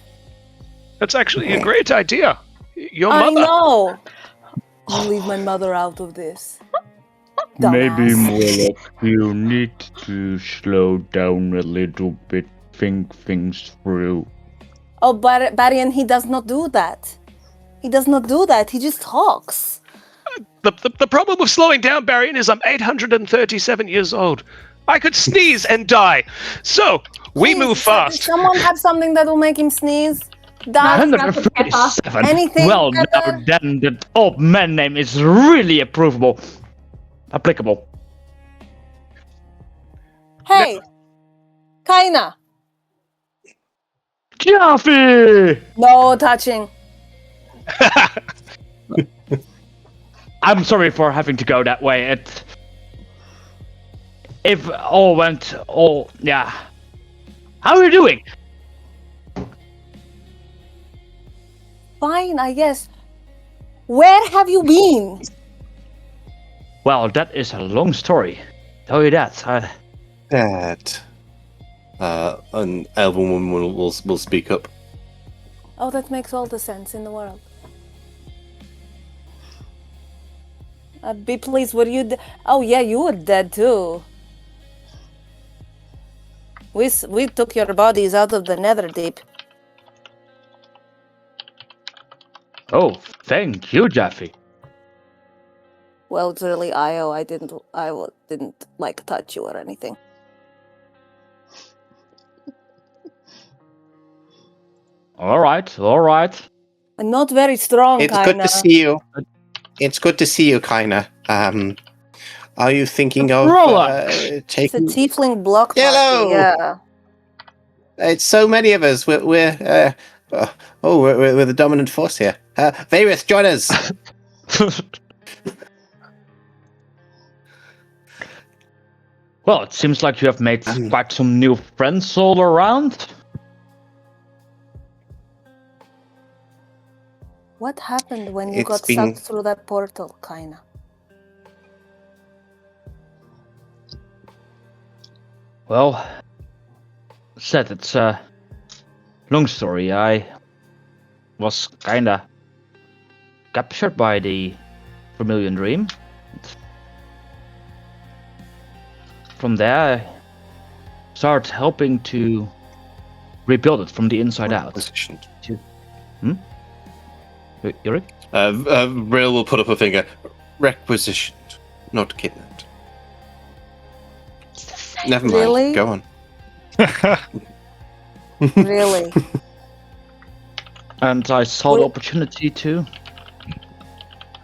That's actually a great idea. Your I mother. know. I'll leave my mother out of this. Maybe Dumbass. Morlock, you need to slow down a little bit, think things through. Oh, Barian, he does not do that. He does not do that. He just talks. The problem with slowing down, Barian, is I'm 837 years old. I could sneeze and die. So, we Please, move fast. Does someone have something that will make him sneeze? Die? 137. Anything Well, better? now then, the old man name is really applicable. Hey, Kaina. Jaffe! No touching. I'm sorry for having to go that way. If all went yeah. How are you doing? Fine, I guess. Where have you been? Well, that is a long story. Tell you that. Dad. An elven woman will speak up. Oh, that makes all the sense in the world. Be pleased, were you oh yeah, you were dead too. We took your bodies out of the Netherdeep. Oh, thank you, Jaffe. Well, it's really Io. I didn't like touch you or anything. All right. I'm not very strong, It's kinda. good to see you. It's good to see you, Kaina. Are you thinking of It's a taking? tiefling block party, Hello! yeah. It's so many of us. We're the dominant force here. Varys, join us. Well, it seems like you have made quite some new friends all around. What happened when you It's got been- sucked through that portal, kinda? Well, said it's a long story. I was kinda captured by the Vermilion Dream. From there, I started helping to rebuild it from the inside out. Positioned. Yuri? Rill will put up a finger. Requisitioned, not kidnapped. Never mind. Really? Go on. Really? And I saw the opportunity to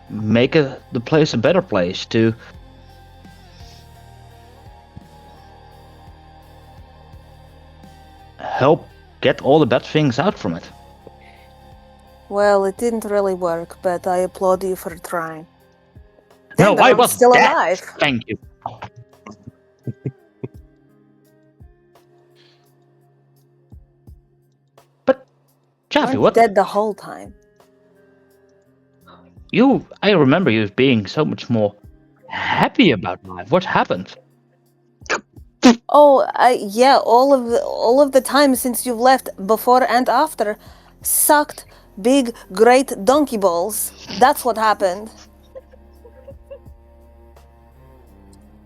make the place a better place, to help get all the bad things out from it. Well, it didn't really work, but I applaud you for trying. No, Damn, I I'm was still dead. alive. Thank you. But, Jaffe, I'm what? dead the whole time. I remember you being so much more happy about life. What happened? Oh, yeah, all of the time since you've left, before and after, sucked big, great donkey balls. That's what happened.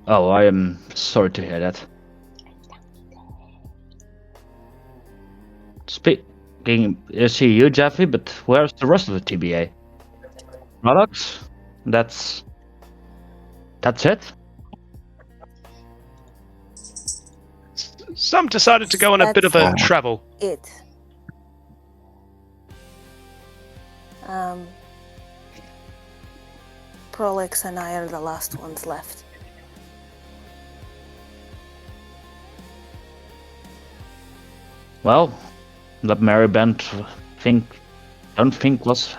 Oh, I am sorry to hear that. Speaking, I see you, Jeffy, but where's the rest of the TBA? Products? That's it? Some decided to go on a bit of a travel. It. Prolix and I are the last ones left. Well, that merry band don't think was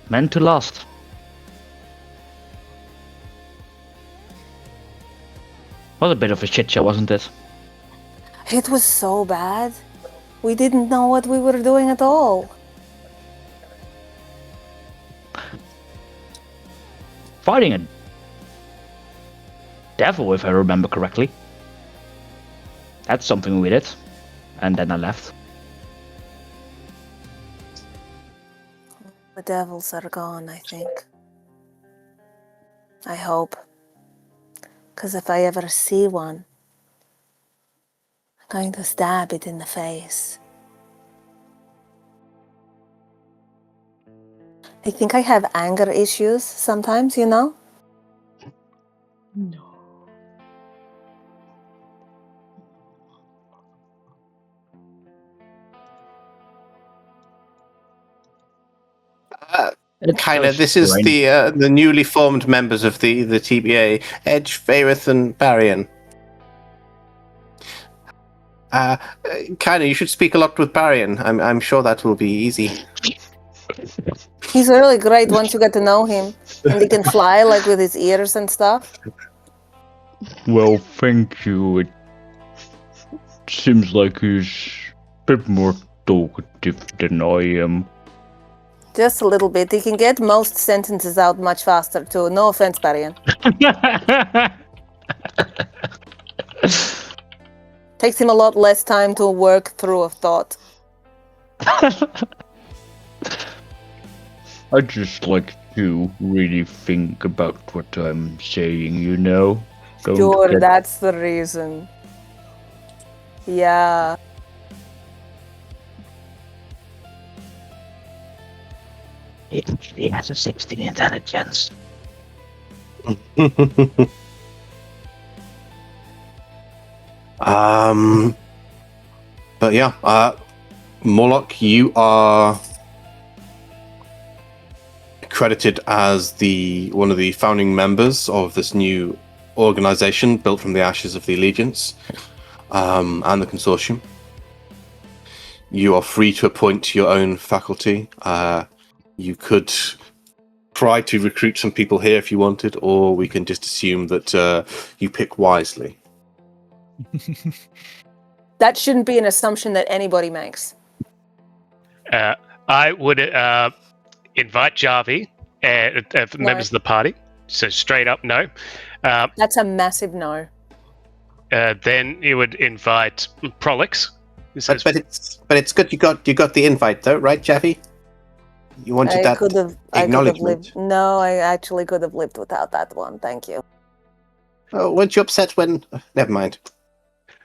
meant to last. Was a bit of a shit show, wasn't it? It was so bad. We didn't know what we were doing at all. Fighting a devil, if I remember correctly. That's something we did. And then I left. The devils are gone, I think. I hope. Because if I ever see one, I'm going to stab it in the face. I think I have anger issues sometimes, you know? No. Kind of. This is the newly formed members of the TBA: Edge, Vareth, and Barian. Kind of. You should speak a lot with Barian. I'm sure that will be easy. He's really great once you get to know him, and he can fly like with his ears and stuff. Well, thank you. It seems like he's a bit more talkative than I am. Just a little bit. He can get most sentences out much faster too. No offense, Barian. Takes him a lot less time to work through a thought. I just like to really think about what I'm saying, you know? Sure, that's the reason. Yeah. He has a 16 intelligence. But yeah, Moloch, you are credited as one of the founding members of this new organization built from the ashes of the Allegiance and the Consortium. You are free to appoint your own faculty. You could try to recruit some people here if you wanted, or we can just assume that you pick wisely. That shouldn't be an assumption that anybody makes. I would invite Jarvi, members of the party. So straight up, no. That's a massive no. Then you would invite Prolix. But it's good you got the invite though, right, Jaffy? You wanted that acknowledgement. I actually could have lived without that one. Thank you. Oh, weren't you upset when? Never mind.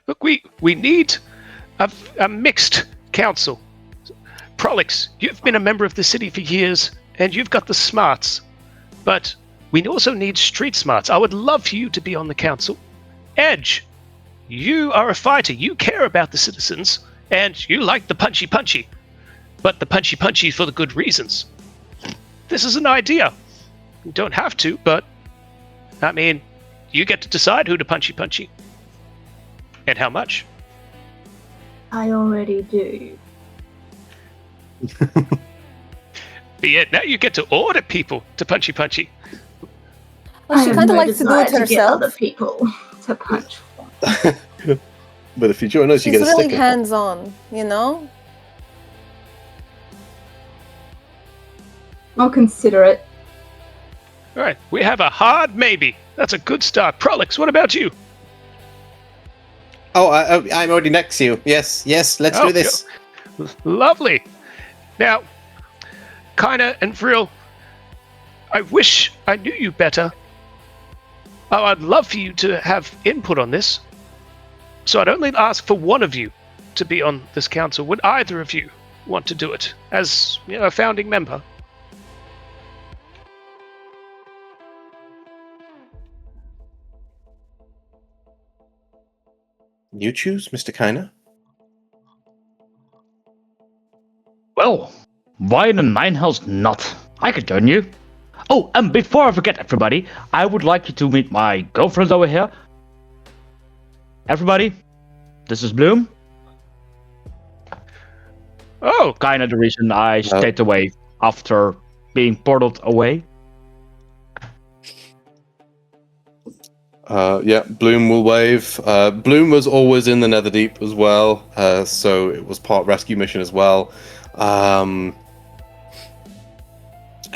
Look, we need a mixed council. Prolix, you've been a member of the city for years, and you've got the smarts. But we also need street smarts. I would love for you to be on the council. Edge, you are a fighter. You care about the citizens, and you like the punchy. But the punchy for the good reasons. This is an idea. You don't have to, but I mean, you get to decide who to punchy. And how much? I already do. But yeah, now you get to order people to punchy. Well, she kind of likes to do it herself. To get other people to punch. But if you join us, you get a sticker. She's really hands-on, you know? I'll consider it. All right, we have a hard maybe. That's a good start. Prolix, what about you? Oh, I'm already next to you. Yes, let's do this. Lovely. Now, Kaina and Vril, I wish I knew you better. Oh, I'd love for you to have input on this. So I'd only ask for one of you. to be on this council. Would either of you want to do it as a founding member? You choose, Mr. Kiner. Well, why in the nine hells not? I could join you. Oh, and before I forget, everybody, I would like you to meet my girlfriend over here. Everybody, this is Bloom. Oh, Kind of the reason I stayed away after being portaled away. Bloom will wave. Bloom was always in the Netherdeep as well, so it was part rescue mission as well.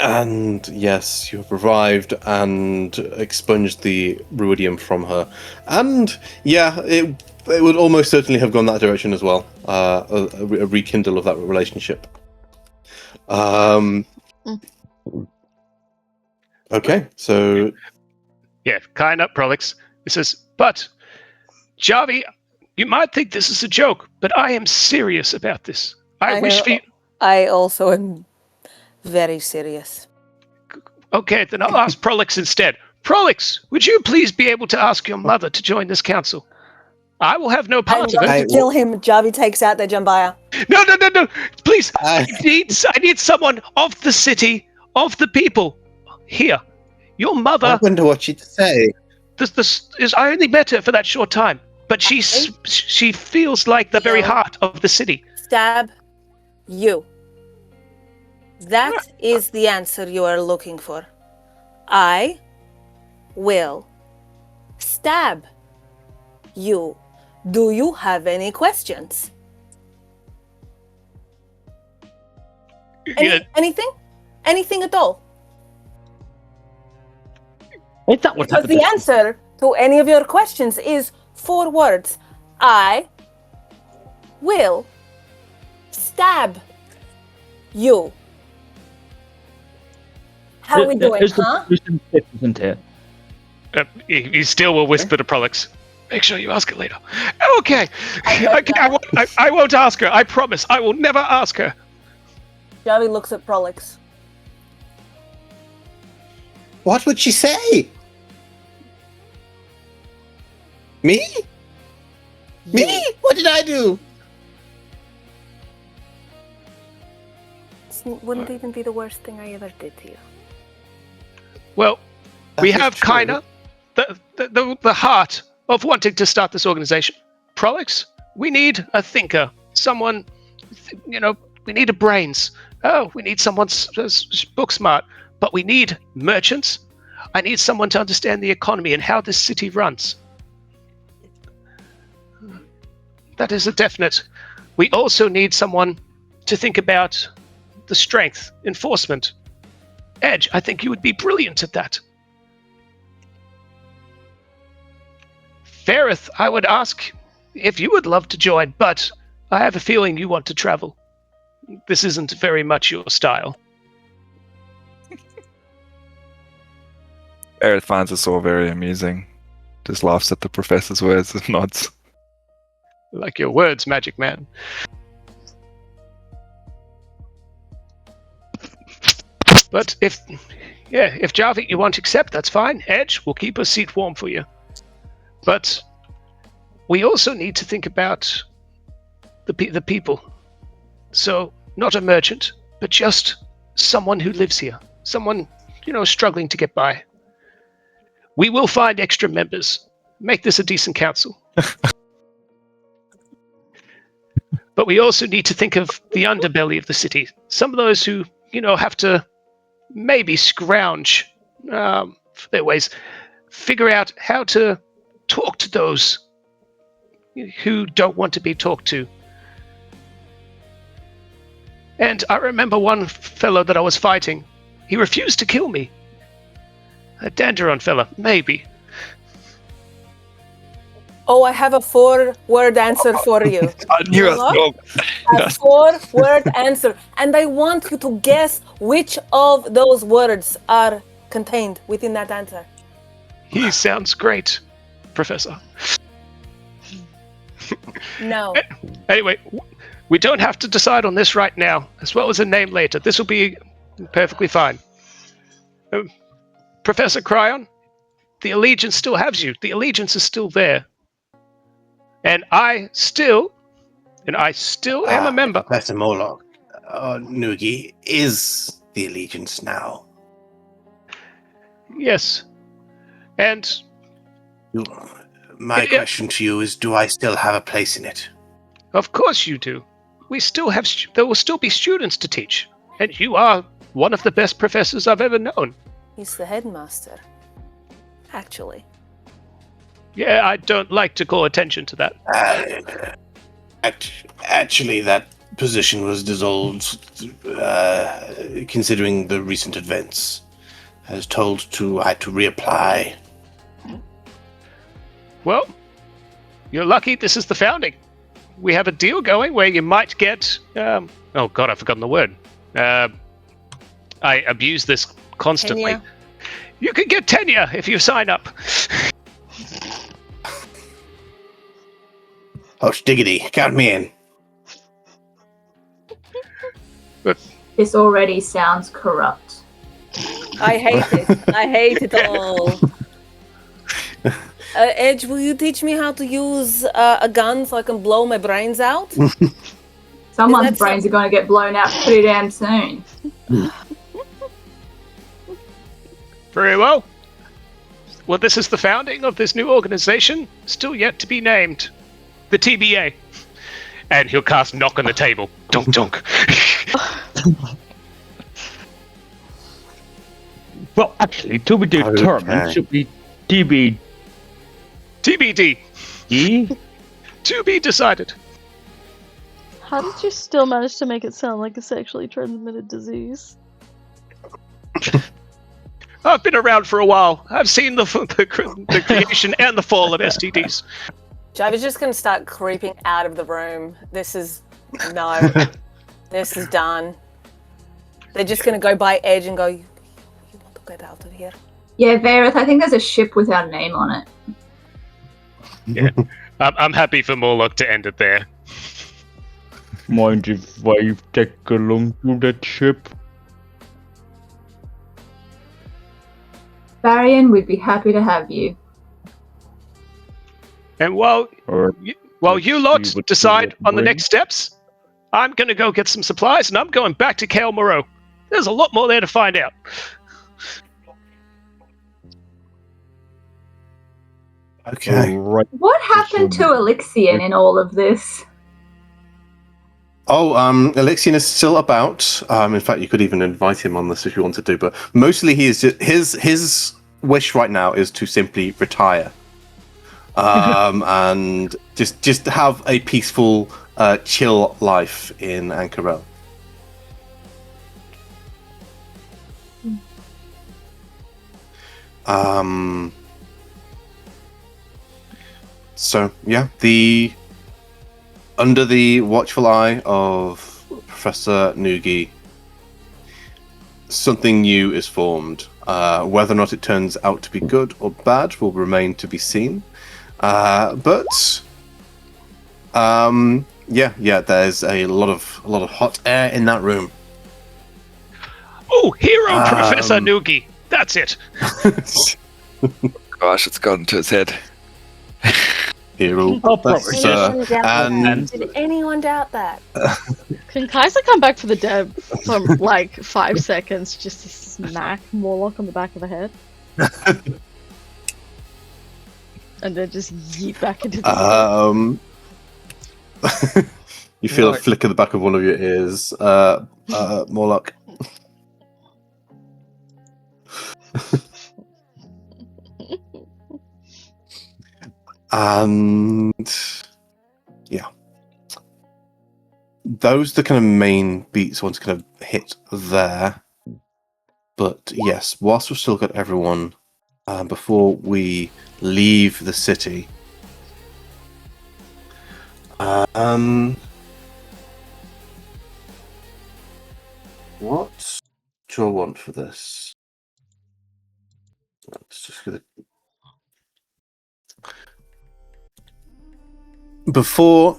And yes, you have revived and expunged the ruidium from her. And yeah, it would almost certainly have gone that direction as well. A rekindle of that relationship. Okay, so... Yeah, kind up, Prolix. It says, but, Javi, you might think this is a joke, but I am serious about this. I wish for you... I also am very serious. Okay, then I'll ask Prolix instead. Prolix, would you please be able to ask your mother to join this council? I will have no part of it. To kill him, Javi takes out their Jambaya. No. Please, I need someone of the city, of the people. Here. Your mother... I wonder what she'd say. This is I only met her for that short time, but she feels like the very heart of the city. Stab you. That is the answer you are looking for. I will stab you. Do you have any questions? Anything? Anything at all? Because the answer to any of your questions is 4 words. I will stab you. How are we doing, huh? He still will whisper to Prolix. Make sure you ask her later. Okay. I won't ask her. I promise. I will never ask her. Javi looks at Prolix. What would she say? Me? Me? What did I do? It wouldn't even be the worst thing I ever did to you. Well, we have kinda the heart of wanting to start this organization. Prolix, we need a thinker. Someone, we need a brains. Oh, we need someone book smart. But we need merchants. I need someone to understand the economy and how this city runs. That is a definite. We also need someone to think about the strength, enforcement. Edge, I think you would be brilliant at that. Ferrith, I would ask if you would love to join, but I have a feeling you want to travel. This isn't very much your style. Ferrith finds us all very amusing. Just laughs at the professor's words and nods. Like your words, Magic Man. But if Javi, you won't accept, that's fine. Edge, we'll keep a seat warm for you. But we also need to think about the people. So, not a merchant, but just someone who lives here. Someone, struggling to get by. We will find extra members. Make this a decent council. But we also need to think of the underbelly of the city. Some of those who, have to maybe scrounge for their ways. Figure out how to talk to those who don't want to be talked to. And I remember one fellow that I was fighting. He refused to kill me. A Danderon fella, maybe. Oh, I have a 4-word answer for you. I knew it. A 4-word answer. And I want you to guess which of those words are contained within that answer. He sounds great, Professor. No. Anyway, we don't have to decide on this right now, as well as a name later. This will be perfectly fine. Professor Cryon, the Allegiance still has you. The Allegiance is still there. And I still am a member. Professor Morlock, Nugi is the Allegiance now. Yes. And my question to you is, do I still have a place in it? Of course you do. We still have. There will still be students to teach, and you are one of the best professors I've ever known. He's the headmaster. Actually. Yeah, I don't like to call attention to that. Actually, that position was dissolved, considering the recent events. I was told I had to reapply. Well, you're lucky this is the founding. We have a deal going where you might get... oh god, I've forgotten the word. I abuse this constantly. Tenure. You can get tenure if you sign up. Oh, diggity, count me in. This already sounds corrupt. I hate it. I hate it all. Edge, will you teach me how to use a gun so I can blow my brains out? Someone's brains are going to get blown out pretty damn soon. Very well. Well, this is the founding of this new organization, still yet to be named. The TBA. And he'll cast knock on the table. Dunk, dunk. Well, actually, to be determined should be TBD. To be decided. How did you still manage to make it sound like a sexually transmitted disease? I've been around for a while. I've seen the creation and the fall of STDs. Java's just going to start creeping out of the room. This is... No. This is done. They're just going to go by Edge and go, you want to get out of here? Yeah, Vareth, I think there's a ship with our name on it. Yeah. I'm happy for Morlock to end it there. Mind if I take along to that ship? Varian, we'd be happy to have you. And while you lot decide on the next steps, I'm going to go get some supplies, and I'm going back to Kael Moreau. There's a lot more there to find out. Okay. Right. What happened to Elixion in all of this? Oh, Elixion is still about. In fact, you could even invite him on this if you wanted to. But mostly, he is just, his wish right now is to simply retire, and just have a peaceful, chill life in Ank'Harel. So yeah, under the watchful eye of Professor Nugi, something new is formed. Whether or not it turns out to be good or bad will remain to be seen. But there's a lot of hot air in that room. Oh, hero Professor Nugi. That's it. Gosh, it's gotten to his head. Hero. Did anyone doubt that? Can Kaiser come back for the dead for like 5 seconds just to smack Morlock on the back of the head? And then just yeet back into the You feel a flick in the back of one of your ears, Morlock. And yeah, those are the kind of main beats I want to kind of hit there. But yes, whilst we've still got everyone, before we leave the city, what do I want for this? Let's just get it. before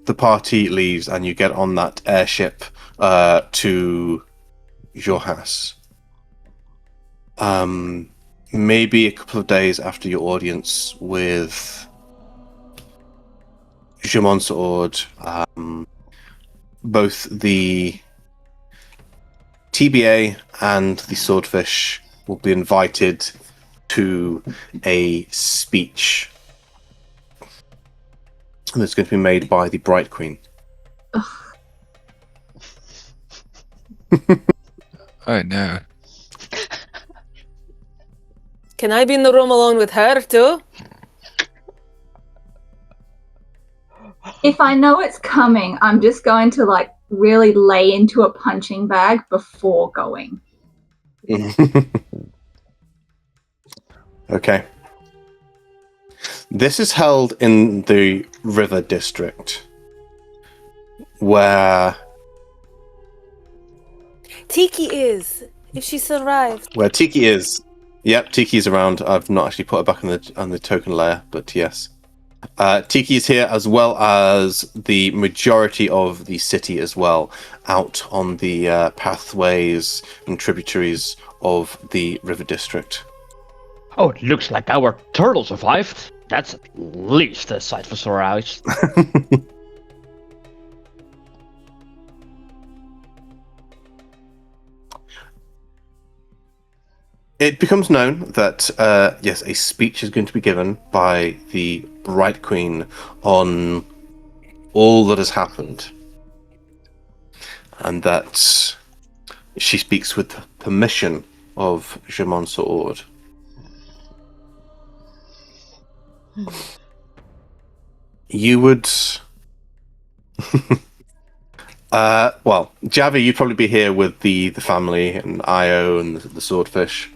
the party leaves and you get on that airship to Johas, maybe a couple of days after your audience with Jamon Sword, both the TBA and the Swordfish will be invited to a speech that's going to be made by the Bright Queen. Oh no. Can I be in the room alone with her too? If I know it's coming, I'm just going to like really lay into a punching bag before going. Okay. This is held in the River District, where Tiki is, if she survived. where Tiki is. Yep, Tiki's around. I've not actually put her back on the token layer, but yes. Tiki is here, as well as the majority of the city as well, out on the pathways and tributaries of the River District. Oh, it looks like our turtle survived. That's at least a sight for sore eyes. It becomes known that, yes, a speech is going to be given by the Bright Queen on all that has happened. And that she speaks with permission of Jamon Sword. You would... well, Javi, you'd probably be here with the family and Io and the Swordfish.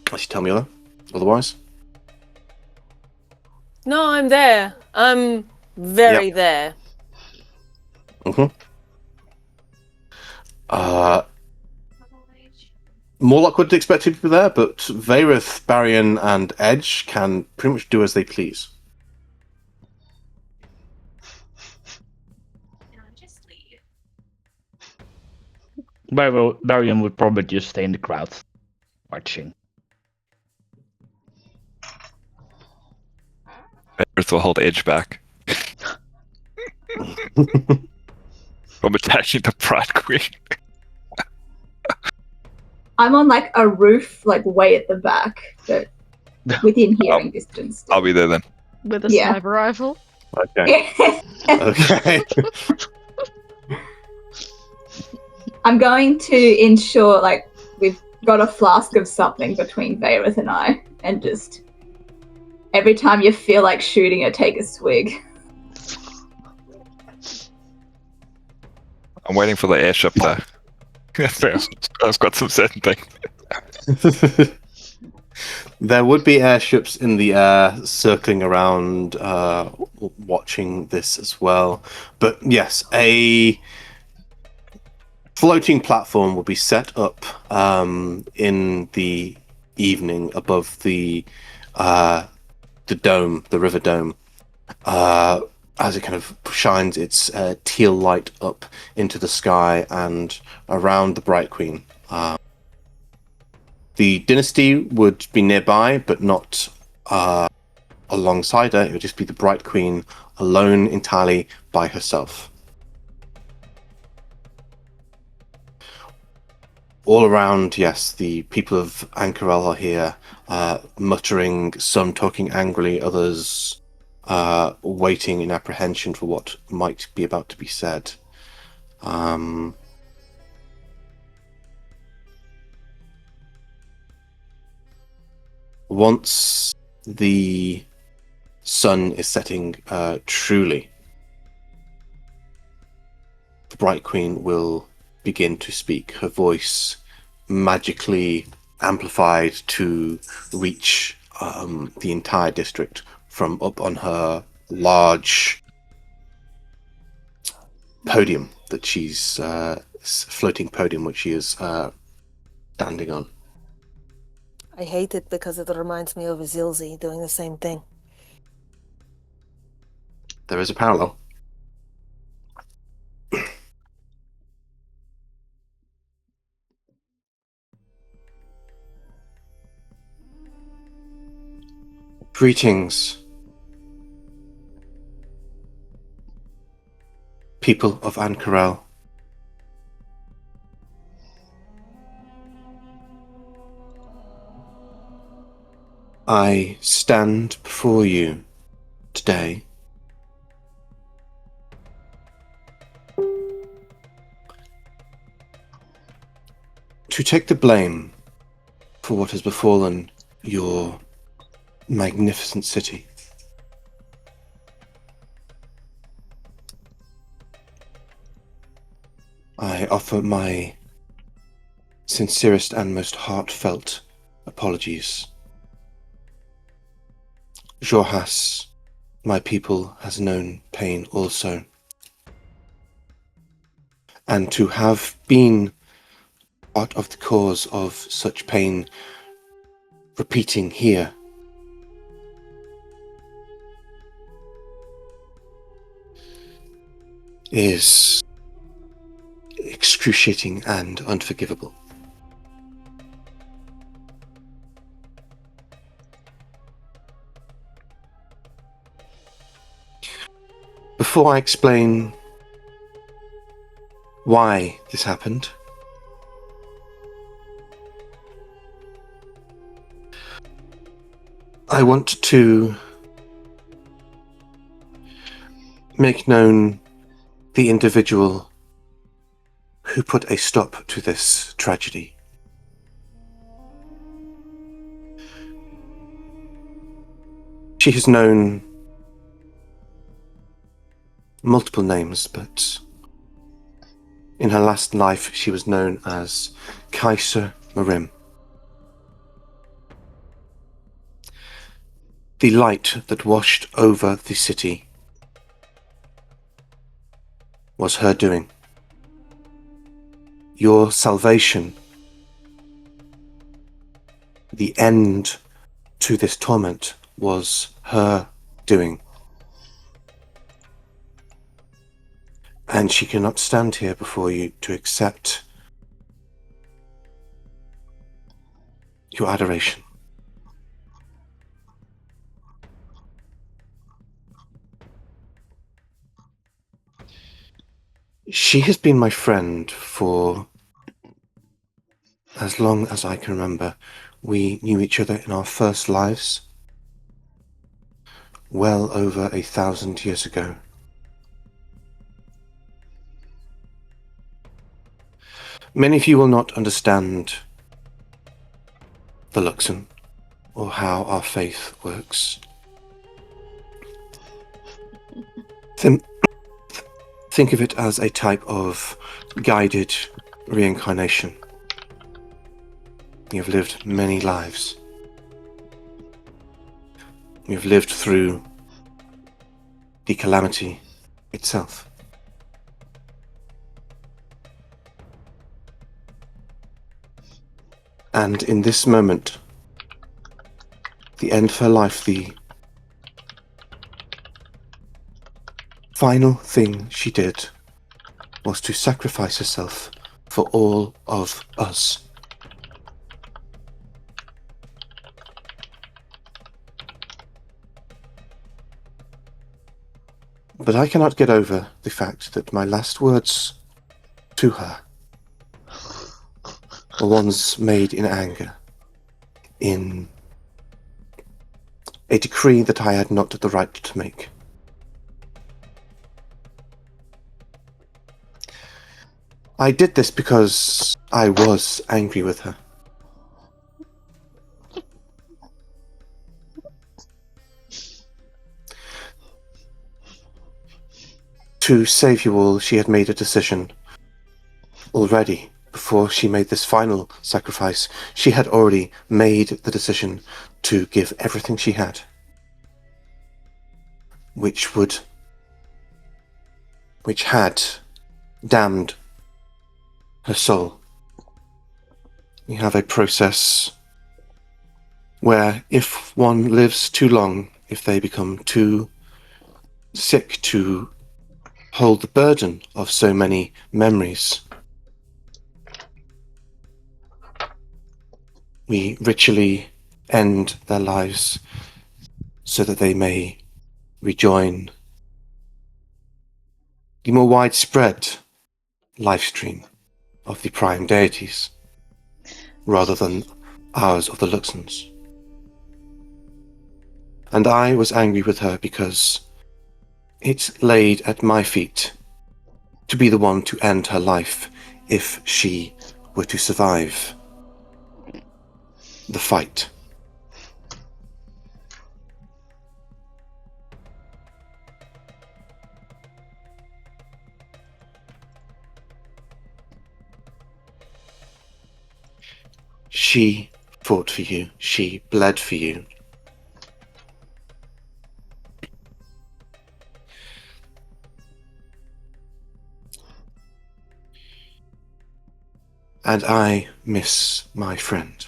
Unless you tell me otherwise. No, I'm there. I'm very there. Morlock would expect you to be there, but Varith, Barrion, and Edge can pretty much do as they please. Barian would probably just stay in the crowd, watching. Earth will hold Edge back. From attacking the Bright Queen. I'm on like a roof, like way at the back, but within hearing distance. I'll be there then. With a sniper rifle? Okay. Okay. I'm going to ensure like we've got a flask of something between Varith and I, and just every time you feel like shooting her, take a swig. I'm waiting for the airship though. I've got some certain things. There would be airships in the air circling around, watching this as well. But yes, a floating platform will be set up in the evening above the dome, the river dome, as it kind of shines its teal light up into the sky and around the Bright Queen. The dynasty would be nearby, but not alongside her. It would just be the Bright Queen alone, entirely by herself. All around, yes, the people of Ank'Harel are here, muttering, some talking angrily, others waiting in apprehension for what might be about to be said. Once the sun is setting truly, the Bright Queen will begin to speak, her voice magically amplified to reach the entire district from up on her large podium that she's floating podium which she is standing on. I hate it because it reminds me of Azilzi doing the same thing. There is a parallel. Greetings, people of Ank'Harel. I stand before you today to take the blame for what has befallen your magnificent city. I offer my sincerest and most heartfelt apologies. Jorhas, my people, has known pain also. And to have been part of the cause of such pain repeating here is excruciating and unforgivable. Before I explain why this happened, I want to make known the individual who put a stop to this tragedy. She has known multiple names, but in her last life she was known as Kaiser Marim. The light that washed over the city was her doing. Your salvation, the end to this torment, was her doing. And she cannot stand here before you to accept your adoration. She has been my friend for as long as I can remember. We knew each other in our first lives, well over 1,000 years ago. Many of you will not understand the Luxon or how our faith works. Think of it as a type of guided reincarnation. You've lived many lives. You've lived through the calamity itself. And in this moment, the end of her life, the final thing she did was to sacrifice herself for all of us. But I cannot get over the fact that my last words to her were ones made in anger, in a decree that I had not the right to make. I did this because I was angry with her. To save you all, she had made a decision already. Before she made this final sacrifice, she had already made the decision to give everything she had, which had damned her soul. We have a process where if one lives too long, if they become too sick to hold the burden of so many memories. We ritually end their lives so that they may rejoin the more widespread life stream of the prime deities, rather than ours of the Luxons. And I was angry with her because it laid at my feet to be the one to end her life if she were to survive the fight. She fought for you. She bled for you. And I miss my friend.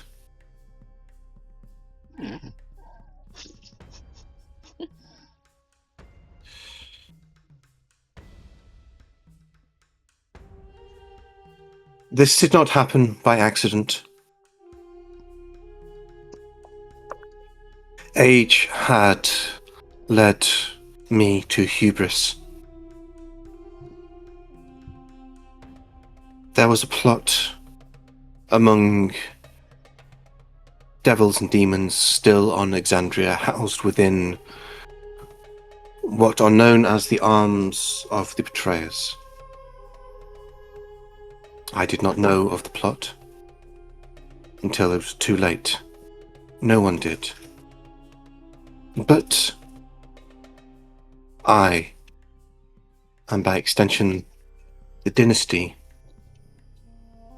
This did not happen by accident. Age had led me to hubris. There was a plot among devils and demons still on Exandria, housed within what are known as the arms of the betrayers. I did not know of the plot until it was too late. No one did. But I, and by extension the dynasty,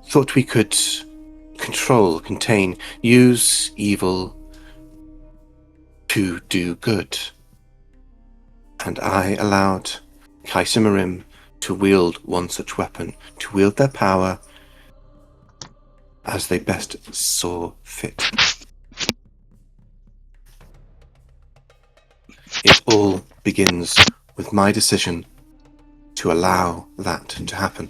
thought we could control, contain, use evil to do good. And I allowed Kaiser Marim to wield one such weapon, to wield their power as they best saw fit. It all begins with my decision to allow that to happen.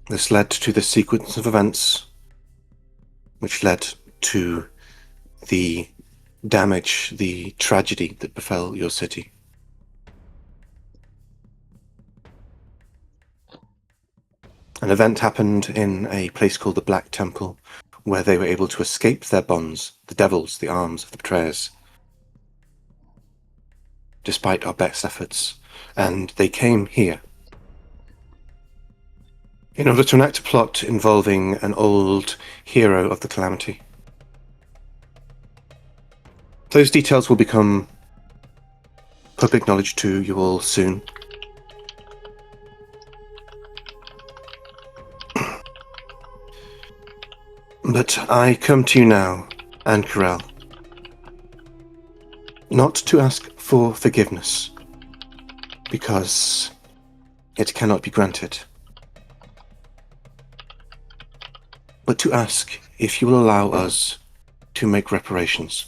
This led to the sequence of events which led to the damage, the tragedy that befell your city. An event happened in a place called the Black Temple, where they were able to escape their bonds, the devils, the arms of the betrayers, despite our best efforts, and they came here in order to enact a plot involving an old hero of the Calamity. Those details will become public knowledge to you all soon. But I come to you now, Ank'Harel, not to ask for forgiveness, because it cannot be granted, but to ask if you will allow us to make reparations.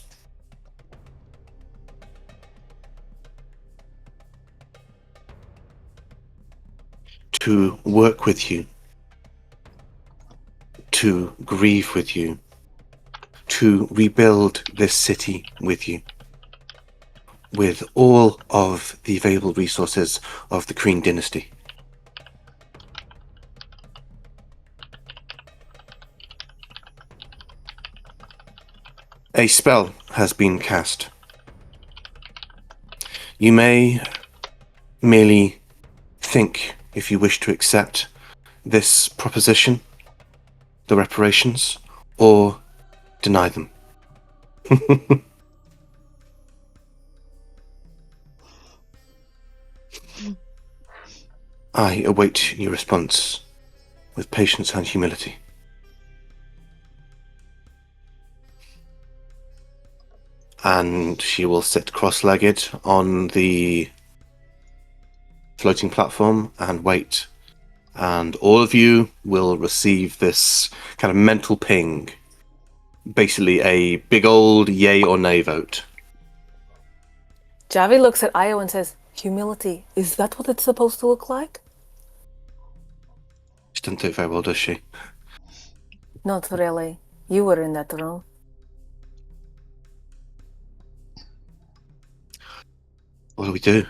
To work with you, to grieve with you, to rebuild this city with you, with all of the available resources of the Kreen dynasty. A spell has been cast. You may merely think, if you wish to accept this proposition, the reparations, or deny them. I await your response with patience and humility. And she will sit cross-legged on the floating platform and wait and all of you will receive this kind of mental ping. Basically a big old yay or nay vote. Javi looks at Io and says, humility, is that what it's supposed to look like? She doesn't do it very well, does she? Not really. You were in that room. What do we do?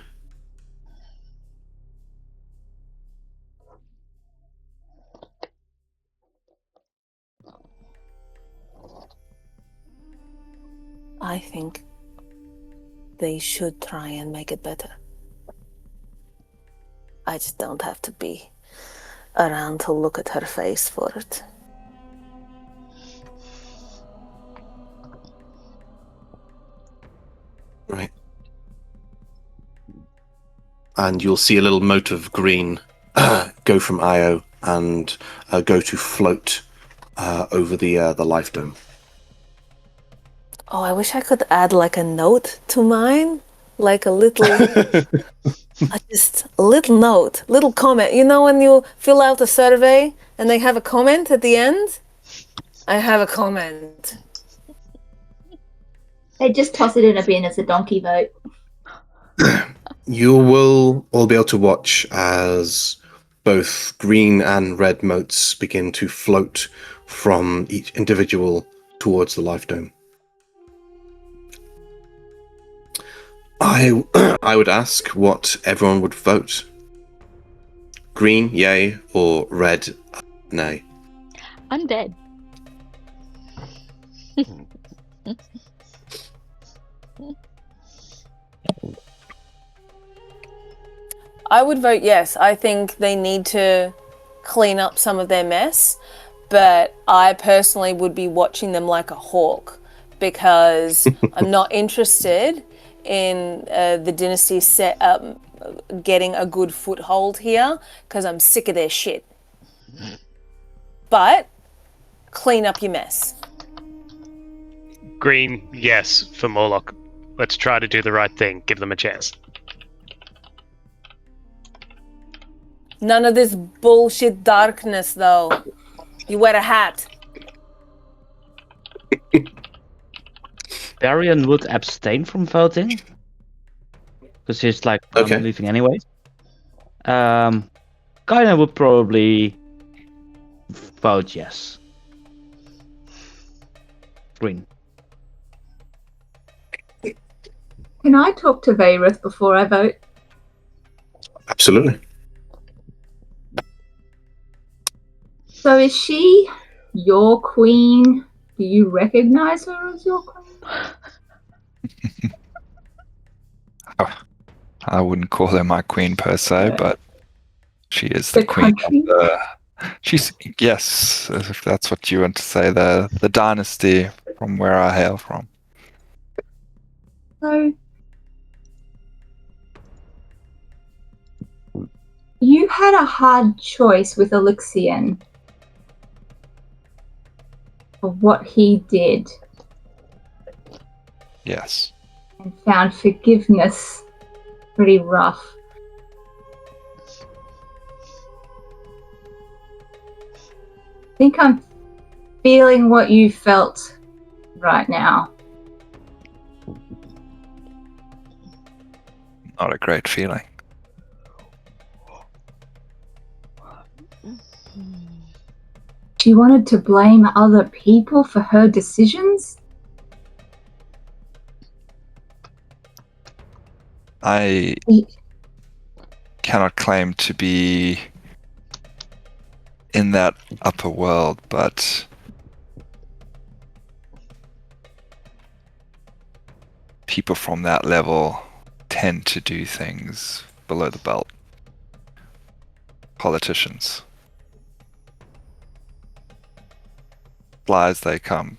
I think they should try and make it better. I just don't have to be around to look at her face for it. Right. And you'll see a little mote of green go from Io and go to float over the life dome. Oh, I wish I could add like a note to mine. Like a little, just a little note, little comment. You know when you fill out a survey and they have a comment at the end? I have a comment. They just toss it in a bin as a donkey vote. You will all be able to watch as both green and red motes begin to float from each individual towards the life dome. I would ask what everyone would vote. Green, yay, or red, nay. I'm dead. I would vote yes. I think they need to clean up some of their mess, but I personally would be watching them like a hawk because I'm not interested in the dynasty set up getting a good foothold here because I'm sick of their shit. But clean up your mess. Green, yes, for Morlock. Let's try to do the right thing. Give them a chance. None of this bullshit darkness, though. You wear a hat. Varian would abstain from voting because he's like, Okay. I'm leaving anyways. Kaina would probably vote yes. Green. Can I talk to Vayrith before I vote? Absolutely. So is she your queen? Do you recognize her as your queen? I wouldn't call her my queen per se, but she is the The queen country? of the. She's yes, if that's what you want to say, the dynasty from where I hail from. So you had a hard choice with Elixion of what he did Yes. and found forgiveness pretty rough. I think I'm feeling what you felt right now. Not a great feeling. She wanted to blame other people for her decisions? I cannot claim to be in that upper world, but people from that level tend to do things below the belt. Politicians. Fly as they come.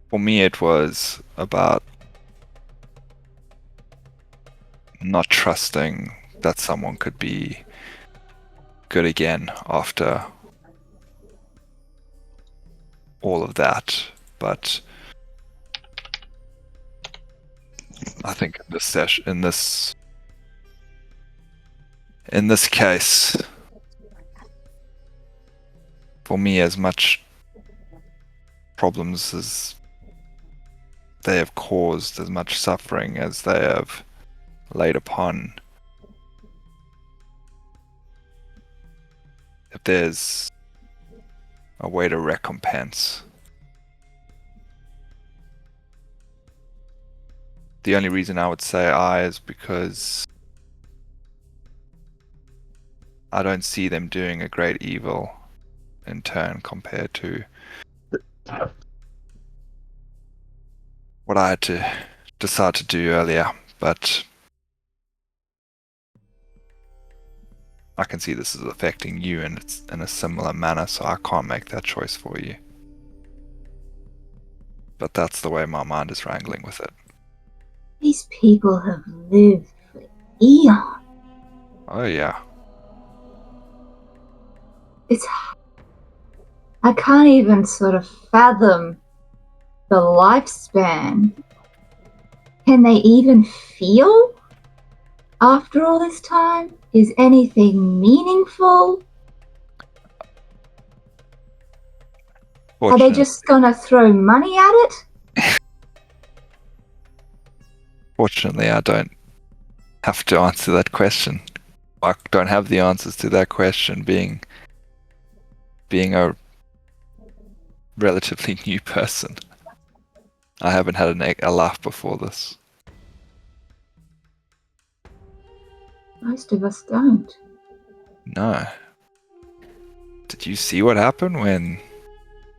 For me, it was about not trusting that someone could be good again after all of that. But I think in this In this case, for me, as much problems as they have caused, as much suffering as they have laid upon, if there's a way to recompense, the only reason I would say I is because I don't see them doing a great evil in turn compared to what I had to decide to do earlier, but I can see this is affecting you and it's in a similar manner, so I can't make that choice for you. But that's the way my mind is wrangling with it. These people have lived for eons. Oh yeah. I can't even sort of fathom the lifespan. Can they even feel after all this time? Is anything meaningful? Are they just gonna throw money at it? Fortunately, I don't have to answer that question. I don't have the answers to that question, being a relatively new person. I haven't had a laugh before this. Most of us don't. No. Did you see what happened when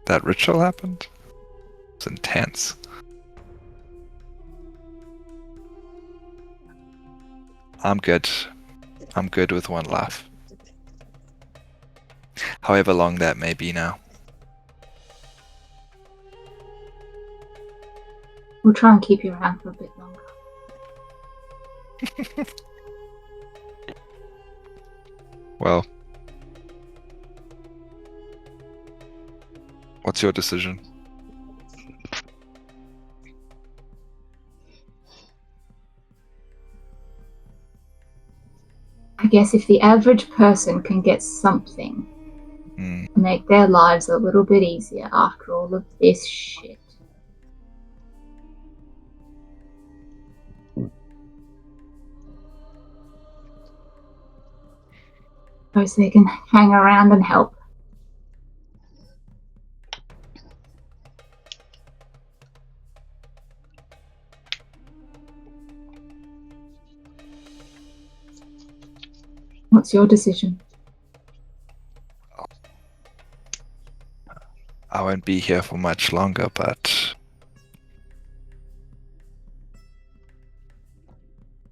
that ritual happened? It was intense. I'm good. I'm good with one laugh. However long that may be now. We'll try and keep you around for a bit longer. Well, what's your decision? I guess if the average person can get something to make their lives a little bit easier after all of this shit. Suppose they can hang around and help. What's your decision? I won't be here for much longer, but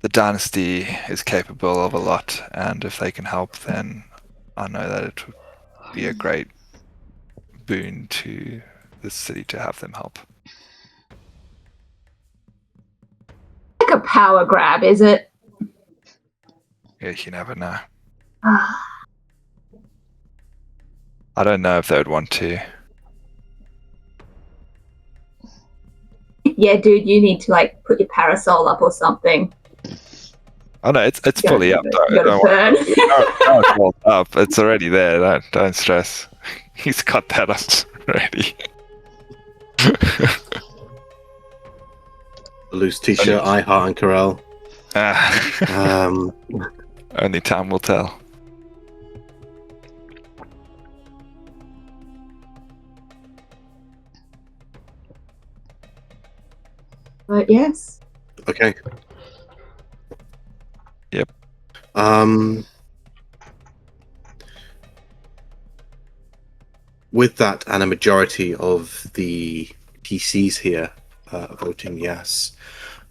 the dynasty is capable of a lot, and if they can help, then I know that it would be a great boon to this city to have them help. Like a power grab, is it? Yeah, you never know. Ah. I don't know if they would want to. Yeah, dude, you need to like put your parasol up or something. Oh no, it's fully up. Don't burn. No, it's all up. It's already there. Don't stress. He's got that up already. A loose t-shirt, I heart Ank'Harel. Only time will tell. But yes. Okay. Yep. With that, and a majority of the PCs here voting yes,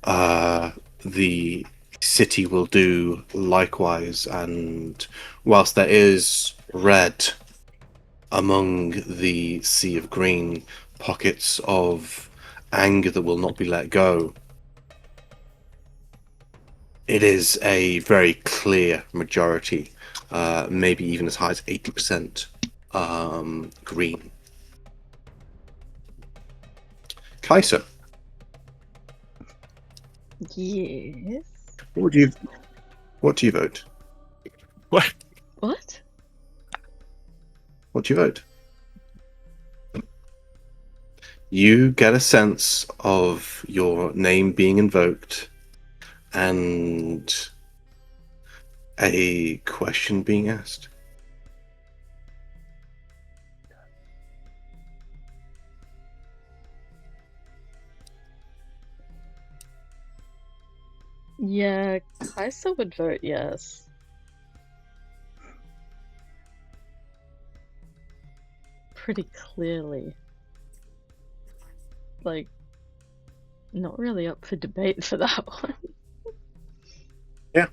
the city will do likewise. And whilst there is red among the sea of green, pockets of anger that will not be let go, it is a very clear majority, maybe even as high as 80% green. Kaiser, Yes. what do you vote? What? What? What do you vote? You get a sense of your name being invoked and a question being asked. Yeah, Kaisa would vote yes. Pretty clearly. Like, not really up for debate for that one. Yeah.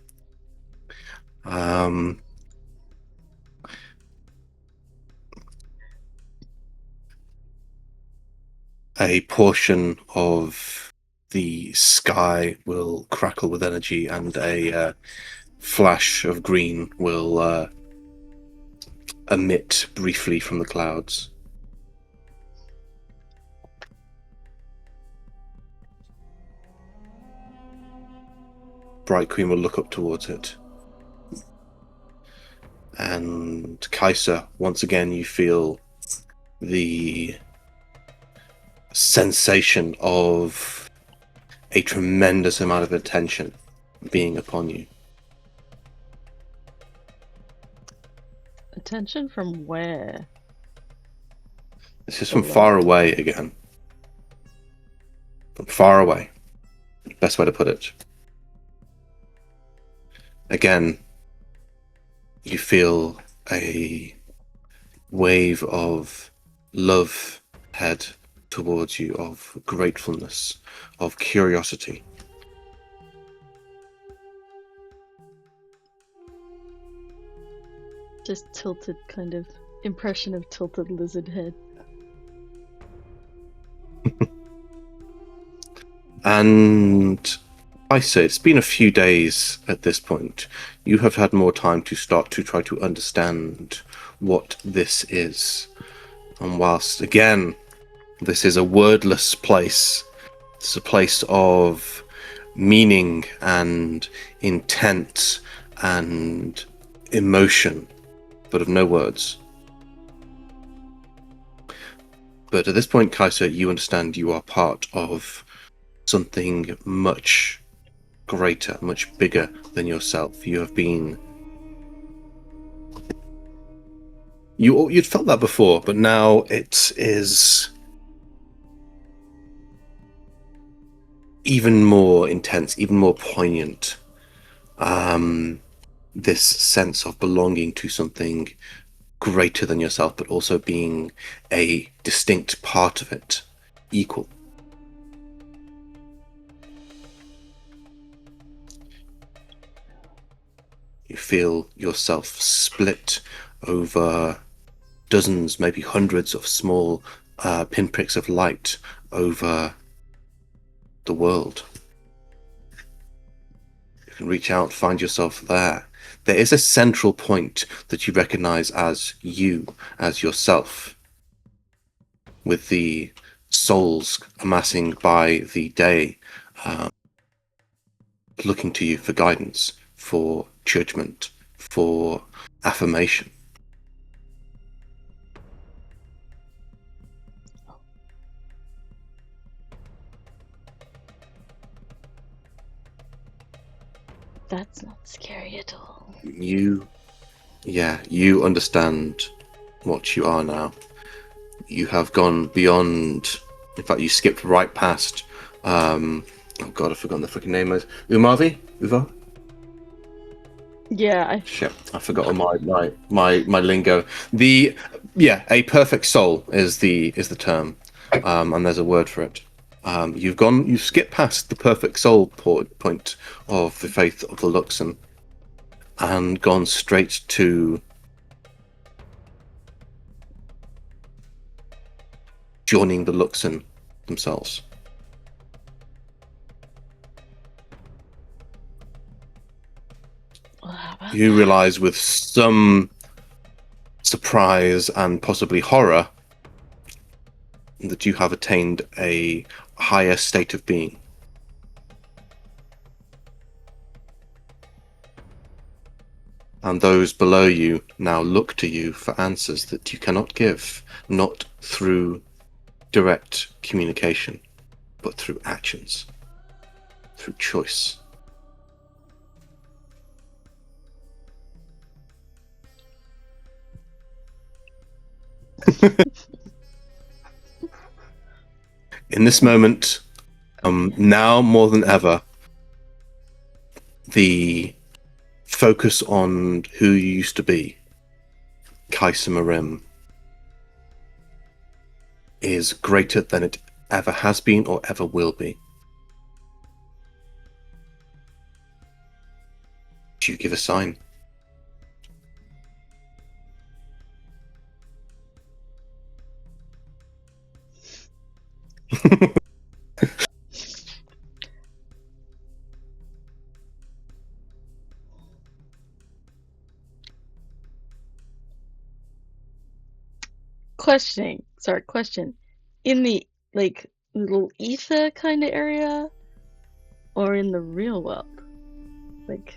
A portion of the sky will crackle with energy, and a flash of green will emit briefly from the clouds. Bright Queen will look up towards it. And Kaisa, once again, you feel the sensation of a tremendous amount of attention being upon you. Attention from where? This is from far away again. From far away. Best way to put it. Again, you feel a wave of love head towards you, of gratefulness, of curiosity. Just tilted kind of impression of tilted lizard head. And I say it's been a few days at this point. You have had more time to start to try to understand what this is. And whilst, again, this is a wordless place, it's a place of meaning and intent and emotion, but of no words. But at this point, Kaisa, you understand you are part of something much greater, much bigger than yourself. You have been... You'd felt that before, but now it is even more intense, even more poignant. This sense of belonging to something greater than yourself, but also being a distinct part of it, equal. You feel yourself split over dozens, maybe hundreds of small pinpricks of light over the world. You can reach out, find yourself there. There is a central point that you recognize as you, as yourself, with the souls amassing by the day, looking to you for guidance, for judgment, for affirmation. That's not scary at all. You understand what you are now. You have gone beyond. In fact, you skipped right past. Oh God, I've forgotten the freaking name. Umavi? Uva? Yeah, Shit, I forgot all my lingo. A perfect soul is the term, and there's a word for it. You've skipped past the perfect soul point of the faith of the Luxon, and gone straight to joining the Luxon themselves. You realize with some surprise and possibly horror that you have attained a higher state of being. and those below you now look to you for answers that you cannot give, not through direct communication, but through actions, through choice. In this moment, now more than ever, the focus on who you used to be, Kaisa Marim, is greater than it ever has been or ever will be. Do you give a sign? Question. In the, like, little ether kind of area? Or in the real world? Like,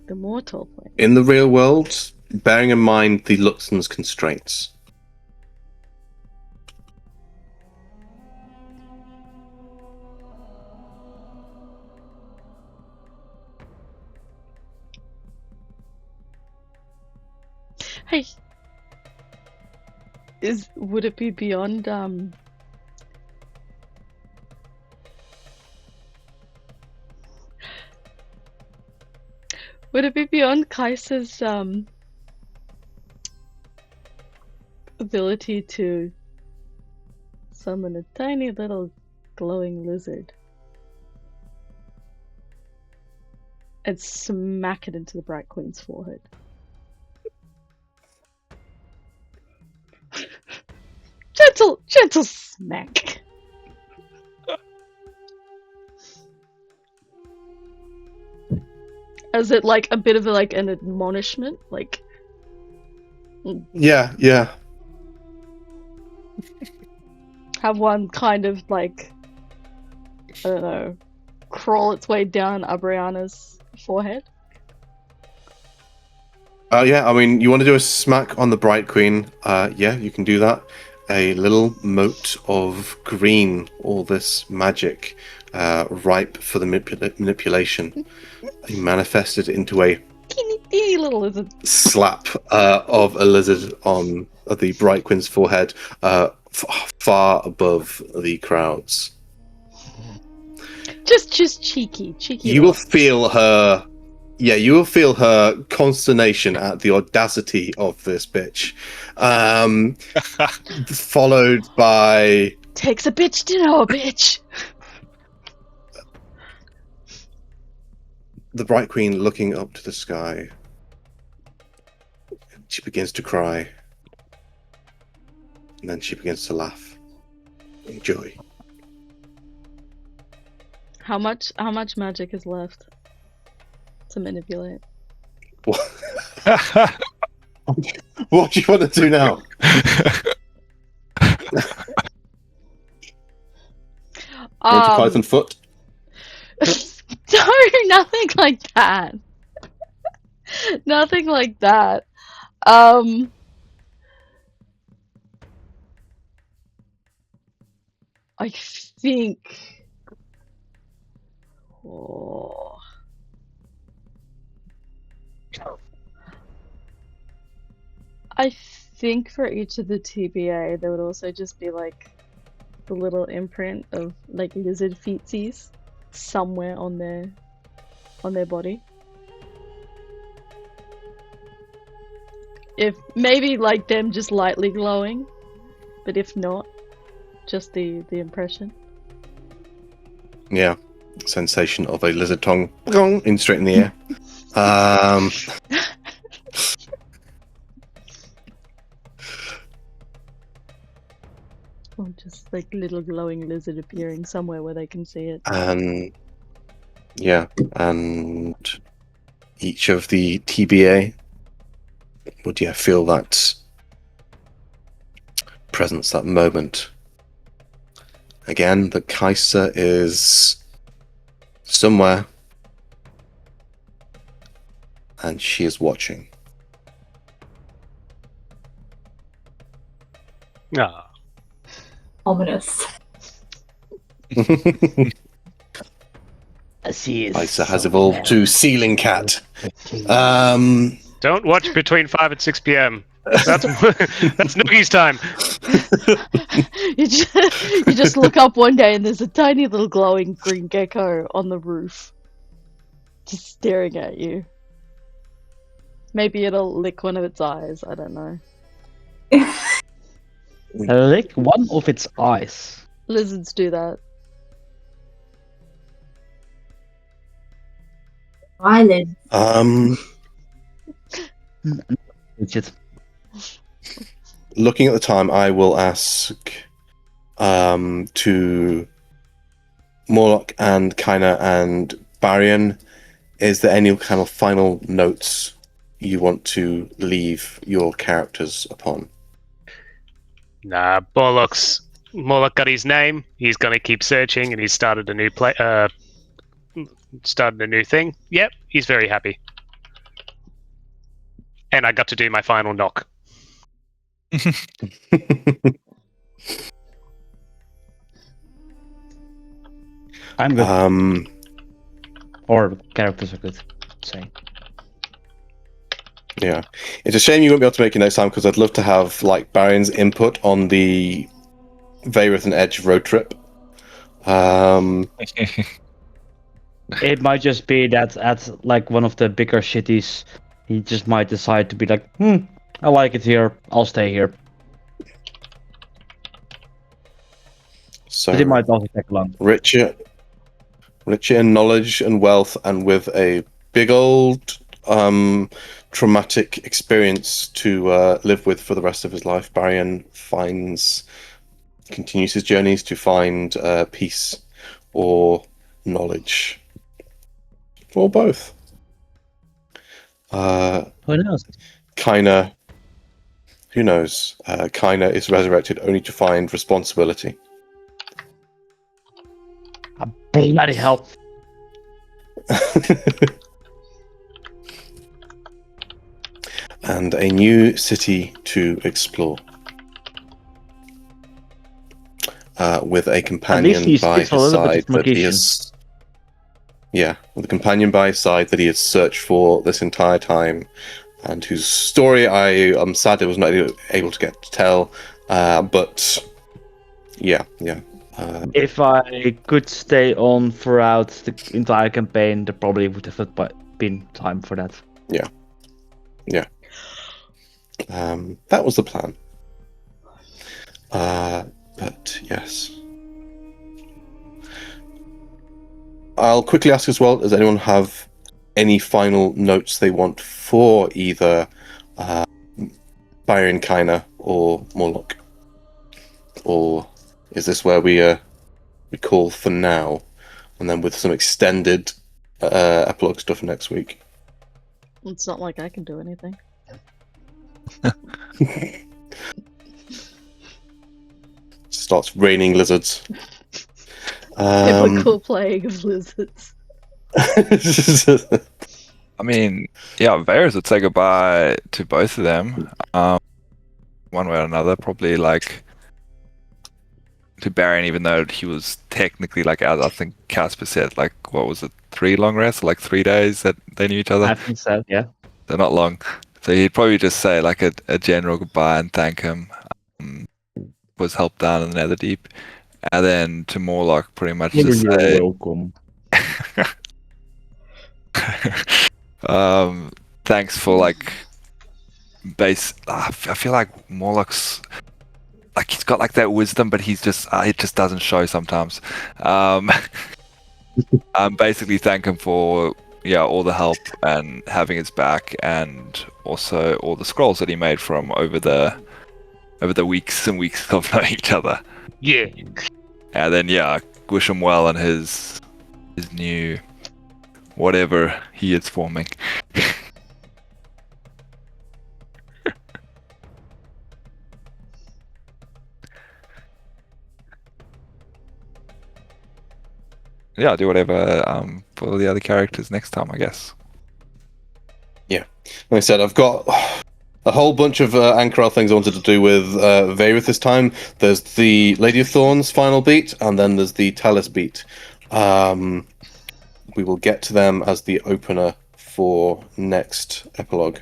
the mortal plane? In the real world, bearing in mind the Luxon's constraints. Hey, would it be beyond would it be beyond Kaisa's ability to summon a tiny little glowing lizard and smack it into the Bright Queen's forehead? Gentle smack. Is it like a bit of like an admonishment? Like, Yeah. have one kind of like, I don't know, crawl its way down Abriana's forehead? Yeah, I mean, you want to do a smack on the Bright Queen? Yeah, you can do that. A little mote of green, all this magic, ripe for the manipulation. You manifest it into a Teeny little lizard. slap of a lizard on the Bright Queen's forehead, far above the crowds. Just cheeky. You will feel her. Yeah, you will feel her consternation at the audacity of this bitch. Followed by... Takes a bitch to know a bitch. The Bright Queen looking up to the sky. She begins to cry. And then she begins to laugh. Enjoy. How much magic is left to manipulate? What do you want to do now? Monty Python foot? No, nothing like that. Nothing like that. I think... Oh. I think for each of the TBA, there would also just be like the little imprint of like lizard feetsies somewhere on their body. If maybe like them just lightly glowing, but if not, just the impression. Yeah. Sensation of a lizard tongue in straight in the air. Or just like little glowing lizard appearing somewhere where they can see it. And each of the TBA would feel that presence, that moment. Again, the Kaiser is somewhere, and she is watching. Ah, Ominous. She is Isa has so evolved to Ceiling Cat. Um, don't watch between 5 and 6 p.m. That's Noogie's time. You just look up one day and there's a tiny little glowing green gecko on the roof, just staring at you. Maybe it'll lick one of its eyes. I don't know. Lick one of its eyes. Lizards do that. Eyelids. Legit. Looking at the time, I will ask to Morlock and Kaina and Barian, is there any kind of final notes you want to leave your characters upon? Nah, Morlock got his name. He's gonna keep searching, and he's started a new started a new thing. Yep, he's very happy. And I got to do my final knock. I'm good. Or characters are good. Say. Yeah, it's a shame you won't be able to make it next time because I'd love to have like Barian's input on the Vayrith and Edge road trip. It might just be that at like one of the bigger cities, he just might decide to be like, I like it here. I'll stay here. So But it might also take long. richer in knowledge and wealth, and with a big old traumatic experience to live with for the rest of his life, Barian continues his journeys to find peace or knowledge, or both. Who knows? Kaina, who knows? Kaina is resurrected only to find responsibility. Bloody hell. And a new city to explore. With a companion he by speaks a his little bit side of that he Magician. has. Yeah, with a companion by his side that he has searched for this entire time, and whose story I am sad I was not able to get to tell. But yeah. If I could stay on throughout the entire campaign, there probably would have been time for that. Yeah. That was the plan. But yes. I'll quickly ask as well, does anyone have any final notes they want for either Byron Kaina or Morlock? Or is this where we call for now, and then with some extended epilogue stuff next week? It's not like I can do anything. Starts raining lizards. Biblical plague of lizards. I mean, yeah, Varys would say goodbye to both of them. One way or another, probably like to Baron, even though he was technically like, as I think Casper said, like what was it, 3 long rests, like 3 days that they knew each other. I think so, yeah. They're not long, so he'd probably just say like a general goodbye and thank him. Was helped down in the Netherdeep, and then to Morlock, pretty much just say, welcome. thanks for like I feel like Morlock's like he's got like that wisdom, but he's just it just doesn't show sometimes. Basically thank him for all the help and having his back, and also all the scrolls that he made from over the weeks and weeks of knowing each other. Yeah. And then wish him well in his new whatever he is forming. I'll do whatever for the other characters next time, I guess. Like I said, I've got a whole bunch of Ank'Harel things I wanted to do with Varith this time. There's the Lady of Thorns final beat, and then there's the Talus beat. We will get to them as the opener for next epilogue.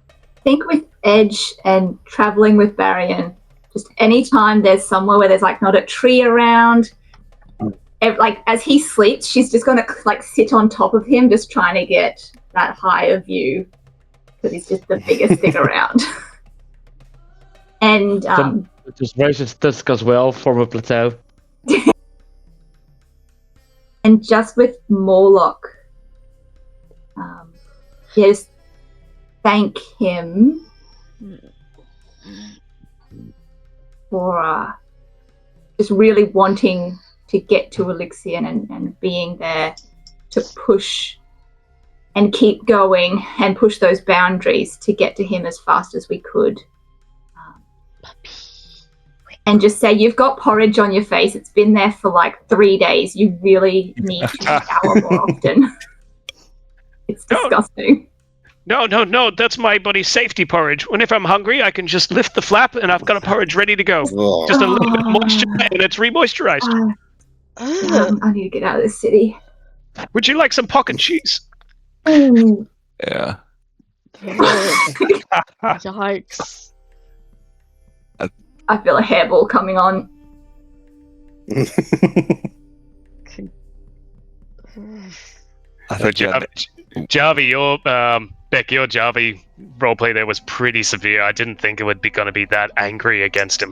I think with Edge and traveling with Barrion, just anytime there's somewhere where there's like not a tree around, like as he sleeps, she's just gonna like sit on top of him, just trying to get that higher view because he's just the biggest thing around. And Just raises Tusk as well from a plateau. and just with Morlock, just thank him for just really wanting to get to Elixion and being there to push and keep going and push those boundaries to get to him as fast as we could. And just say, you've got porridge on your face. It's been there for like 3 days. You really need to shower more often. It's disgusting. No, that's my body's safety porridge. When if I'm hungry, I can just lift the flap and I've got a porridge ready to go. Oh. Just a little bit of moisture and it's re-moisturized. I need to get out of this city. Would you like some pocket cheese? Ooh. Yeah. Yikes. I feel a hairball coming on. I think Jarvie, your Beck, your Jarvie roleplay there was pretty severe. I didn't think it would be going to be that angry against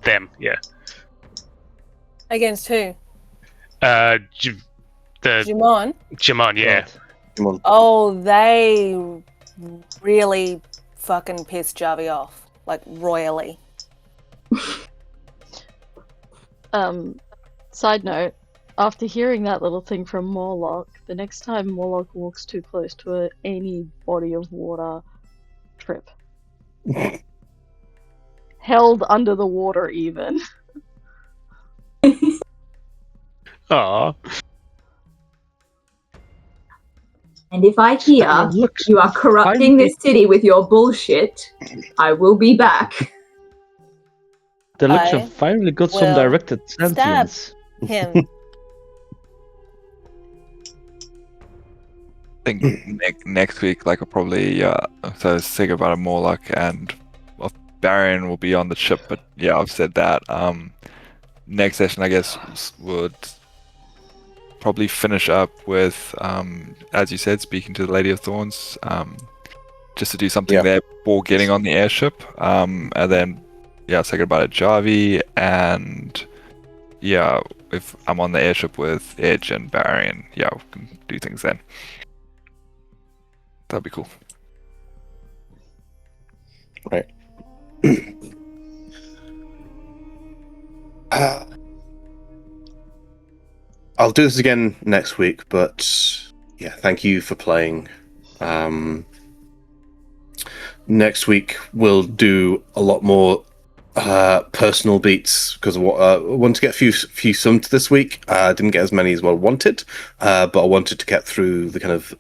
them. Yeah. Against who? Jamon, yeah. Come on. Oh, they really fucking pissed Jarvie off, like royally. Side note, after hearing that little thing from Morlock, the next time Morlock walks too close to any body of water, trip. Held under the water even. Aww. And if I hear you are corrupting this city with your bullshit, I will be back. The looks I have finally got some will directed stab sentience. him. I think next week, like I'll probably so think about a Morlock and Barrion will be on the ship. But yeah, I've said that. Next session, I guess, would probably finish up with, as you said, speaking to the Lady of Thorns, just to do something there before getting on the airship, and then say goodbye to Jarvie, and if I'm on the airship with Edge and Barrion, we can do things then. That'd be cool. Right. I'll do this again next week, but thank you for playing. Next week we'll do a lot more personal beats because I wanted to get a few summed this week. I didn't get as many as I wanted, but I wanted to get through the kind of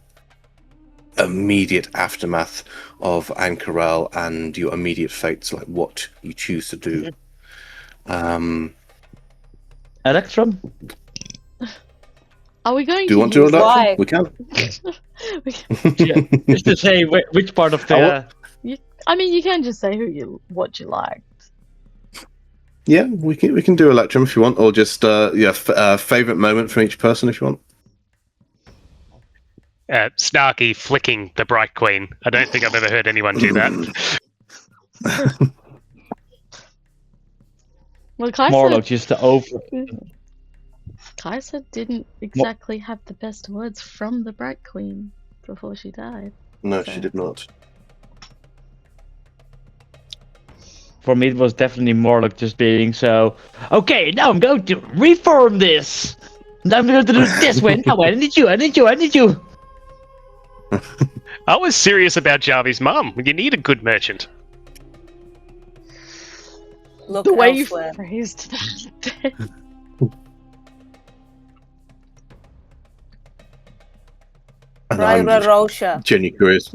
immediate aftermath of Ank'Harel and your immediate fates, like what you choose to do. Electrum? Are we going Do you to want to use Electrum? We can. Just to say which part of the... I mean, you can just say what you liked. Yeah, we can do Electrum if you want, or just favorite moment from each person if you want. Snarky flicking the Bright Queen. I don't think I've ever heard anyone do that. Well, Kaisa, Morlock just to over... Kaisa didn't exactly have the best words from the Bright Queen before she died. No, she did not. For me, it was definitely Morlock just being so... Okay, now I'm going to reform this! And I'm going to do it this way. Now I need you. I was serious about Jarvie's mum. You need a good merchant. Look The way elsewhere. you phrased that. Right, Rosha. genuinely curious.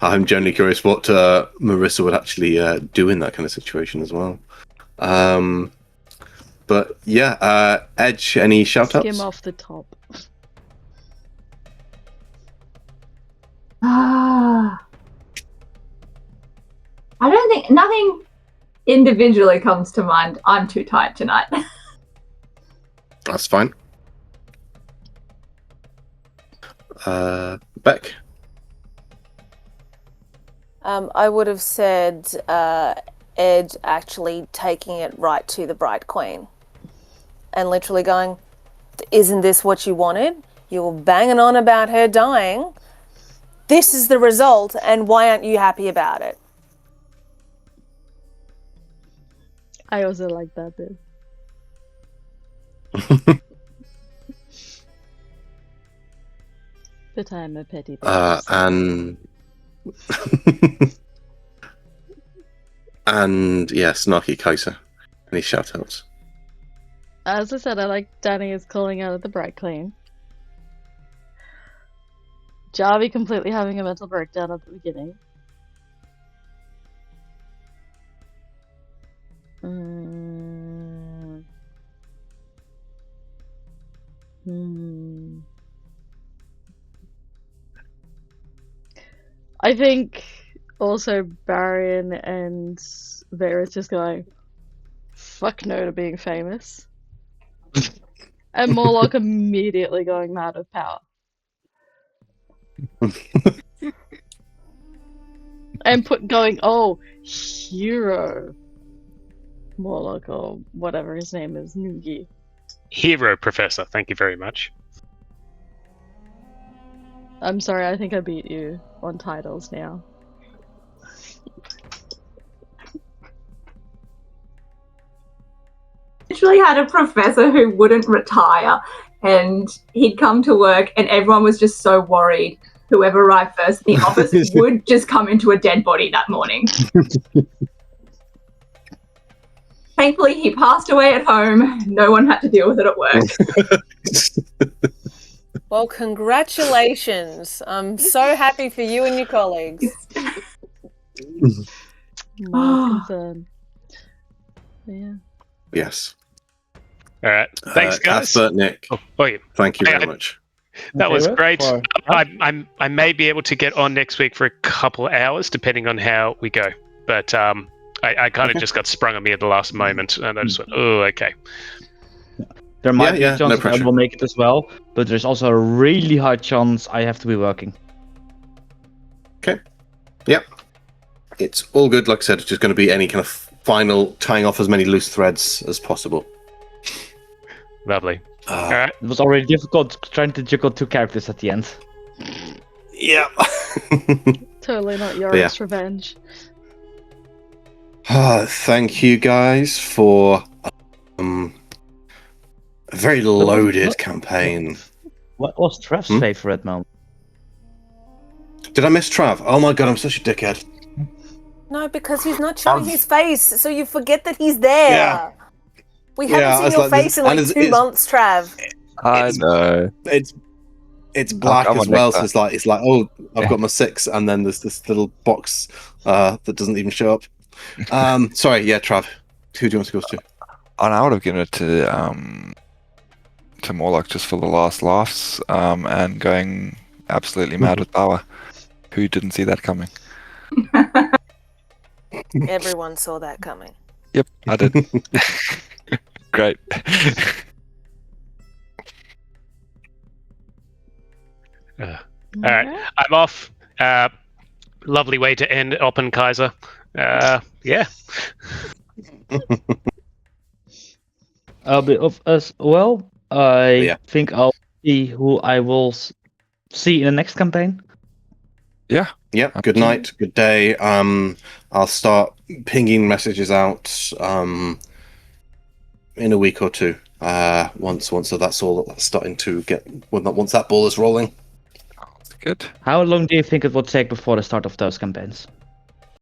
I'm genuinely curious what Marissa would actually do in that kind of situation as well. But yeah, Edge, any shout-outs? Skim off the top. Ah. I don't think nothing individually comes to mind. I'm too tired tonight. That's fine. Beck? I would have said Ed actually taking it right to the Bright Queen and literally going, isn't this what you wanted? You were banging on about her dying. This is the result, and why aren't you happy about it? I also like that bit. But I'm a petty bitch. And and yeah, Snarky Kaiser. Any shout-outs? As I said, I like Danny is calling out at the Bright Queen. Jarvie completely having a mental breakdown at the beginning. I think also Barrion and Vera's just going, fuck no to being famous. And Morlock immediately going mad with power. And going, oh, hero. Morlock or whatever his name is, Noogie. Hero Professor, thank you very much. I'm sorry, I think I beat you on titles now. Literally had a professor who wouldn't retire, and he'd come to work, and everyone was just so worried whoever arrived first in the office would just come into a dead body that morning. Thankfully, he passed away at home. No one had to deal with it at work. Well, congratulations. I'm so happy for you and your colleagues. My concern. Yeah. Yes. All right. Thanks, guys. Casper, Nick, Yeah. thank you very much. That was great. For- I may be able to get on next week for a couple hours, depending on how we go. But I kind of just got sprung on me at the last moment, and I just went, oh, okay. There might be Yeah, a no chance that I pressure. will make it as well, but there's also a really high chance I have to be working. Yep. It's all good. Like I said, it's just going to be any kind of final tying off as many loose threads as possible. Lovely. All right. It was already difficult trying to juggle two characters at the end. Yeah. Totally not Yeah. Yoris revenge. Thank you guys for a very loaded campaign. What was Trev's favorite moment? Did I miss Trav? Oh my god, I'm such a dickhead. No, because he's not showing his face, so you forget that he's there. Yeah. We haven't seen your face in like 2 months, Trav. I know. It's black I'm as on well, Nectar. so it's like, oh, I've got my 6, and then there's this little box that doesn't even show up. Sorry, yeah, Trav. Who do you want to go to? And I would have given it to Morlock just for the last laughs, and going absolutely mad with power. Who didn't see that coming? Everyone saw that coming. Yep, I did. Great. All right. I'm off. Lovely way to end Oppen Kaiser. Yeah. A bit of as well. I Yeah. think I'll see who I will see in the next campaign. Yeah. Yep, good night, good day. I'll start pinging messages out in a week or two. Once that's all starting to get, once that ball is rolling. Good. How long do you think it will take before the start of those campaigns?